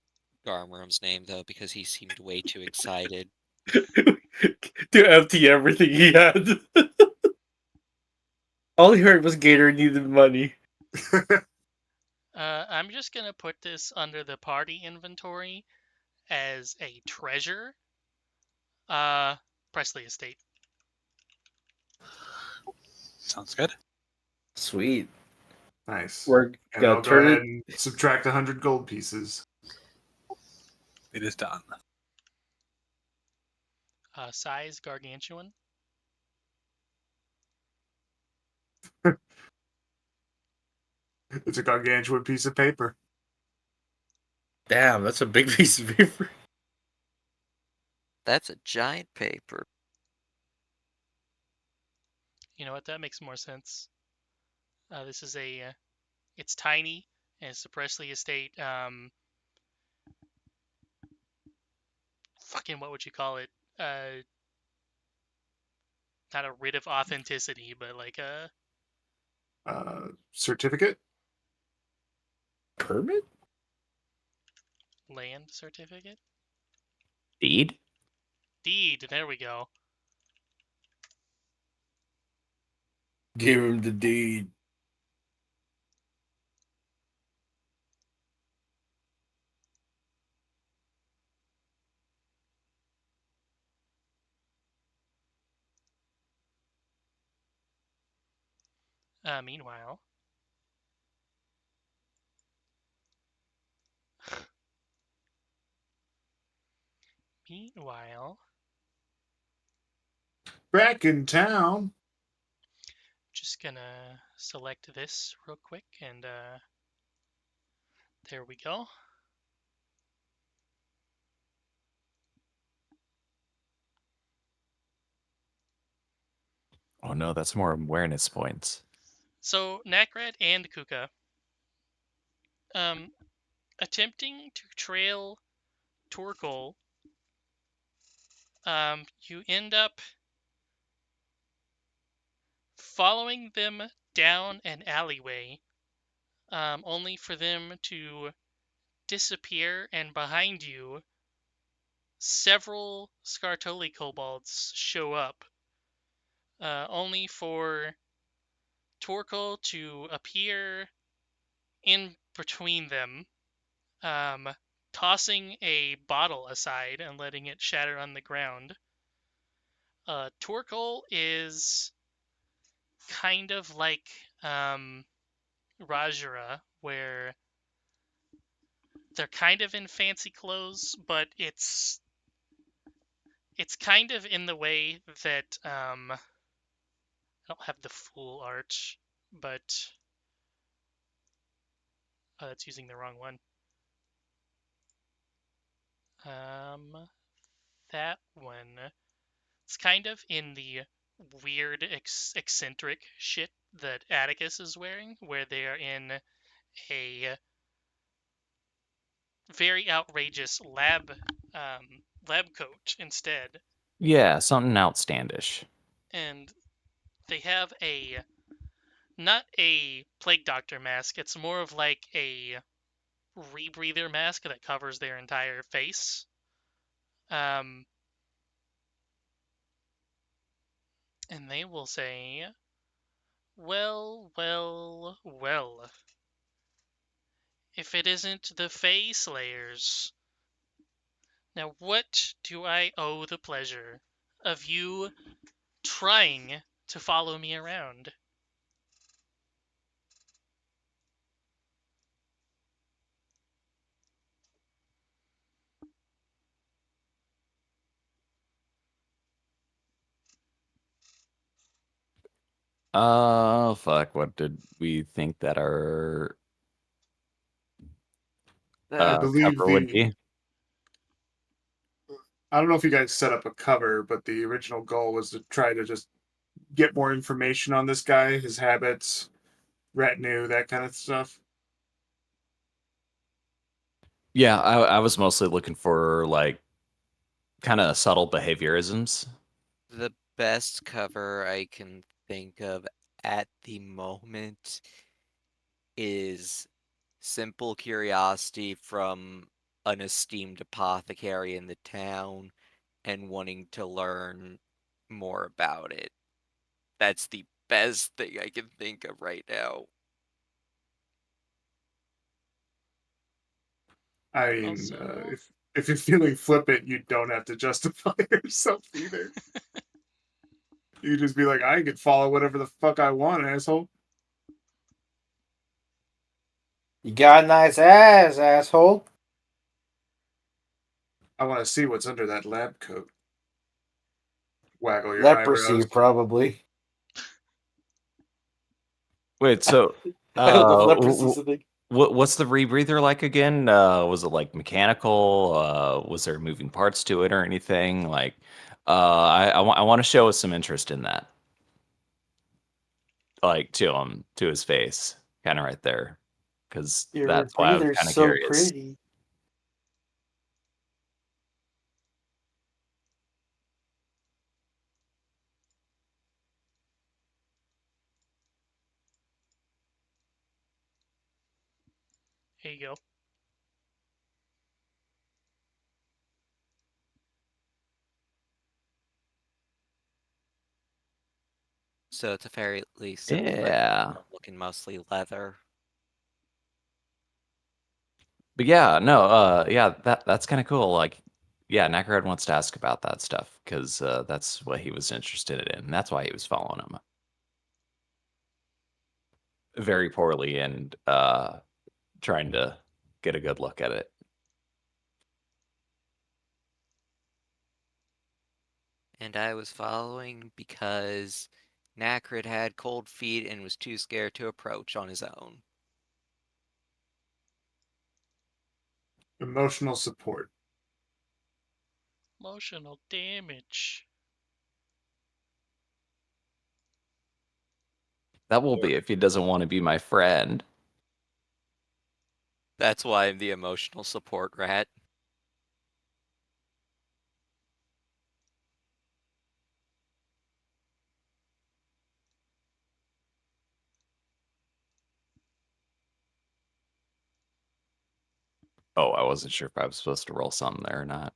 Garmrum's name though, because he seemed way too excited. To empty everything he had. All he heard was Gator needed money. I'm just gonna put this under the party inventory as a treasure. Presley Estate. Sounds good. Sweet. Nice. We're And gonna I'll go turn ahead it. and subtract 100 gold pieces. It is done. Size gargantuan. It's a gargantuan piece of paper. Damn, that's a big piece of paper. That's a giant paper. You know what? That makes more sense. This is it's tiny, and it's the Presley Estate. Fucking, what would you call it? Not a writ of authenticity, but like a Certificate? Permit? land certificate. Deed? Deed. There we go. Give him the deed. Meanwhile, meanwhile, Back in town. just gonna select this real quick, and there we go. Oh no, that's more awareness points. So Nakrat and Kuka, um, attempting to trail Torkoal, you end up following them down an alleyway, only for them to disappear, and behind you, several Scartoli kobolds show up, only for Torkoal to appear in between them, um, tossing a bottle aside and letting it shatter on the ground. Torkoal is kind of like Rajara, where they're kind of in fancy clothes, but it's kind of in the way that I don't have the full art, but that's using the wrong one. That one. It's kind of in the weird, eccentric shit that Atticus is wearing, where they are in a very outrageous lab coat instead, Yeah, something outstandish. and they have a not a plague doctor mask. It's more of like a rebreather mask that covers their entire face. Um, and they will say, "Well, well, well. If it isn't the Fey Slayers, now what do I owe the pleasure of you trying to follow me around?" Fuck. What did we think that our I believe cover would the be? I don't know if you guys set up a cover, but the original goal was to try to just get more information on this guy, his habits, retinue, that kind of stuff. Yeah, I was mostly looking for like kind of subtle behaviorisms. The best cover I can think of at the moment is simple curiosity from an esteemed apothecary in the town and wanting to learn more about it. That's the best thing I can think of right now. I mean, Also, if you're feeling flippant, you don't have to justify yourself either. You can just be like, I could follow whatever the fuck I want, asshole. You got a nice ass, asshole. I want to see what's under that lab coat. Waggle your Leprosy, eyebrows. probably. Wait, so I don't know if leprosy's a thing. what's the rebreather like again? Was it like mechanical? Was there moving parts to it or anything? Like, I want to show us some interest in that, like to him, to his face, kind of right there, because Your that's why I was breather's kind of so curious. pretty. here you go. So it's a fairly simple Yeah, looking mostly leather. but yeah, no, yeah, that's kind of cool. Like, yeah, Nakarad wants to ask about that stuff because that's what he was interested in. And that's why he was following him very poorly and trying to get a good look at it. And I was following because Nacrid had cold feet and was too scared to approach on his own. Emotional support. Emotional damage. That will be if he doesn't want to be my friend. That's why I'm the emotional support rat. Oh, I wasn't sure if I was supposed to roll something there or not.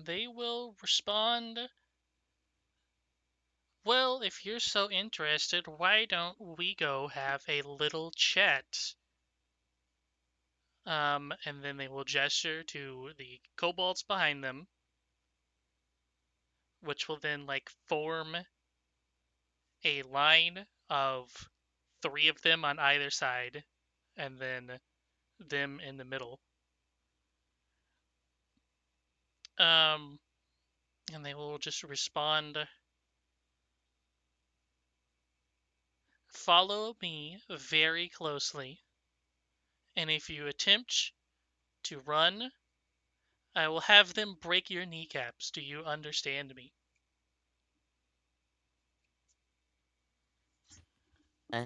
They will respond. Well, if you're so interested, why don't we go have a little chat? And then they will gesture to the kobolds behind them, which will then like form a line of 3 of them on either side, and then them in the middle. And they will just respond, follow me very closely, and if you attempt to run, I will have them break your kneecaps. Do you understand me?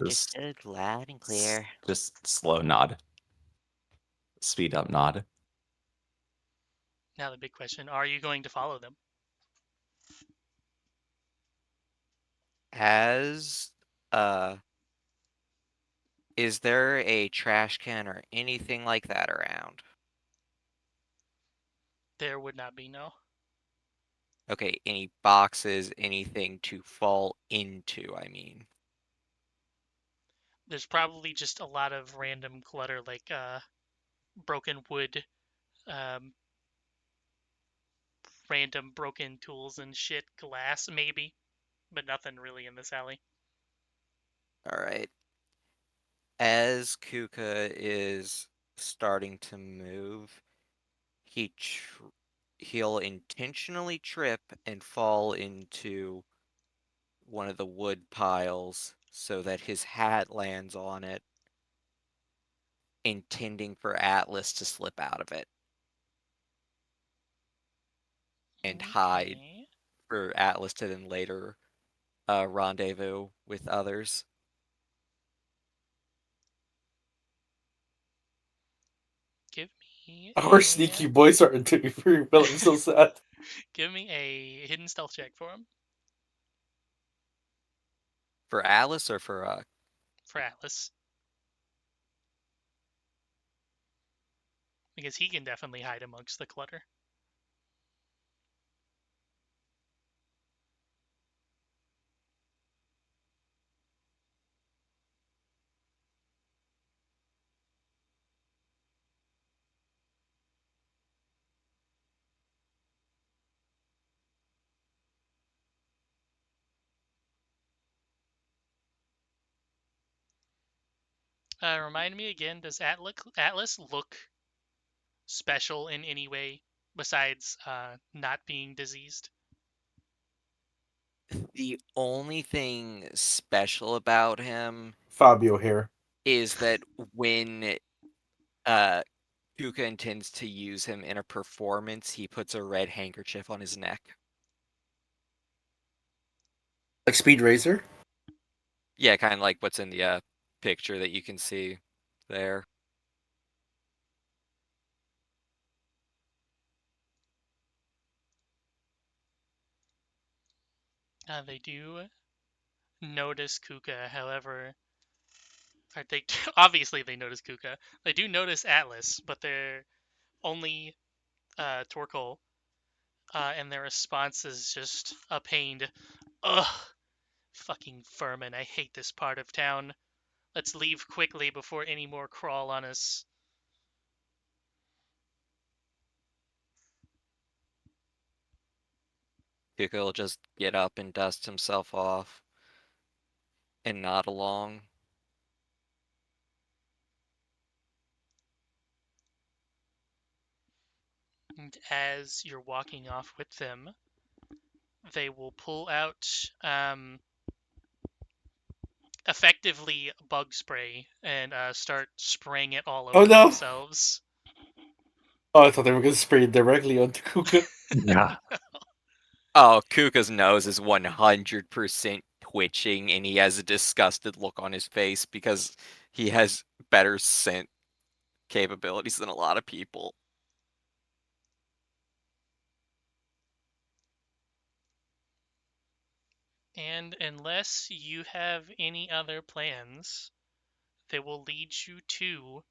Just, Understood loud and clear. just slow nod. Speed up nod. Now the big question, are you going to follow them? As is there a trash can or anything like that around? There would not be, no. Okay, any boxes, anything to fall into, I mean. There's probably just a lot of random clutter, like broken wood, um, random broken tools and shit, glass maybe, but nothing really in this alley. Alright. As Kuka is starting to move, he'll intentionally trip and fall into one of the wood piles so that his hat lands on it, intending for Atlas to slip out of it and hide Okay. for Atlas to then later rendezvous with others. Give me Our sneaky a boys aren't doing very well. I'm so sad. give me a hidden stealth check for him, For Atlas or for for Atlas, because he can definitely hide amongst the clutter. Remind me again, does Atlas look special in any way besides not being diseased? the only thing special about him Fabio here. is that when uh Kuka intends to use him in a performance, he puts a red handkerchief on his neck. Like Speed Racer? Yeah, kind of like what's in the picture that you can see there. They do notice Kuka, however, or they obviously they notice Kuka. They do notice Atlas, but they're only Torkoal, and their response is just a pained, ugh, fucking vermin. I hate this part of town. Let's leave quickly before any more crawl on us. Kuka will just get up and dust himself off and nod along. And as you're walking off with them, they will pull out effectively bug spray and start spraying it all Oh over no! themselves. Oh, I thought they were going to spray it directly onto Kuka. Yeah. Oh, Kuka's nose is 100% twitching and he has a disgusted look on his face because he has better scent capabilities than a lot of people. And unless you have any other plans that will lead you to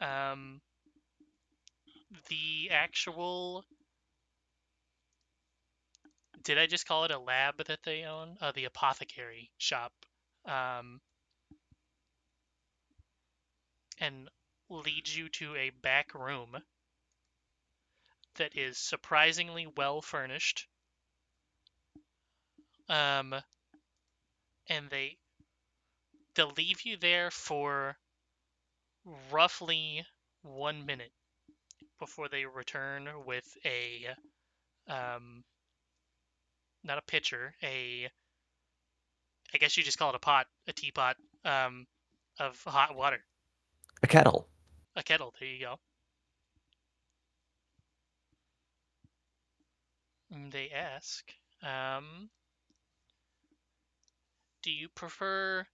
um, the actual. Did I just call it a lab that they own? The apothecary shop. Um, and leads you to a back room that is surprisingly well furnished. And they'll leave you there for roughly 1 minute before they return with a not a pitcher, I guess you just call it a teapot of hot water, A kettle. a kettle. There you go. And they ask, do you prefer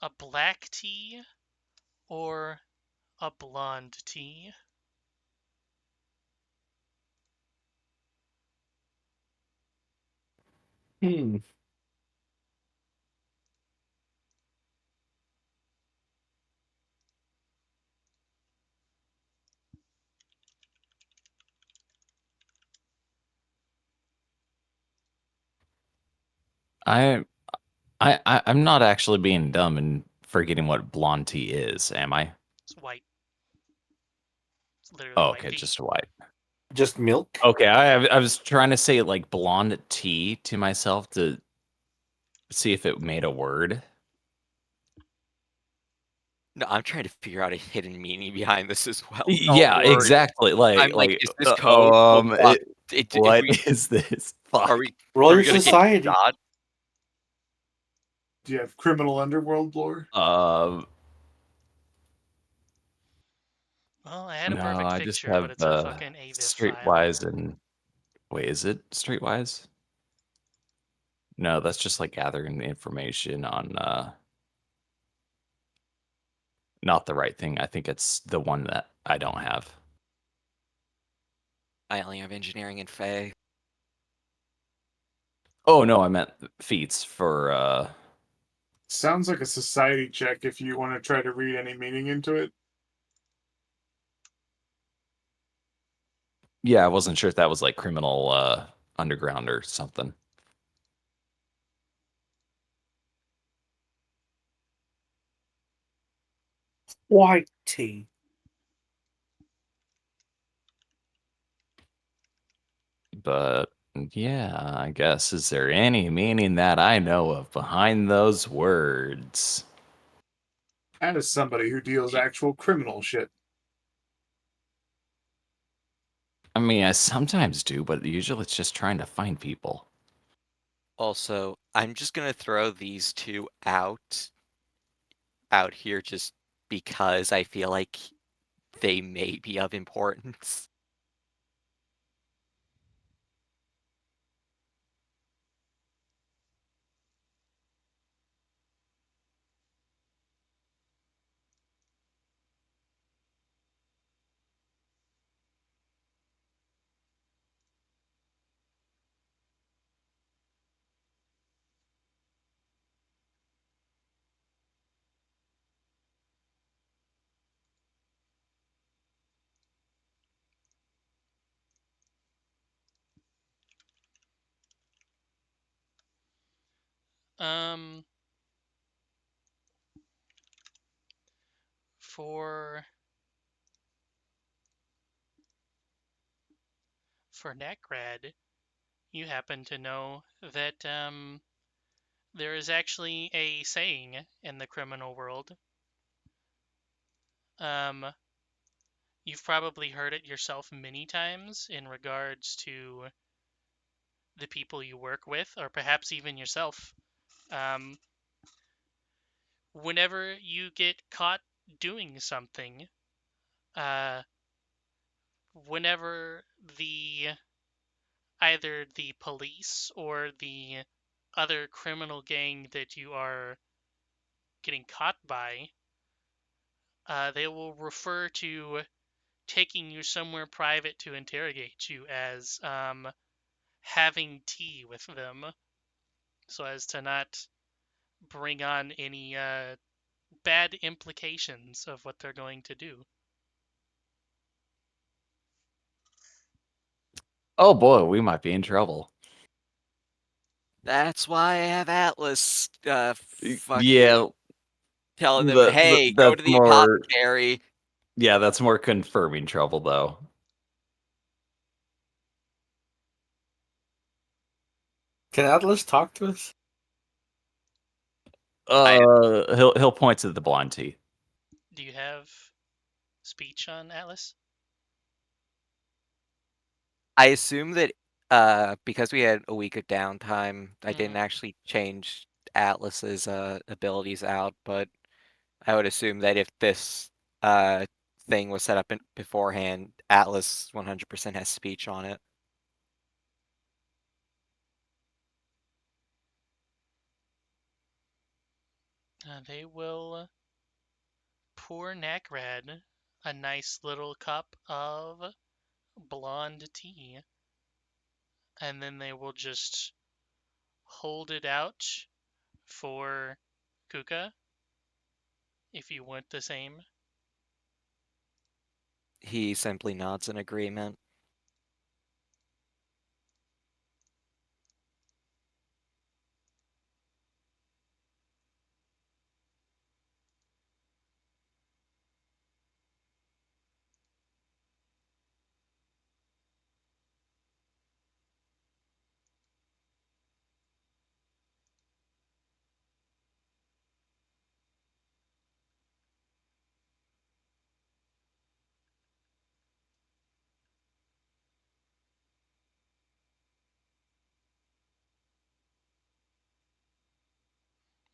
a black tea or a blonde tea? Hmm. I I'm not actually being dumb and forgetting what blonde tea is, am I? It's white. It's literally Oh, white okay, tea. just white. Just milk? Okay, I was trying to say like blonde tea to myself to see if it made a word. No, I'm trying to figure out a hidden meaning behind this as well. Don't Yeah, worry. exactly. I'm like, is this code? If What we is this? are Fuck. we Roll are your we gonna get society. shot? Do you have criminal underworld lore? Um, Well, I had a no, perfect I just picture, but have it's a fucking AVIF file. Streetwise and wait, is it Streetwise? No, that's just like gathering the information on not the right thing. I think it's the one that I don't have. I only have engineering and Fae. Oh no, I meant feats for Sounds like a society check if you want to try to read any meaning into it. yeah, I wasn't sure if that was like criminal underground or something. White tea. But yeah, I guess is there any meaning that I know of behind those words? As somebody who deals actual criminal shit. I mean, I sometimes do, but usually it's just trying to find people. Also, I'm just gonna throw these two out here just because I feel like they may be of importance. Um, for Necrad, you happen to know that there is actually a saying in the criminal world. Um, you've probably heard it yourself many times in regards to the people you work with, or perhaps even yourself. Um, whenever you get caught doing something, uh, whenever either the police or the other criminal gang that you are getting caught by, they will refer to taking you somewhere private to interrogate you as having tea with them, so as to not bring on any bad implications of what they're going to do. Oh boy, we might be in trouble. That's why I have Atlas fucking Yeah, telling them, hey, go that's to the more. apothecary. Yeah, that's more confirming trouble, though. Can Atlas talk to us? He'll point to the blonde tea. Do you have speech on Atlas? I assume that because we had a week of downtime, I didn't actually change Atlas's abilities out, but I would assume that if this thing was set up beforehand, Atlas 100% has speech on it. They will pour Nakrad a nice little cup of blonde tea, and then they will just hold it out for Kuka if you want the same. He simply nods in agreement.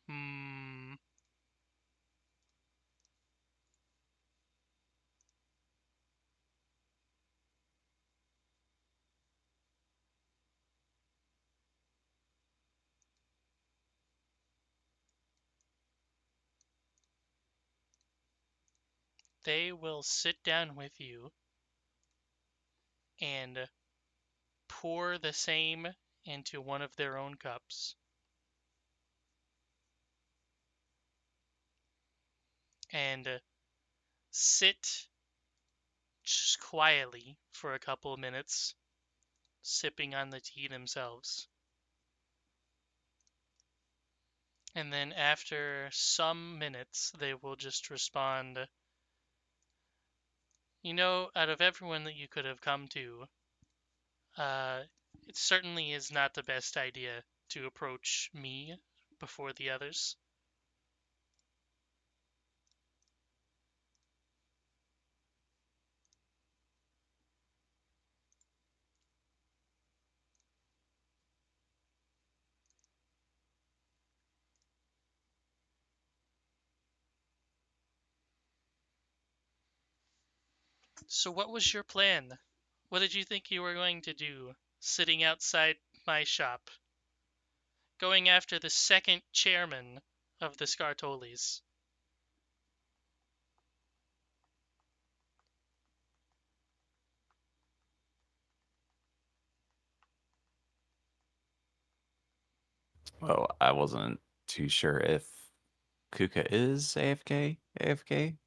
Hmm. They will sit down with you and pour the same into one of their own cups. And sit just quietly for a couple of minutes, sipping on the tea themselves. And then after some minutes, they will just respond, out of everyone that you could have come to, it certainly is not the best idea to approach me before the others. So what was your plan? What did you think you were going to do, sitting outside my shop, going after the second chairman of the Scartolis? Oh, I wasn't too sure if Kuka is AFK. AFK.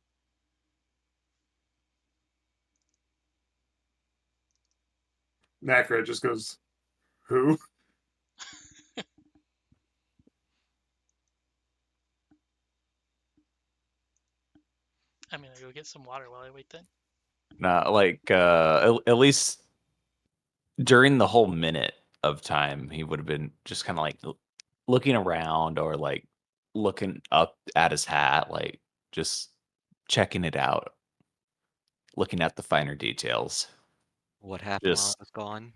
Nakra just goes, "Who?" I'm gonna go get some water while I wait then. Not like at least during the whole minute of time, he would have been just kind of like looking around or like looking up at his hat, like just checking it out, looking at the finer details. What happened while I Just was gone?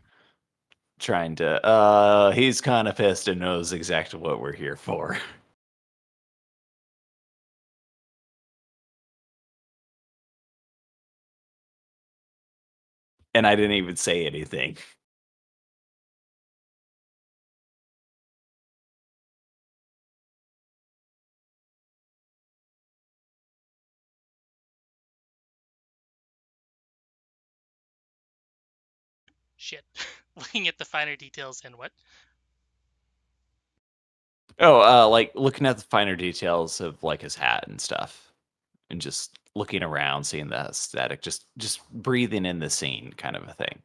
trying to he's kind of pissed and knows exactly what we're here for. And I didn't even say anything. shit. Looking at the finer details and what? Oh, like looking at the finer details of like his hat and stuff, and just looking around, seeing the aesthetic, just breathing in the scene, kind of a thing.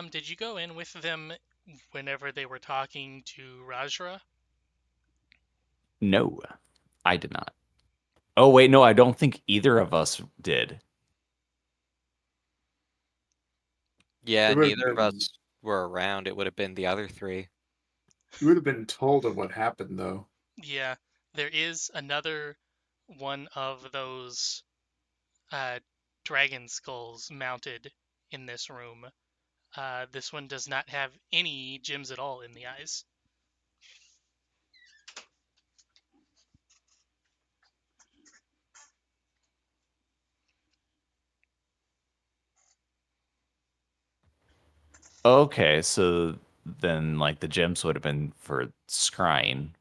Did you go in with them whenever they were talking to Rajra? No, I did not. Oh wait, no, I don't think either of us did. Yeah, It would have neither of been us were around. It would have been the other three. you would have been told of what happened though. Yeah, there is another one of those uh, dragon skulls mounted in this room. This one does not have any gems at all in the eyes. Okay, so then like the gems would have been for scrying,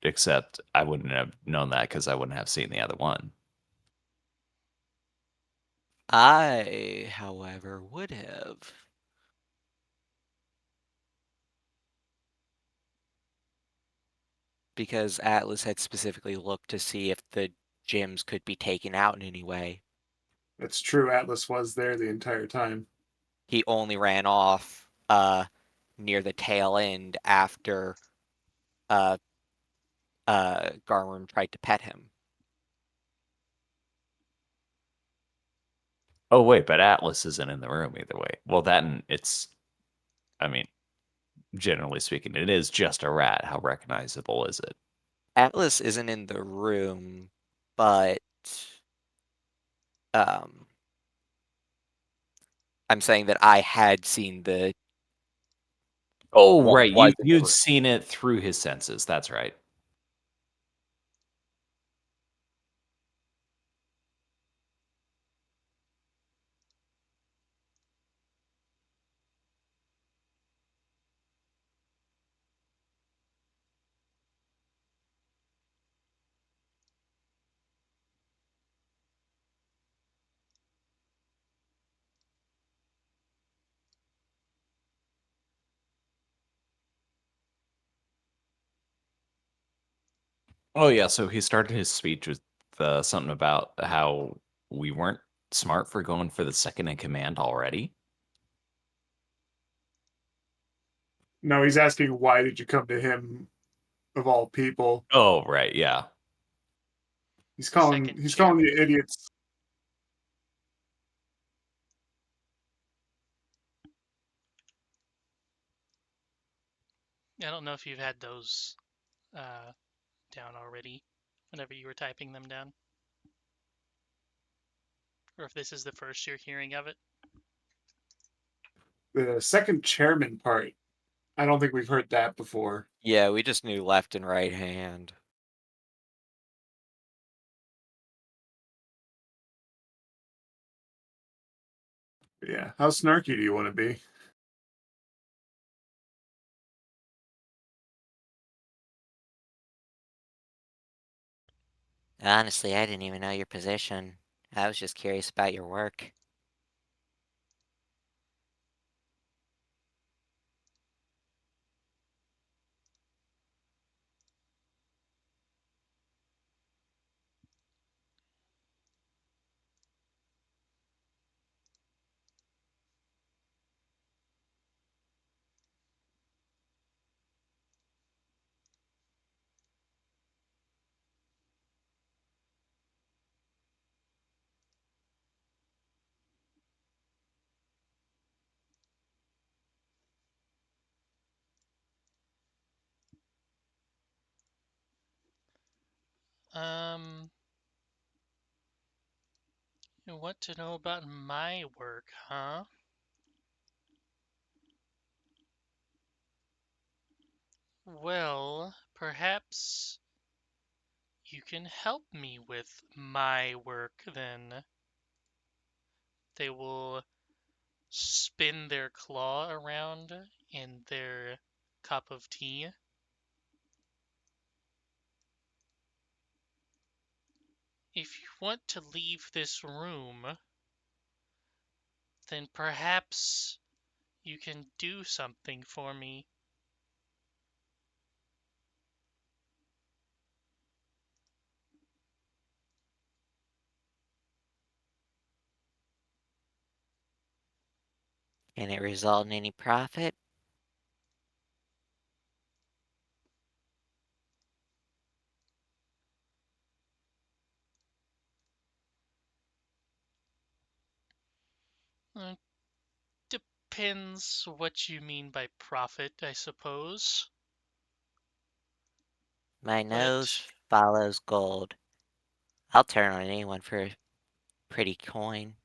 except I wouldn't have known that because I wouldn't have seen the other one. I, however, would have. Because Atlas had specifically looked to see if the gems could be taken out in any way. It's true. Atlas was there the entire time. He only ran off near the tail end after uh Garworm tried to pet him. Oh wait, but Atlas isn't in the room either way. Well, that and I mean, generally speaking, it is just a rat. How recognizable is it? Atlas isn't in the room, but um I'm saying that I had seen the Oh, what right. was in the You'd room. seen it through his senses. That's right. Oh yeah, so he started his speech with something about how we weren't smart for going for the second in command already. No, he's asking why did you come to him of all people. Oh, right, yeah. Second He's calling chairman. the idiots. I don't know if you've had those down already whenever you were typing them down, or if this is the first you're hearing of it. The second chairman part. I don't think we've heard that before. Yeah, we just knew left and right hand. Yeah. How snarky do you want to be? Honestly, I didn't even know your position. I was just curious about your work. Um, what to know about my work, huh? Well, perhaps you can help me with my work then. They will spin their claw around in their cup of tea. If you want to leave this room, then perhaps you can do something for me. Can it result in any profit? Uh, Depends what you mean by profit, I suppose. My But nose follows gold. I'll turn on anyone for a pretty coin.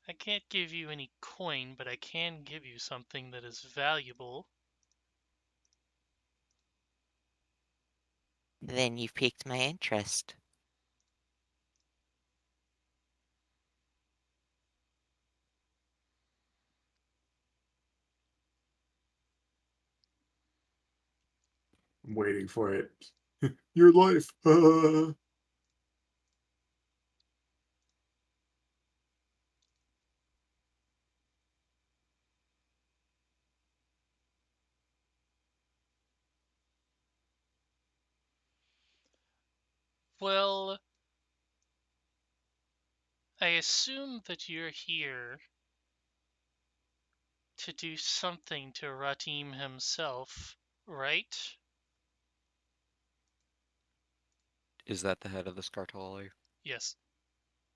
I can't give you any coin, but I can give you something that is valuable. Then you've piqued my interest. I'm waiting for it. Your life. Well, I assume that you're here to do something to Ratim himself, right? Is that the head of the Scartoli? Yes.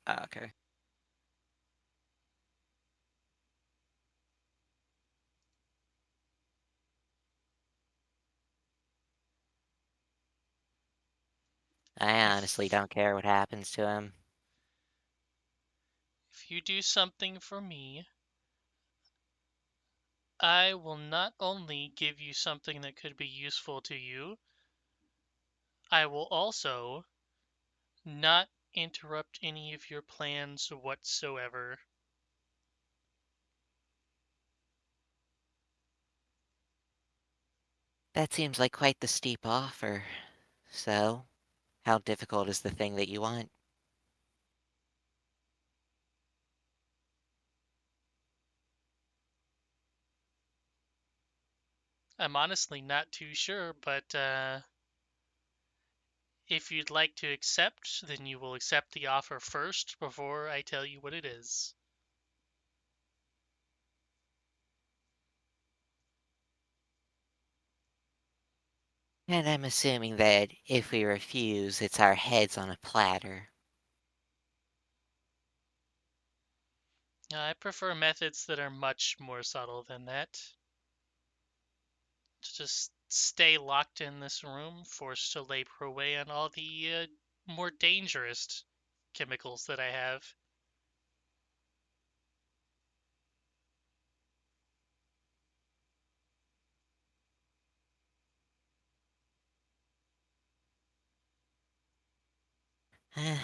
Ah, okay. I honestly If don't care what happens to him. if you do something for me, I will not only give you something that could be useful to you, I will also not interrupt any of your plans whatsoever. That seems like quite the steep offer. So, how difficult is the thing that you want? I'm honestly not too sure, but if you'd like to accept, then you will accept the offer first before I tell you what it is. And I'm assuming that if we refuse, it's our heads on a platter. I prefer methods that are much more subtle than that. To just stay locked in this room, forced to labor away on all the more dangerous chemicals that I have.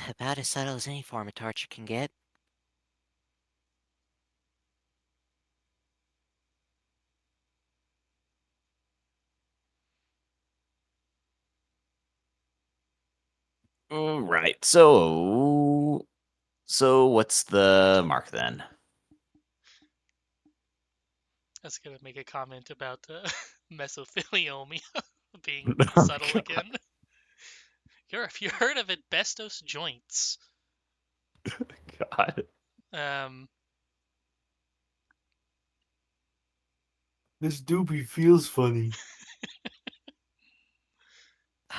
About as subtle as any form of torture can get. All right. So what's the mark then? I was gonna make a comment about mesothelioma being Oh subtle God. again. Have you heard of asbestos joints? God. Um, This doobie feels funny.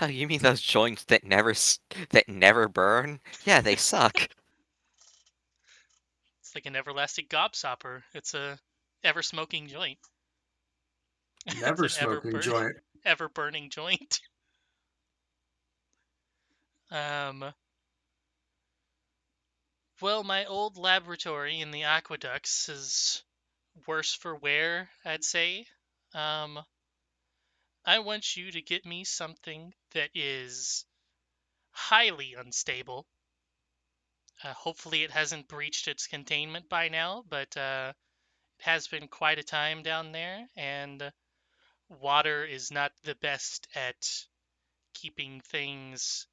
Oh, you mean those joints that never burn? Yeah, they suck. it's like an everlasting gobstopper. It's a ever smoking joint. It's Never an smoking joint. ever burning joint. Um, well, my old laboratory in the aqueducts is worse for wear, I'd say. Um, I want you to get me something that is highly unstable. Hopefully, it hasn't breached its containment by now, but it has been quite a time down there, and water is not the best at keeping things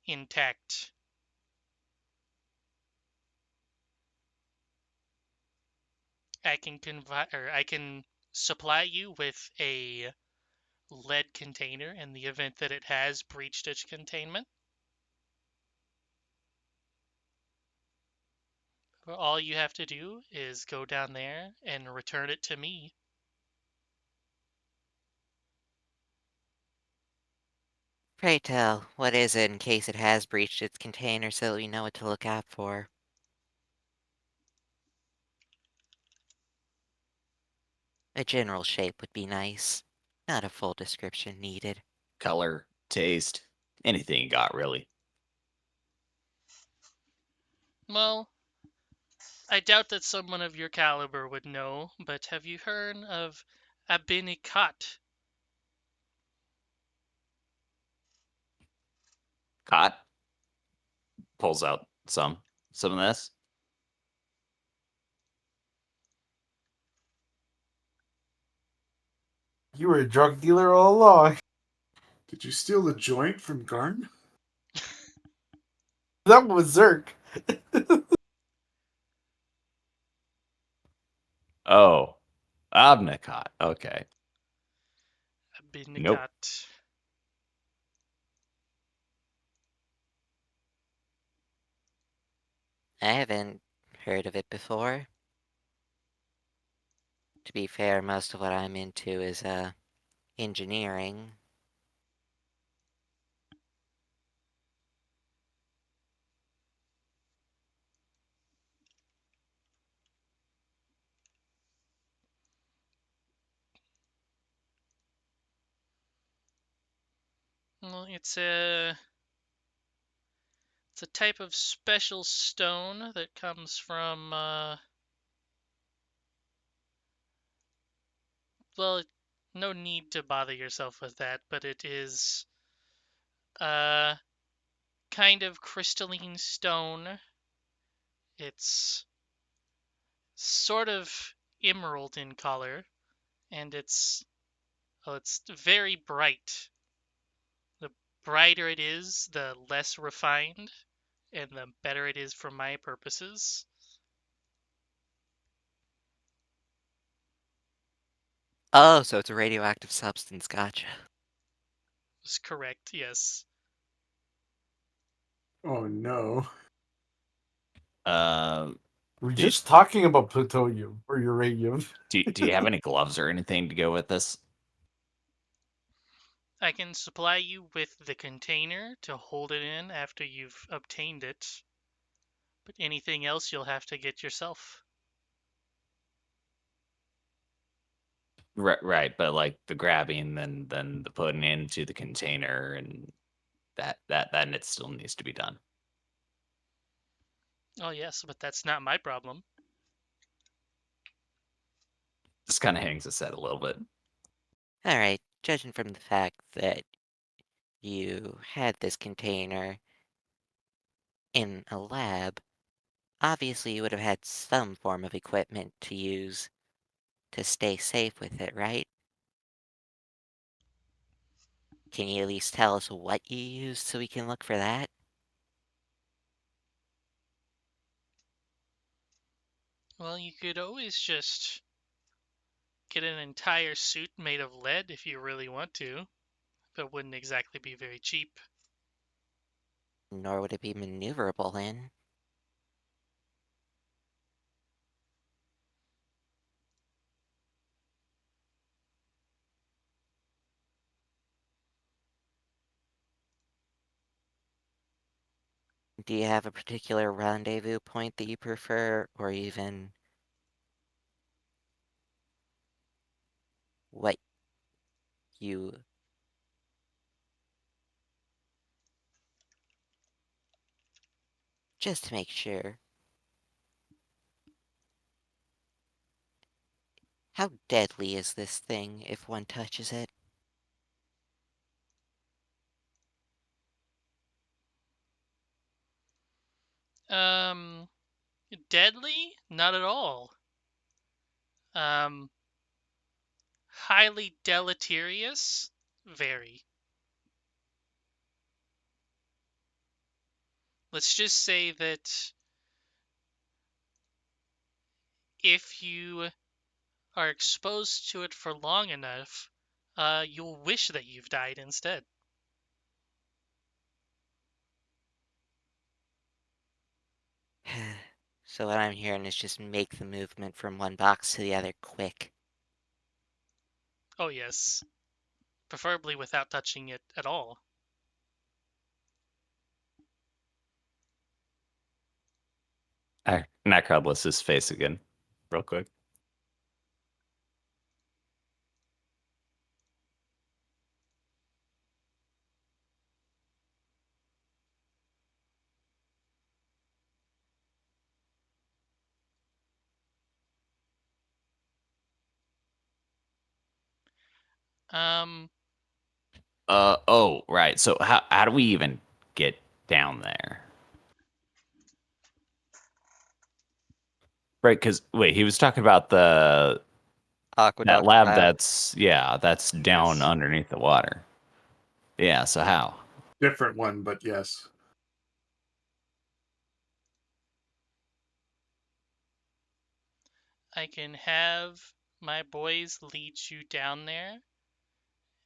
intact. I can supply you with a lead container in the event that it has breached its containment. All you have to do is go down there and return it to me. Pray tell, what is it in case it has breached its container so that we know what to look out for? A general shape would be nice. Not a full description needed. Color, taste, anything you got, really. Well, I doubt that someone of your caliber would know, but have you heard of Abinikat? Cot pulls out some of this. You were a drug dealer all along. Did you steal the joint from Garn? That was Zerk. Oh, Abnacot. Okay. Nope. Abinikat. I haven't heard of it before. To be fair, most of what I'm into is, engineering. Well, it's a type of special stone that comes from well, no need to bother yourself with that, but it is a kind of crystalline stone. It's sort of emerald in color, and it's very bright. The brighter it is, the less refined, and the better it is for my purposes. Oh, so it's a radioactive substance, gotcha. Is correct, yes. Oh no. Um, We're do, just talking about plutonium or uranium. do you have any gloves or anything to go with this? I can supply you with the container to hold it in after you've obtained it, but anything else you'll have to get yourself. Right, but like the grabbing, then the putting into the container, and that it still needs to be done. Oh, yes, but that's not my problem. This kind of hangs his head a little bit. Alright, judging from the fact that you had this container in a lab, obviously you would have had some form of equipment to use to stay safe with it, right? Can you at least tell us what you used so we can look for that? Well, you could always just get an entire suit made of lead if you really want to. That wouldn't exactly be very cheap. Nor would it be maneuverable in. Do you have a particular rendezvous point that you prefer, or even what you just to make sure? How deadly is this thing if one touches it? Um, Deadly? Not at all. Um, Highly deleterious? Very. let's just say that if you are exposed to it for long enough, you'll wish that you've died instead. So what I'm hearing is just make the movement from one box to the other quick. Oh, yes. Preferably without touching it at all. Nightcrawler's face again, real quick. Um, Oh, right. So how do we even get down there? Right, because wait, he was talking about that Aqueduct lab lab. that's down Yes. underneath the water. Yeah, so how? Different one, but yes. I can have my boys lead you down there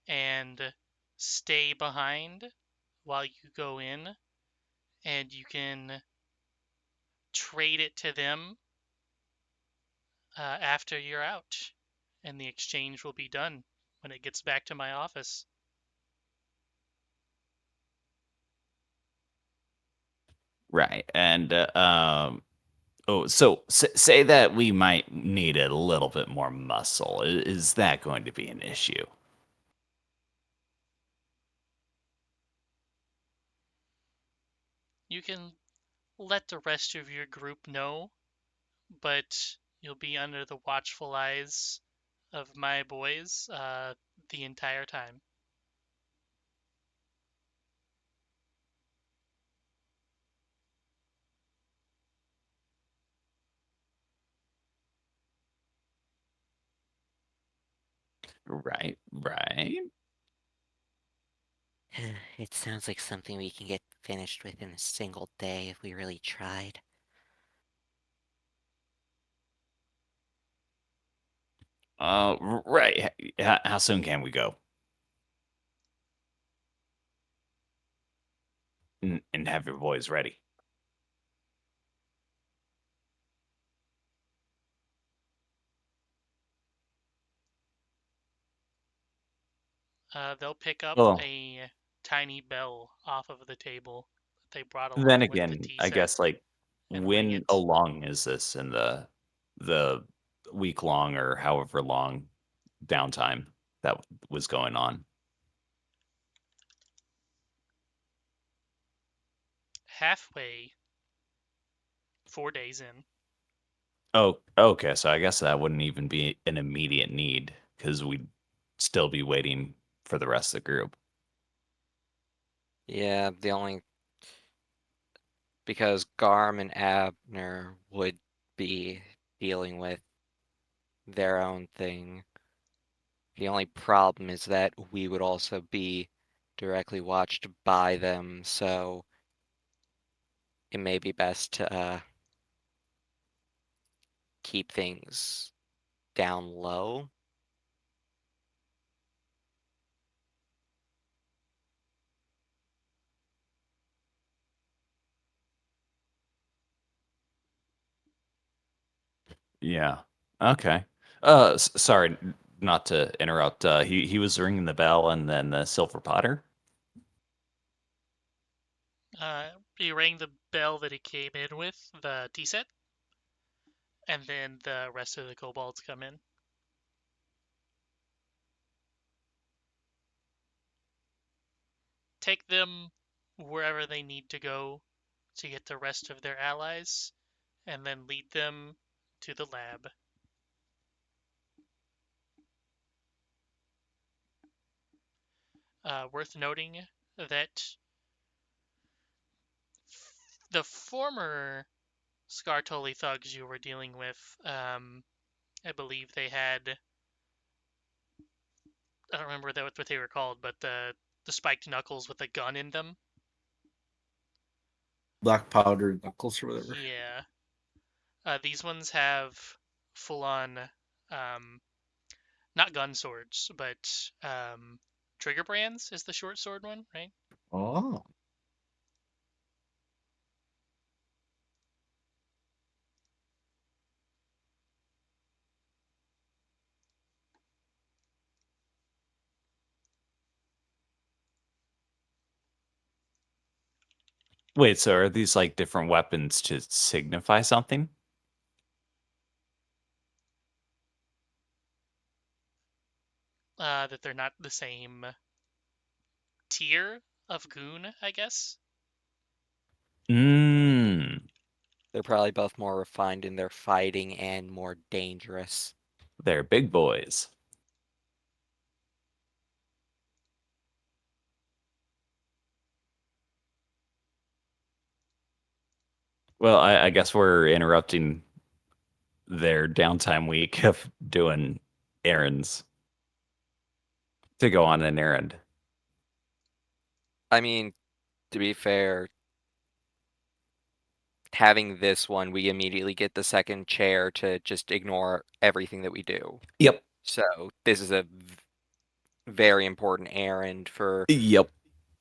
and stay behind while you go in, and you can trade it to them after you're out, and the exchange will be done when it gets back to my office. Right. And oh, so say that we might need a little bit more muscle. Is that going to be an issue? You can let the rest of your group know, but you'll be under the watchful eyes of my boys the entire time. Right, right. It sounds like something we can get finished within a single day if we really tried. Right. How soon can we go? And have your boys ready. They'll pick up Well, a tiny bell off of the table that they brought then along with the again, tea I set guess like and ring when it. along is this in the week long or however long downtime that was going on? Halfway, 4 days in. Oh, okay. So I guess that wouldn't even be an immediate need because we'd still be waiting for the rest of the group. Yeah, the only because Garm and Abner would be dealing with their own thing. The only problem is that we would also be directly watched by them, so it may be best to keep things down low. Yeah. Okay. Sorry, not to interrupt. He was ringing the bell, and then the silver potter. He rang the bell that he came in with, the tea set, and then the rest of the kobolds come in. Take them wherever they need to go to get the rest of their allies, and then lead them to the lab. Worth noting that the former Scartoli thugs you were dealing with, I believe they had, I don't remember what they were called, but the spiked knuckles with a gun in them. black powdered knuckles or whatever. Yeah. These ones have full-on, not gun swords, but trigger brands is the short sword one, right? Oh. Wait, so are these like different weapons to signify something? That they're not the same tier of goon, I guess. Mmm. They're probably both more refined in their fighting and more dangerous. They're big boys. Well, I guess we're interrupting their downtime week of doing errands to go on an errand. I mean, to be fair, having this one, we immediately get the second chair to just ignore everything that we do. Yep. So this is a very important errand for Yep.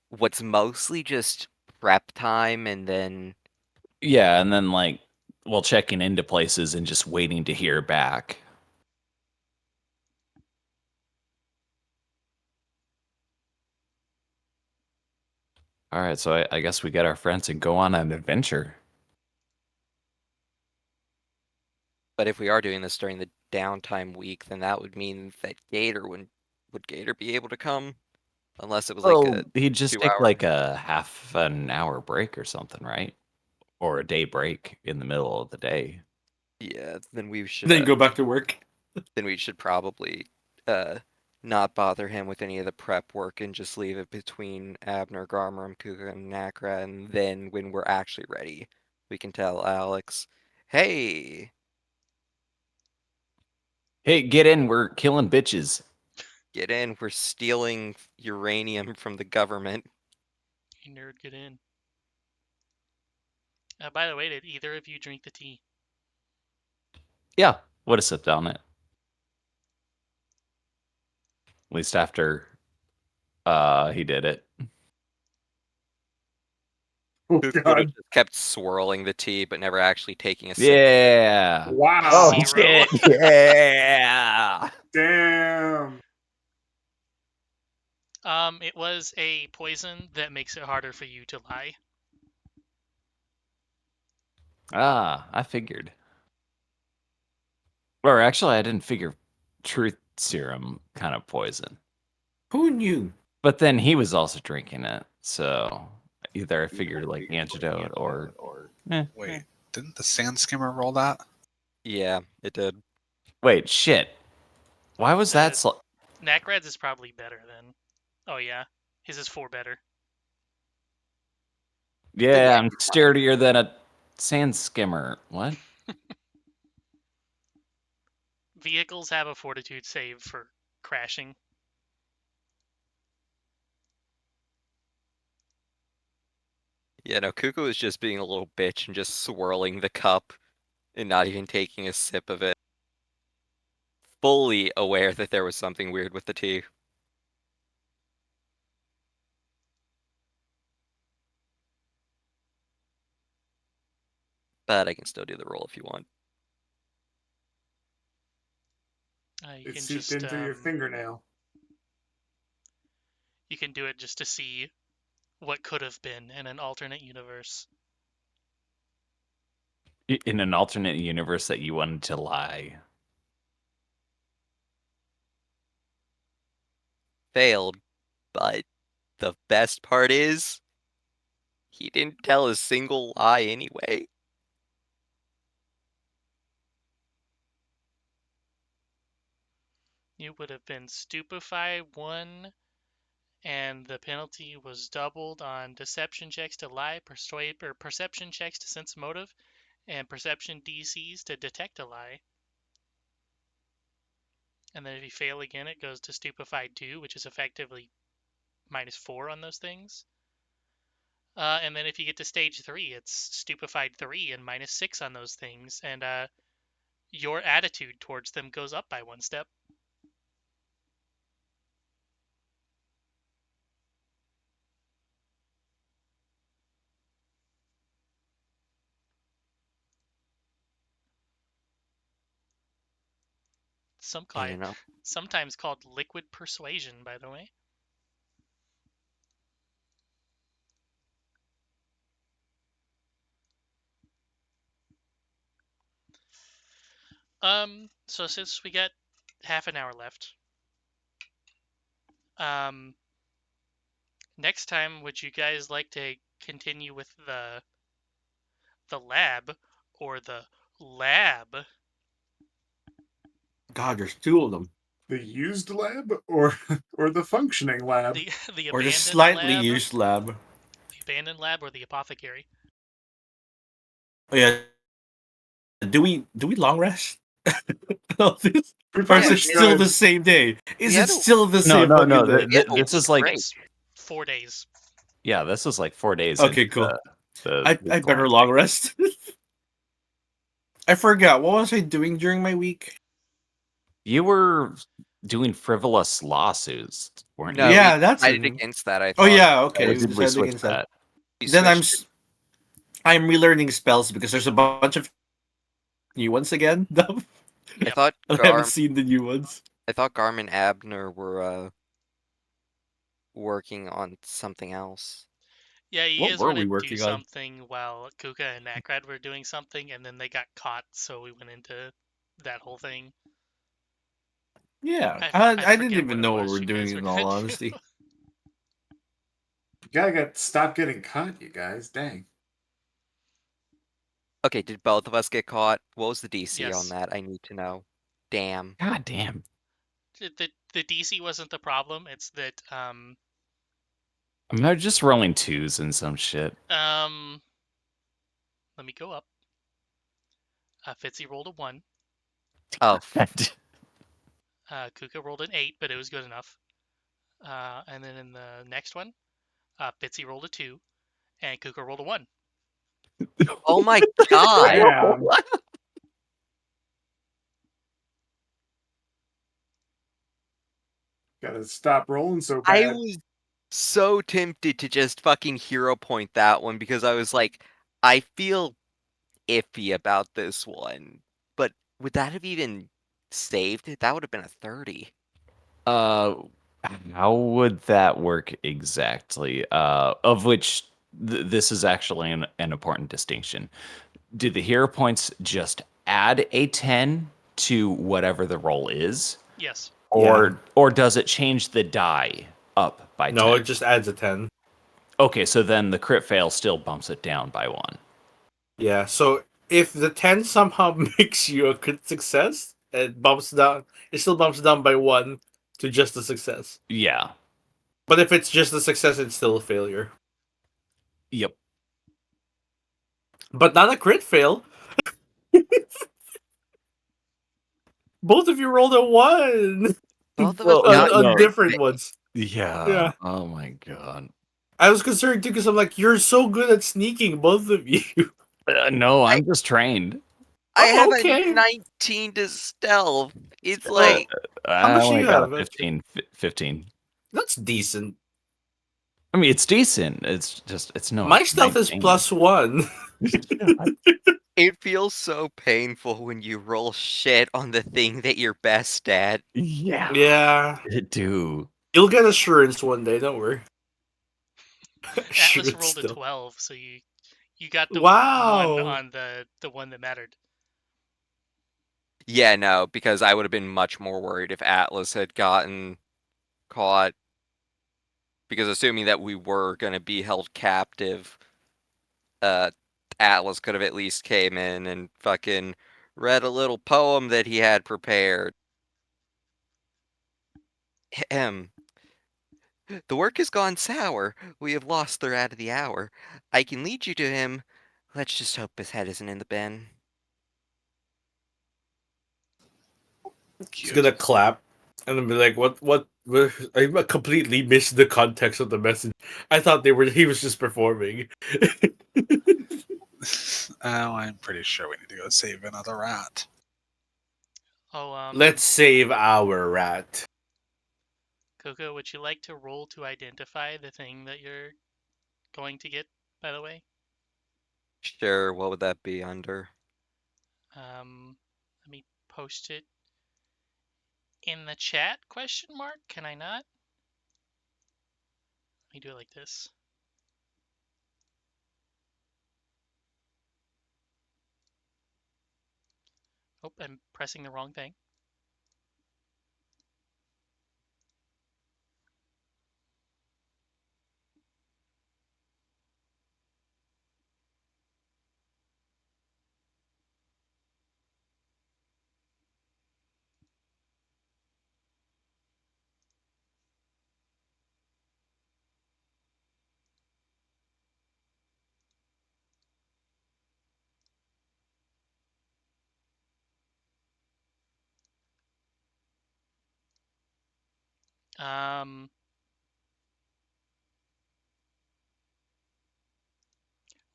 what's mostly just prep time and then Yeah, and then like well checking into places and just waiting to hear back. All right, so I guess we get our friends and go on an adventure. but if we are doing this during the downtime week, then that would mean that Gator would Gator be able to come? Unless it was like Well, a he'd just take 2 hour. like a half an hour break or something, right? Or a day break in the middle of the day. Yeah, then we should Then go back to work. probably uh not bother him with any of the prep work and just leave it between Abner, Garmer, Kuga, and Nakra, and then when we're actually ready, we can tell Alex, hey, Hey, get in, we're killing bitches. get in, we're stealing uranium from the government. Hey, nerd, get in. By the way, did either of you drink the tea? Yeah, would have sipped on it. At least after he did it. Oh Kuga would have God! just kept swirling the tea, but never actually taking a sip. Yeah. Oh Wow! Zero. shit. Yeah. Damn! It was a poison that makes it harder for you to lie. Ah, I figured. Or actually I didn't figure truth serum kind of poison. Who knew? But then he was also drinking it. So either I figured like antidote or Wait, didn't the sand skimmer roll that? Yeah, it did. wait, shit. Why was that Nakrad's is probably better than. Oh yeah, his is 4 better. Yeah, I'm sturdier than a sand skimmer. What? Vehicles have a fortitude save for crashing. Yeah, no, Kuko was just being a little bitch and just swirling the cup and not even taking a sip of it. Fully aware that there was something weird with the tea. But I can still do the roll if you want. You It can seeped just in through your fingernail. you can do it just to see what could have been in an alternate universe. In an alternate universe that you wanted to lie. Failed, but the best part is he didn't tell a single lie anyway. You would have been stupefied 1, and the penalty was doubled on deception checks to lie, persuade, or perception checks to sense motive, and perception DCs to detect a lie. And then if you fail again, it goes to stupefied 2, which is effectively -4 on those things. And then if you get to stage 3, it's stupefied 3 and -6 on those things, and your attitude towards them goes up by 1 step. You know, Sometimes called liquid persuasion, by the way. So since we got half an hour left, next time, would you guys like to continue with the lab or the lab? God, there's two of them. The used lab or or the functioning lab? The Or the abandoned slightly lab, used lab. the abandoned lab, or the apothecary? Oh yeah. Do we long rest? All this? We Or is probably it still should. the same day? Is had it a- still the No, same no, fucking no. day? Yeah, This is like, It's 4 days. yeah, this is like 4 days Okay, into cool. the I better long long thing. rest. I forgot. What was I doing during my week? You were doing frivolous lawsuits, weren't No, you? we Yeah, that's decided it. against that. I Oh thought yeah, okay. Or We did we decided switch against that. that? we Then switched. I'm relearning spells because there's a bunch of new ones again. I thought I haven't seen the new ones. Garm and Abner were working on something else. Yeah, you What guys were were we gonna do working on? something while Kuka and Nakrad were doing something, and then they got caught, so we went into that whole thing. Yeah, I I didn't forget what even it know what was we're you doing. guys were In all gonna do. honesty, You gotta stop getting caught, you guys. Dang. Okay, did both of us get caught? What was the DC on Yes. that? I need to know. Damn. God damn. The DC wasn't the problem. It's that I mean, they're just rolling twos and some shit. let me go up. Fitzy rolled a 1. Oh, Kuka rolled an 8, but it was good enough. And then in the next one, Fitzy rolled a 2, and Kuka rolled a 1. oh my god! Damn. Gotta stop rolling so I bad. was so tempted to just fucking hero point that one because I was like, I feel iffy about this one. But would that have even saved it? That would have been a 30. Uh, how would that work exactly? Of which this is actually an important distinction. Do the hero points just add a 10 to whatever the roll is? Yes. Or does it change the die up by 10? no, it just adds a 10. Okay, so then the crit fail still bumps it down by 1. Yeah, so if the 10 somehow makes you a crit success, it bumps down. It still bumps down by 1 to just a success. Yeah. But if it's just a success, it's still a failure. Yep. But not a crit fail. Both of you rolled a 1 Both of us Well, got on no. different ones. Yeah. Yeah. Oh my god. I was concerned too because I'm like, you're so good at sneaking, both of you. No, I'm just trained. I have okay. a 19 to stealth. It's Uh, like, How I much do only you got have? a 15. That's decent. I mean, it's decent. It's just, it's no. My stealth is 19. +1. it feels so painful when you roll shit on the thing that you're best at. Yeah. Yeah. It do. You'll get assurance one day, don't worry. Atlas Assurance rolled a still. 12, so you got the 1 Wow. on the one that mattered. Yeah, no, because I would have been much more worried if Atlas had gotten caught. Because assuming that we were going to be held captive, Atlas could have at least came in and fucking read a little poem that he had prepared. Ahem. The work has gone sour. We have lost the rat of the hour. I can lead you to him. Let's just hope his head isn't in the bin. He's gonna clap and then be like, what I completely missed the context of the message. I thought he was just performing. Oh, I'm pretty sure we need to go save another rat. Oh, Let's save our rat. Coco, would you like to roll to identify the thing that you're going to get, by the way? Sure, what would that be under? Let me post it in the chat, question mark? Can I not? Let me do it like this. Oh, I'm pressing the wrong thing.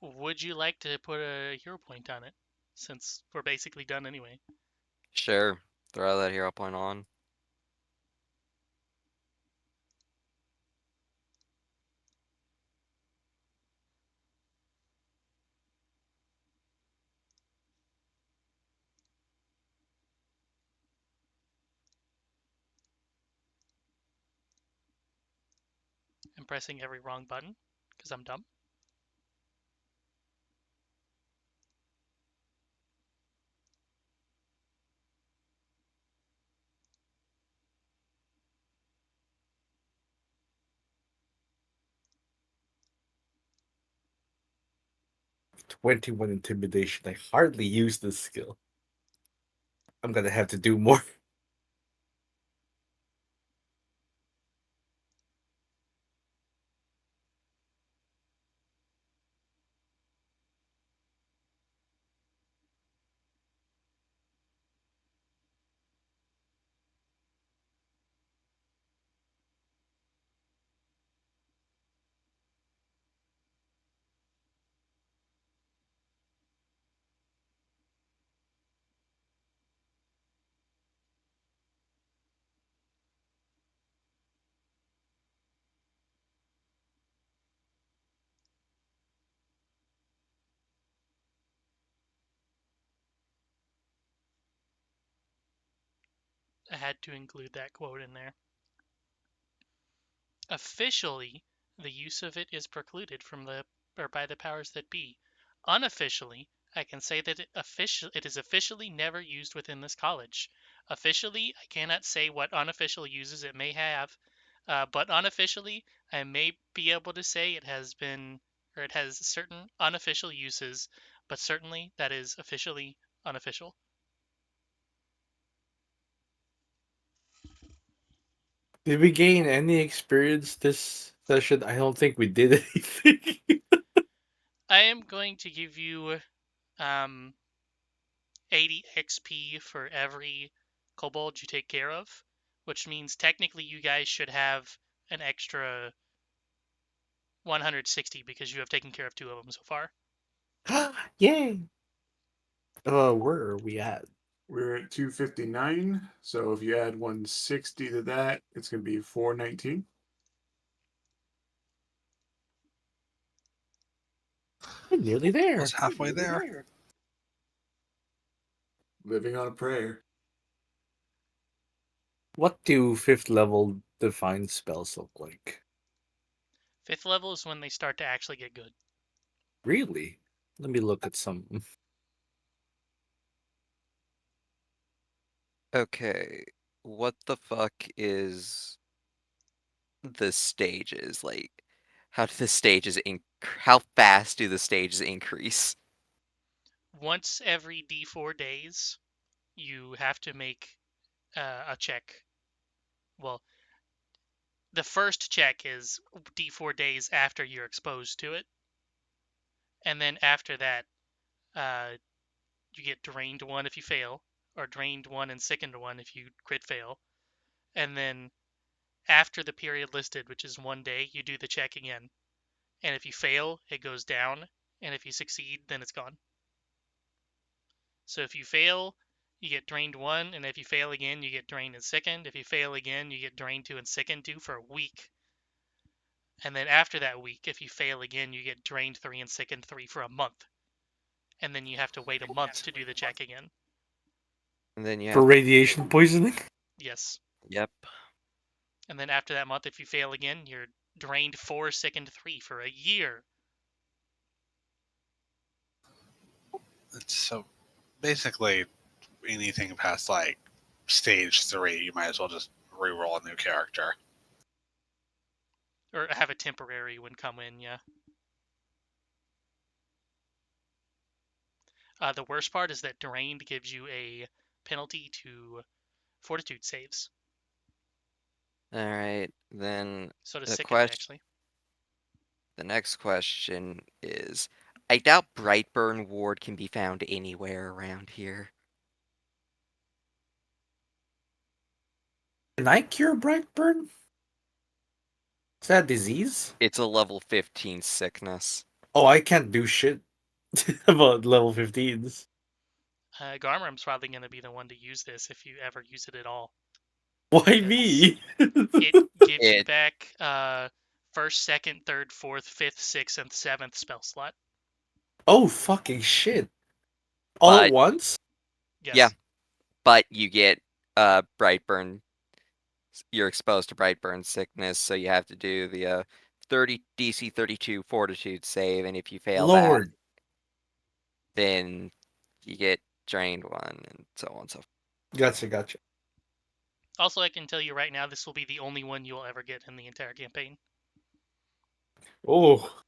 Would you like to put a hero point on it? Since we're basically done anyway. Sure, throw that hero point on. I'm pressing every wrong button, because I'm dumb. '21 intimidation. I hardly use this skill. I'm gonna have to do more. I had to include that quote in there. Officially, the use of it is precluded from the or by the powers that be. Unofficially, I can say that it is officially never used within this college. Officially, I cannot say what unofficial uses it may have, but unofficially, I may be able to say it has been or it has certain unofficial uses, but certainly that is officially unofficial. Did we gain any experience this session? I don't think we did anything. I am going to give you um, 80 XP for every kobold you take care of, which means technically you guys should have an extra 160 because you have taken care of 2 of them so far. Yay! Where are we at? We're at 259. So if you add 160 to that, it's going to be 419. We're nearly there. Almost halfway there. Living on a prayer. What do 5th level defined spells look like? 5th level is when they start to actually get good. Really? Let me look at some. Okay, what the fuck is the stages? Like, how do the stages how fast do the stages increase? Once every D4 days, you have to make a check. Well, the first check is D4 days after you're exposed to it, and then after that, uh, you get drained 1 if you fail, or drained 1 and sickened 1 if you crit fail, and then after the period listed, which is 1 day, you do the check again. And if you fail, it goes down. And if you succeed, then it's gone. So if you fail, you get drained 1, and if you fail again, you get drained and sickened. If you fail again, you get drained 2 and sickened 2 for a week. And then after that week, if you fail again, you get drained 3 and sickened 3 for a month. And then you have to wait a month to do the check again. And then you For have radiation poisoning? Yes. Yep. And then after that month, if you fail again, you're drained 4, sickened 3 for a year. So basically, anything past like stage 3, you might as well just re-roll a new character. Or have a temporary one come in, yeah. The worst part is that drained gives you a penalty to fortitude saves. All right, then So does the sickened, question. actually. The next question is: I doubt Brightburn Ward can be found anywhere around here. Can I cure Brightburn? Is that a disease? It's a level 15 sickness. Oh, I can't do shit about level 15s. Garmram's probably going to be the one to use this if you ever use it at all. Why me? It gives you It- back first, second, third, fourth, fifth, sixth, and seventh spell slot. Oh, fucking shit. All at But- once? Yes. Yeah. But you get Brightburn. You're exposed to Brightburn sickness, so you have to do the 30 DC 32 Fortitude save, and if you fail Lord. that, then you get drained 1, and so on and so forth. Gotcha. Also, I can tell you right now, this will be the only one you'll ever get in the entire campaign. Oh.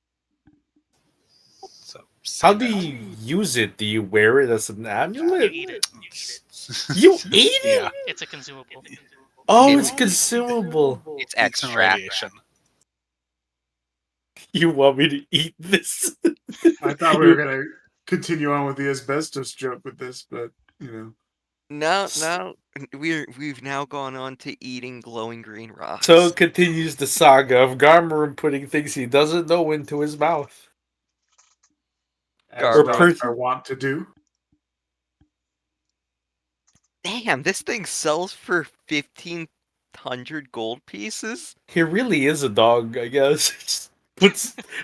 So How do you use it? Do you wear it as an amulet? You eat it. You eat it? Yeah, It's a consumable. Oh, It's- it's consumable. It's it's some extract. radiation. You want me to eat this? I thought we were gonna continue on with the asbestos joke with this, but you know. No, we've now gone on to eating glowing green rocks. So continues the saga of Garmarum putting things he doesn't know into his mouth. As Or dogs are wont to do. Damn, this thing sells for 1,500 gold pieces? He really is a dog, I guess.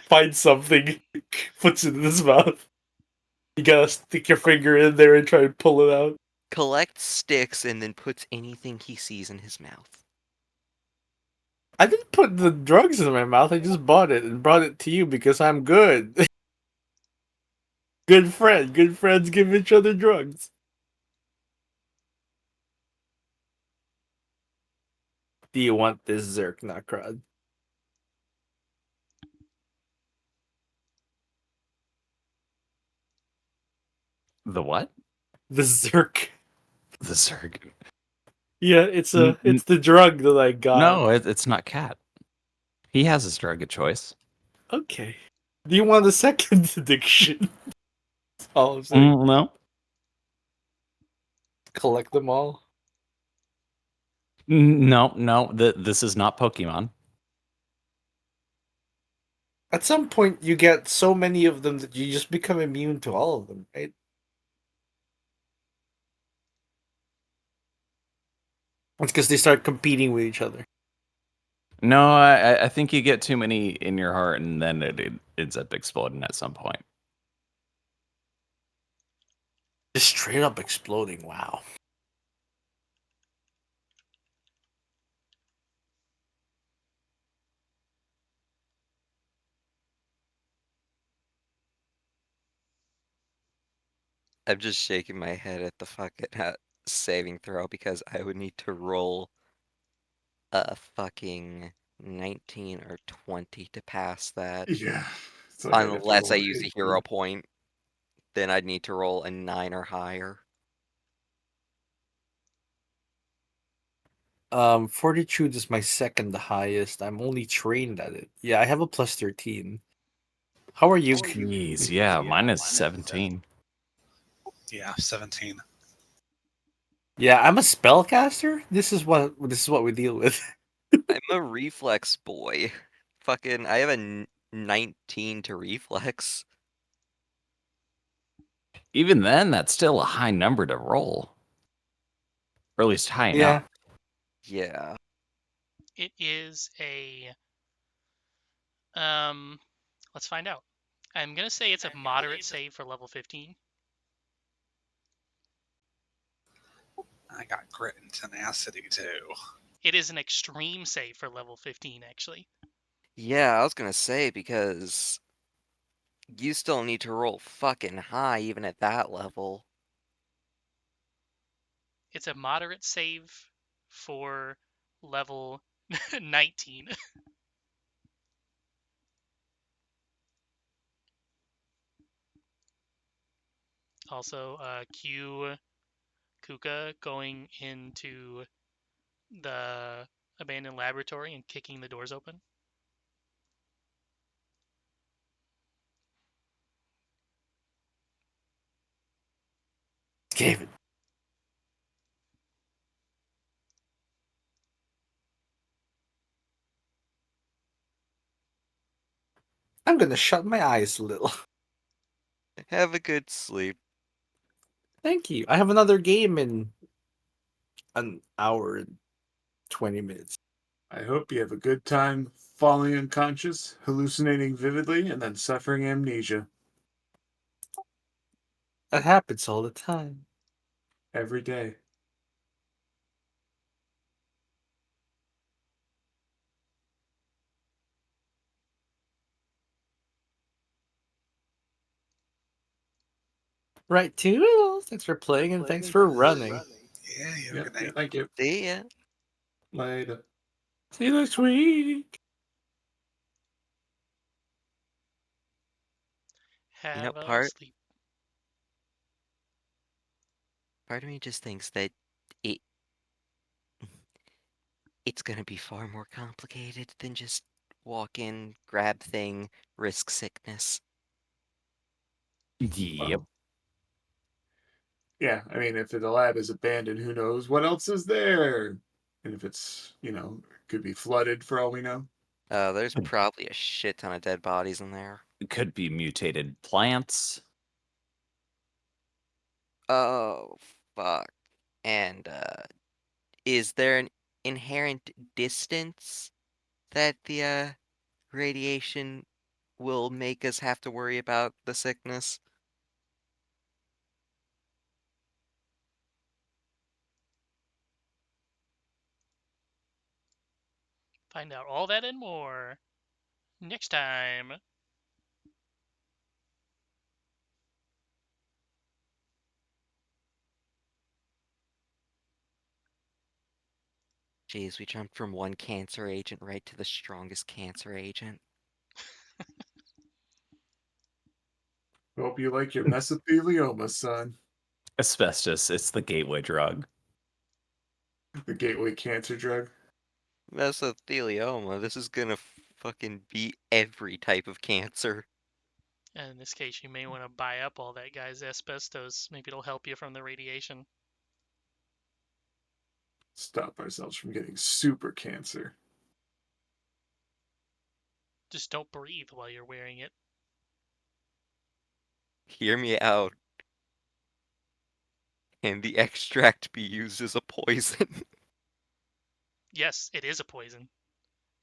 Finds something, puts it in his mouth. You gotta stick your finger in there and try and pull it out. Collects sticks and then puts anything he sees in his mouth. I didn't put the drugs in my mouth, I just bought it and brought it to you because I'm good. Good friend. Good friends give each other drugs. Do you want this Zerk Nakrad? The what? The Zerk. The Zerg. Yeah, it's the drug that I got. No, it's not Cat. He has his drug of choice. Okay. Do you want a second addiction? That's all I'm saying. No. Collect them all. No. This is not Pokemon. At some point, you get so many of them that you just become immune to all of them, right? It's because they start competing with each other. No, I think you get too many in your heart, and then it ends up exploding at some point. Just straight up exploding. Wow. I'm just shaking my head at the fucking saving throw because I would need to roll a fucking 19 or 20 to pass that. Yeah. It's like I'd have to Unless I roll use a 18. hero point, then I'd need to roll a 9 or higher. Fortitude is my second highest. I'm only trained at it. Yeah, I have a plus 13. How are you? Jeez, yeah, mine is 17. Yeah, 17. Yeah, I'm a spellcaster. This is what we deal with. I'm a reflex boy. Fucking, I have a 19 to reflex. Even then, that's still a high number to roll. Or at least high Yeah. enough. Yeah. It is a let's find out. I'm gonna say it's a moderate save for level 15. I got grit and tenacity too. It is an extreme save for level 15, actually. Yeah, I was gonna say, because you still need to roll fucking high even at that level. It's a moderate save for level 19. Also, Q Kuka going into the abandoned laboratory and kicking the doors open. David. I'm gonna shut my eyes a little. Have a good sleep. Thank you. I have another game in an hour and 20 minutes. I hope you have a good time falling unconscious, hallucinating vividly, and then suffering amnesia That happens all the time. every day. Right, Toodles. Thanks for playing and thanks for running. Yeah, you have a Yeah, good yeah, night. thank you. See ya. Later. See you next week. You know, Have a part sleep. part of me just thinks that it it's gonna be far more complicated than just walk in, grab thing, risk sickness. Yep. Yeah, I mean, if the lab is abandoned, who knows what else is there? And if it's, could be flooded for all we know. There's probably a shit ton of dead bodies in there. It could be mutated plants. Oh, fuck. And, is there an inherent distance that the, radiation will make us have to worry about the sickness? Find out all that and more next time. Jeez, we jumped from one cancer agent right to the strongest cancer agent. Hope you like your mesothelioma, son. Asbestos, it's the gateway drug. The gateway cancer drug. Mesothelioma, this is gonna fucking beat every type of cancer. And in this case, you may want to buy up all that guy's asbestos. Maybe it'll help you from the radiation. Stop ourselves from getting super cancer. Just don't breathe while you're wearing it. Hear me out. And the extract be used as a poison. Yes, it is a poison.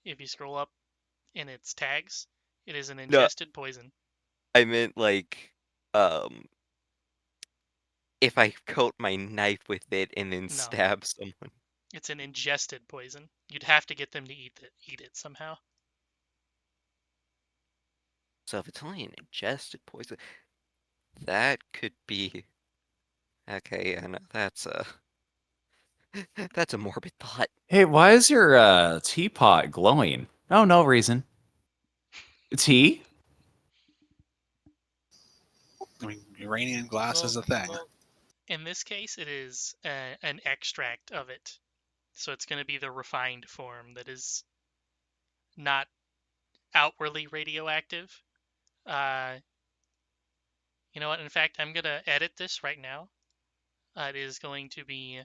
If you scroll up in its tags, it is an No, ingested poison. I meant like, um, if I coat my knife with it and then No, stab someone. it's an ingested poison. You'd have to get them to eat it somehow. So if it's only an ingested poison, that could be. Okay, yeah, no, that's a morbid thought. Hey, why is your teapot glowing? Oh, no reason. Tea? I mean, uranium glass is a thing. In this case, it is an extract of it. So it's going to be the refined form that is not outwardly radioactive. Uh, you know what? In fact, I'm going to edit this right now. It is going to be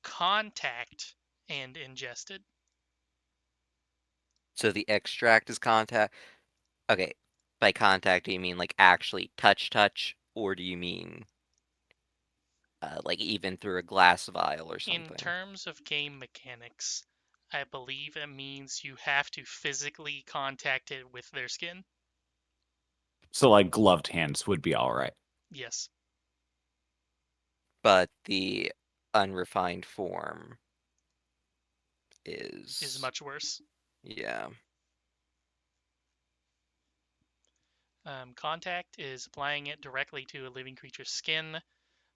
contact and ingested. So the extract is contact. Okay, by contact, do you mean like actually touch, or do you mean like even through a glass vial or In something? terms of game mechanics, I believe it means you have to physically contact it with their skin. So like gloved hands would be all right. Yes. But the unrefined form Is much worse. yeah. Contact is applying it directly to a living creature's skin. The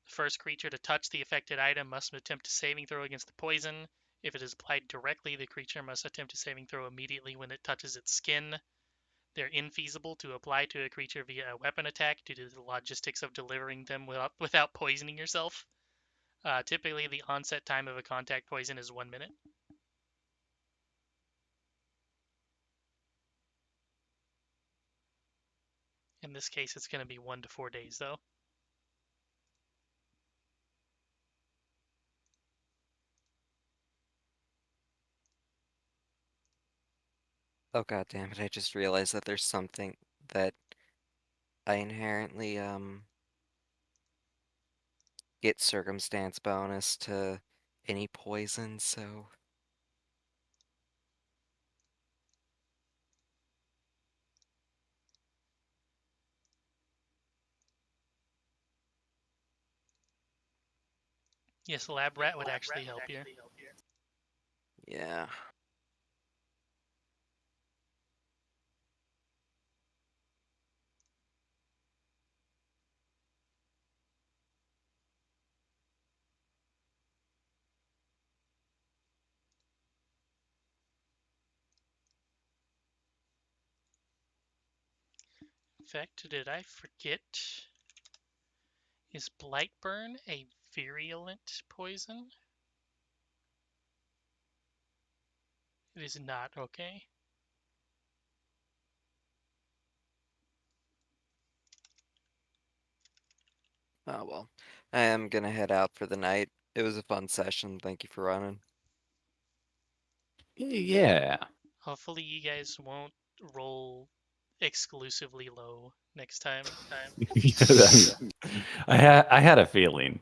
first creature to touch the affected item must attempt a saving throw against the poison. If it is applied directly, the creature must attempt a saving throw immediately when it touches its skin. They're infeasible to apply to a creature via a weapon attack due to the logistics of delivering them without poisoning yourself. Typically, the onset time of a contact poison is 1 minute. In this case, it's going to be 1 to 4 days, though. Oh god damn it, I just realized that there's something that I inherently get circumstance bonus to any poison, so Yes, lab rat would actually help you. yeah. In fact, did I forget? Is Blightburn a virulent poison? It is not, okay. Oh well. I am gonna head out for the night. It was a fun session. Thank you for running. Yeah. Hopefully you guys won't roll exclusively low next time. I had a feeling.